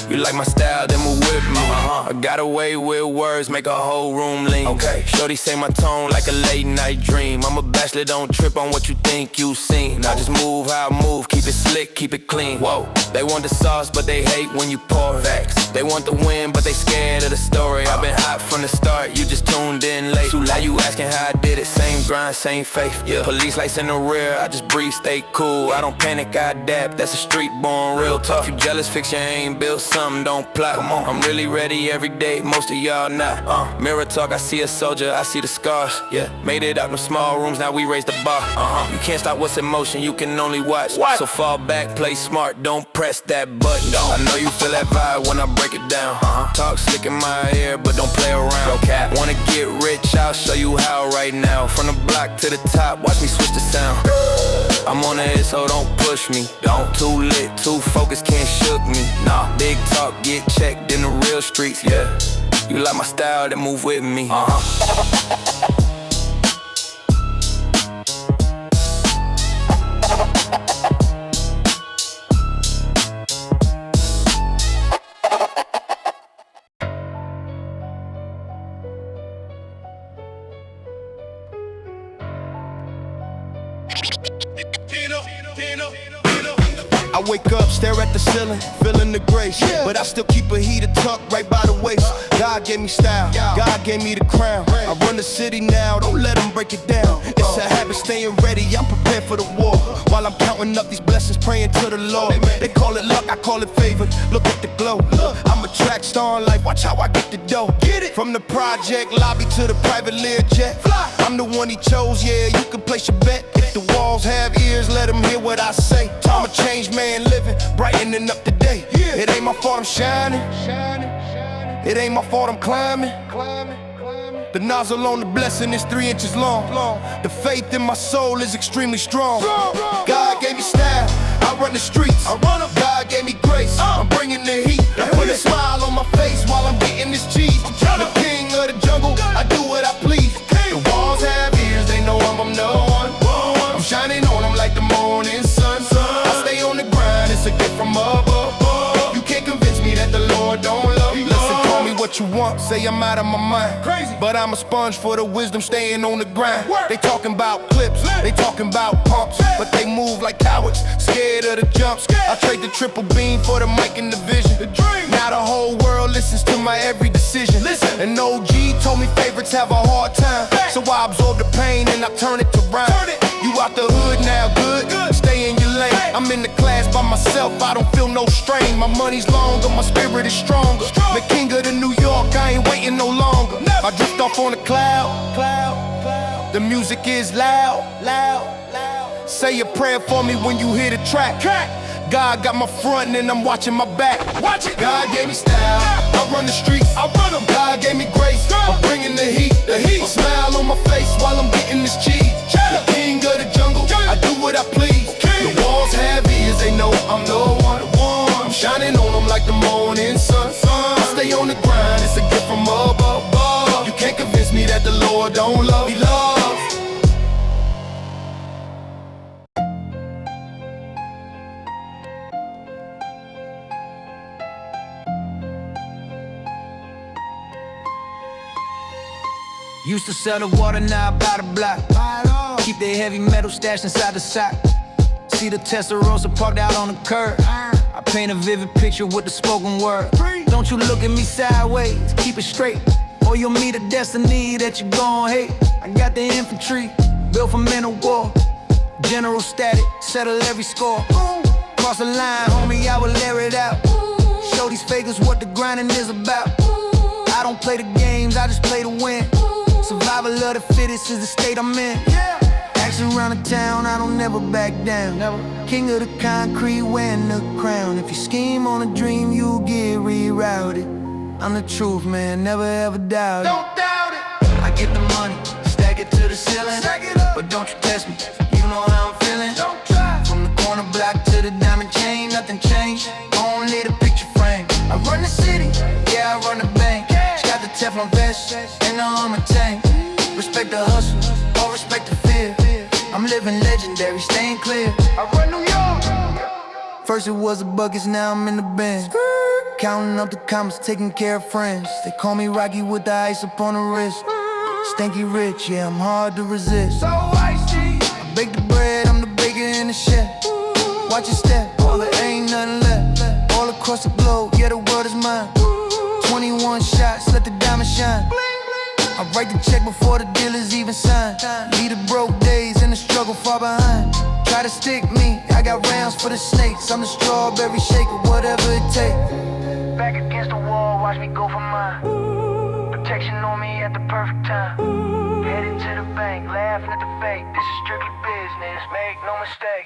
you like my style, then move with me. I got away with words, make a whole room lean. Okay, shorty say my tone like a late night dream. I'm a bachelor, don't trip on what you think you seen. Now just move how I move, keep it slick, keep it clean. Whoa, they want the sauce, but they hate when you pour facts. They want the win, but they scared of the story. I've been hot from the start, you just tuned in late. Now you asking how I did it, same grind, same faith. Yeah, police lights in the rear, I just breathe, stay cool. I don't panic, I adapt, that's a street born real tough. If you jealous, fix your aim, build something, don't plot. Come on, I'm really ready every day, most of y'all not. Mirror talk, I see a soldier, I see the scars. Yeah, made it out in small rooms, now we raise the bar. You can't stop what's in motion, you can only watch. So fall back, play smart, don't press that button. I know you feel that vibe when I break it down. Talk slick in my ear, but don't play around. Wanna get rich, I'll show you how right now. From the block to the top, watch me switch the sound. I'm on the edge, so don't push me. Don't. Too lit, too focused, can't shook me. Nah, big talk, get checked in the real streets. Yeah, you like my style, then move with me. I I wake up, stare at the ceiling, feeling the grace. But I still keep a heater tucked right by the waist. God gave me style, God gave me the crown. I run the city now, don't let them break it down. It's a habit, staying ready, I'm prepared for the war. While I'm counting up these blessings, praying to the Lord. They call it luck, I call it favor. Look at the glow. I'm a track star in life, watch how I get the dough. Get it from the project lobby to the private Learjet. I'm the one he chose, yeah, you can place your bet. If the walls have ears, let them hear what I say. I'm a changed man living, brightening up the day. It ain't my fault I'm shining. It ain't my fault I'm climbing. The nozzle on the blessing is 3 inches long. The faith in my soul is extremely strong. God gave me style, I run the streets. God gave me grace, I'm bringing the heat. I put a smile on my face while I'm getting this cheese. The king of the jungle, I do what I please. The walls have ears, they know I'm no one. I'm shining on them like the morning sun. I stay on the grind, it's a gift from above. You can't convince me that the Lord don't love me. Listen, call me what you want, say I'm out of my mind. Crazy, but I'm a sponge for the wisdom, staying on the grind. They talking about clips, they talking about pumps, but they move like cowards, scared of the jumps. I trade the triple beam for the mic and the vision. Now the whole world listens to my every decision. An OG told me favorites have a hard time, so I absorb the pain and I turn it to rhyme. You out the hood now, good, stay in your lane. I'm in the class by myself, I don't feel no strain. My money's longer, my spirit is stronger. The king of the New York, I ain't waiting no longer. I drift off on a cloud. The music is loud. Say a prayer for me when you hear the track. God got my front and I'm watching my back. Watch it. God gave me style, I run the streets. God gave me grace, I'm bringing the heat. A smile on my face while I'm getting this cheese. The king of the jungle, I do what I please. The walls have ears, they know I'm the one. I'm shining on them like the morning sun. I stay on the grind, it's a gift from above. You can't convince me that the Lord don't love me. Used to sell the water, now I buy the block. Keep their heavy metal stashed inside the sock. See the Testarossa parked out on the curb. I paint a vivid picture with the spoken word. Don't you look at me sideways, keep it straight, or you'll meet a destiny that you gon' hate. I got the infantry, built for men of war. General static, settle every score. Cross the line, homie, I will air it out. Show these fakers what the grinding is about. I don't play the games, I just play to win. Survival of the fittest is the state I'm in. Action around the town, I don't never back down. King of the concrete, wearing the crown. If you scheme on a dream, you'll get rerouted. I'm the truth, man, never ever doubt it. Don't doubt it. I get the money, stack it to the ceiling. But don't you test me, you know how I'm feeling. Don't try. From the corner block to the diamond chain, nothing changed, only the picture frame. I run the city, yeah, I run the bank. Got the Teflon vest and the armor tank. Respect the hustle, or respect the fear. I'm living legendary, staying clear. I run New York. First it was the buckets, now I'm in the bin. Counting up the commas, taking care of friends. They call me Rocky with the ice up on the wrist. Stinky rich, yeah, I'm hard to resist. So icy. I bake the bread, I'm the baker in the chef. Watch your step, all there ain't nothing left. All across the globe, yeah, the world is mine. 21 shots, let the diamond shine. I write the check before the dealers even sign. Leave the broke days and the struggle far behind. Try to stick me, I got rounds for the snakes. I'm the strawberry shaker, whatever it takes. Back against the wall, watch me go for mine. Protection on me at the perfect time. Headed to the bank, laughing at the fake. This is strictly business, make no mistake.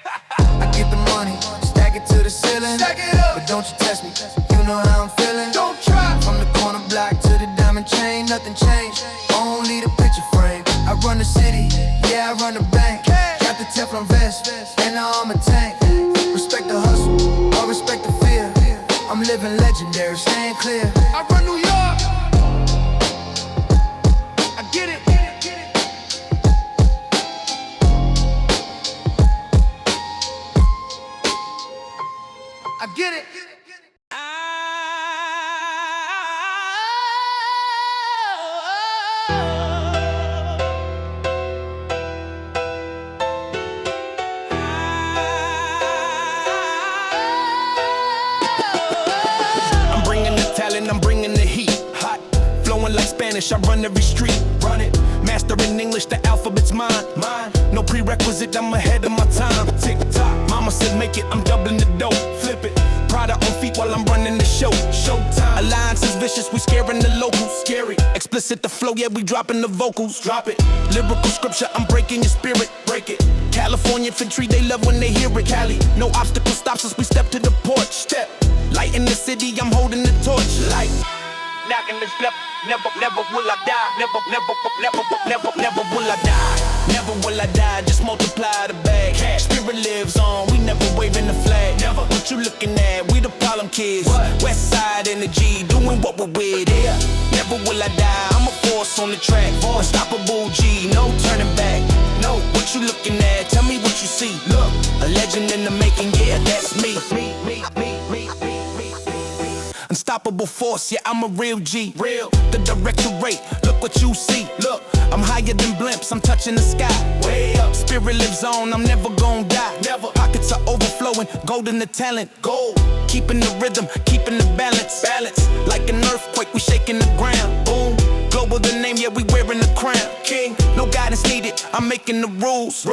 I get the money, stack it to the ceiling. But don't you test me, you know how I'm feeling. Don't try. From the corner block to the diamond chain, nothing changed, only the picture frame. I run the city, yeah, I run the bank. Got the Teflon vest and the armor tank. Respect the hustle, or respect the fear. I'm living legendary, staying clear. I run New York. I get it. I get it. Spanish, I run every street. Run it. Master in English, the alphabet's mine. No prerequisite, I'm ahead of my time. Tick tock. Mama said make it, I'm doubling the dough. Flip it. Prada on feet while I'm running the show. Showtime. Alliance is vicious, we scaring the locals. Scary. Explicit the flow, yeah, we dropping the vocals. Drop it. Lyrical scripture, I'm breaking your spirit. Break it. California infantry, they love when they hear it. Cali. No obstacle stops us, we step to the porch. Step. Light in the city, I'm holding the torch. Light. Knocking this never will I die. Never will I die. Never will I die, just multiply the bag. Spirit lives on, we never waving the flag. Never. What you looking at, we the problem kids. West side energy, doing what we're with. Yeah. Never will I die, I'm a force on the track. Unstoppable G, no turning back. No, what you looking at, tell me what you see. Look, a legend in the making, yeah, that's me. Unstoppable force, yeah, I'm a real G. Real. The directorate, look what you see. Look, I'm higher than blimps, I'm touching the sky. Way up, spirit lives on, I'm never gonna die. Never. Pockets are overflowing, golden the talent. Gold. Keeping the rhythm, keeping the balance. Balance. Like an earthquake, we shaking the ground. Boom. Global the name, yeah, we wearing the crown. King, no guidance needed, I'm making the rules.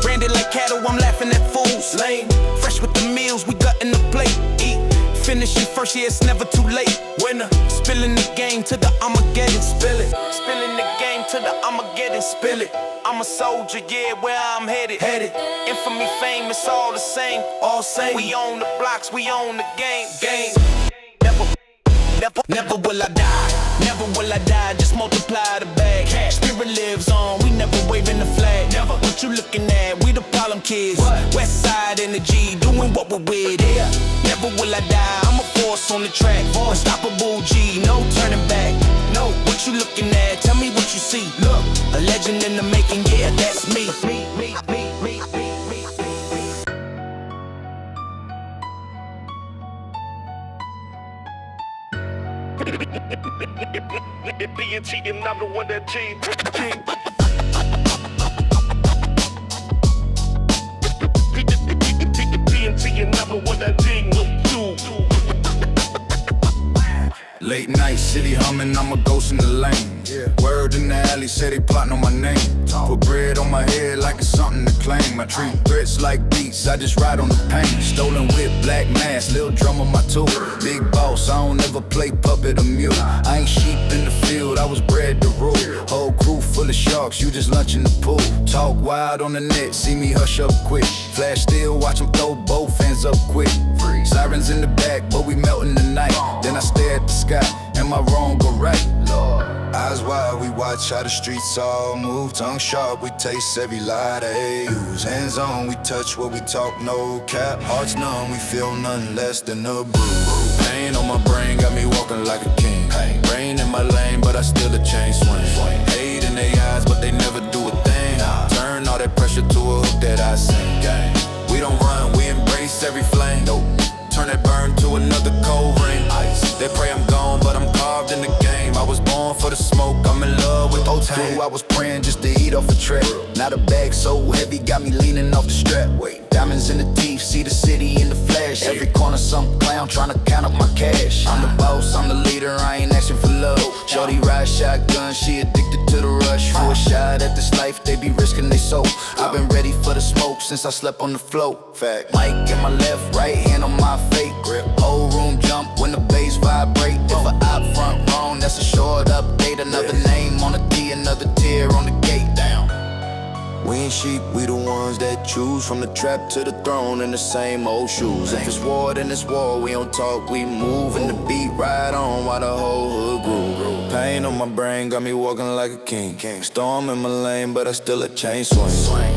Branded like cattle, I'm laughing at fools. Lame. Fresh with the meals, we gutting the plate. Eat. Finishing first, yeah, it's never too late. Winner, spilling the game to the Armageddon. Spill it. Spilling the game to the Armageddon. Spill it. I'm a soldier, yeah, where I'm headed. Infamy, fame, it's all the same. All same. We own the blocks, we own the game. Never will I die. Never will I die, just multiply the bag. Spirit lives on, we never waving the flag. Never. What you looking at, we the problem kids. West side energy, doing what we're with. Yeah. Never will I die, I'm a force on the track. Unstoppable G, no turning back. No, what you looking at, tell me what you see. Look, a legend in the making, yeah, that's me. B&T and I'm the one that G. B&T and I'm the one that G. Late night, city humming, I'm a ghost in the lane. Word in the alley, say they plotting on my name. Put bread on my head like it's something to claim. I treat threats like beats, I just ride on the pain. Stolen whip, black mask, little drum on my tool. Big boss, I don't ever play puppet or mule. I ain't sheep in the field, I was bred to rule. Whole crew full of sharks, you just lunch in the pool. Talk wild on the net, see me hush up quick. Flash still, watch them throw both hands up quick. Sirens in the back, but we melting the night. Then I stare at the sky, am I wrong or right? Lord. Eyes wide, we watch how the streets all move. Tongue sharp, we taste every lie they use. Hands on, we touch what we talk, no cap. Hearts numb, we feel nothing less than a bruise. Pain on my brain got me walking like a king. Rain in my lane, but I still a chain swing. Hate in their eyes, but they never do a thing. Turn all that pressure to a hook that I sing. We don't run, we embrace every flame. Turn that burn to another cold ring. They pray I'm gone, but I'm carved in the game. I was born for the smoke, I'm in love with O2. I was praying just to eat off a track. Now the bag so heavy, got me leaning off the strap. Wait, diamonds in the teeth, see the city in the flash. Every corner some clown trying to count up my cash. I'm the boss, I'm the leader, I ain't asking for love. Shorty ride shotgun, she addicted to the rush. For a shot at this life, they be risking their soul. I've been ready for the smoke since I slept on the float. Fact, mic in my left, right hand on my fake grip. Whole room jump when the bass vibrate. If I op front wrong, that's a short update. Another name on the D, another tear on the gate down. We ain't sheep, we the ones that choose. From the trap to the throne in the same old shoes. If it's war, then it's war, we don't talk, we move. And the beat right on while the whole hood groove. Pain on my brain got me walking like a king. Storm in my lane, but I still a chain swing.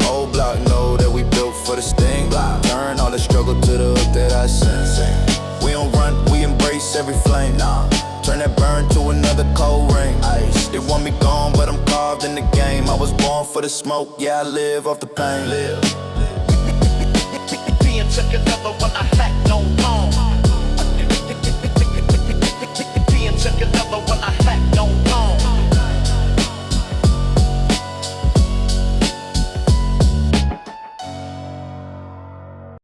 Whole block know that we built for the sting. Turn all the struggle to the hook that I sing. We don't run, we embrace every flame. Turn that burn to another cold rain. They want me gone, but I'm carved in the game. I was born for the smoke, yeah, I live off the pain. Being took another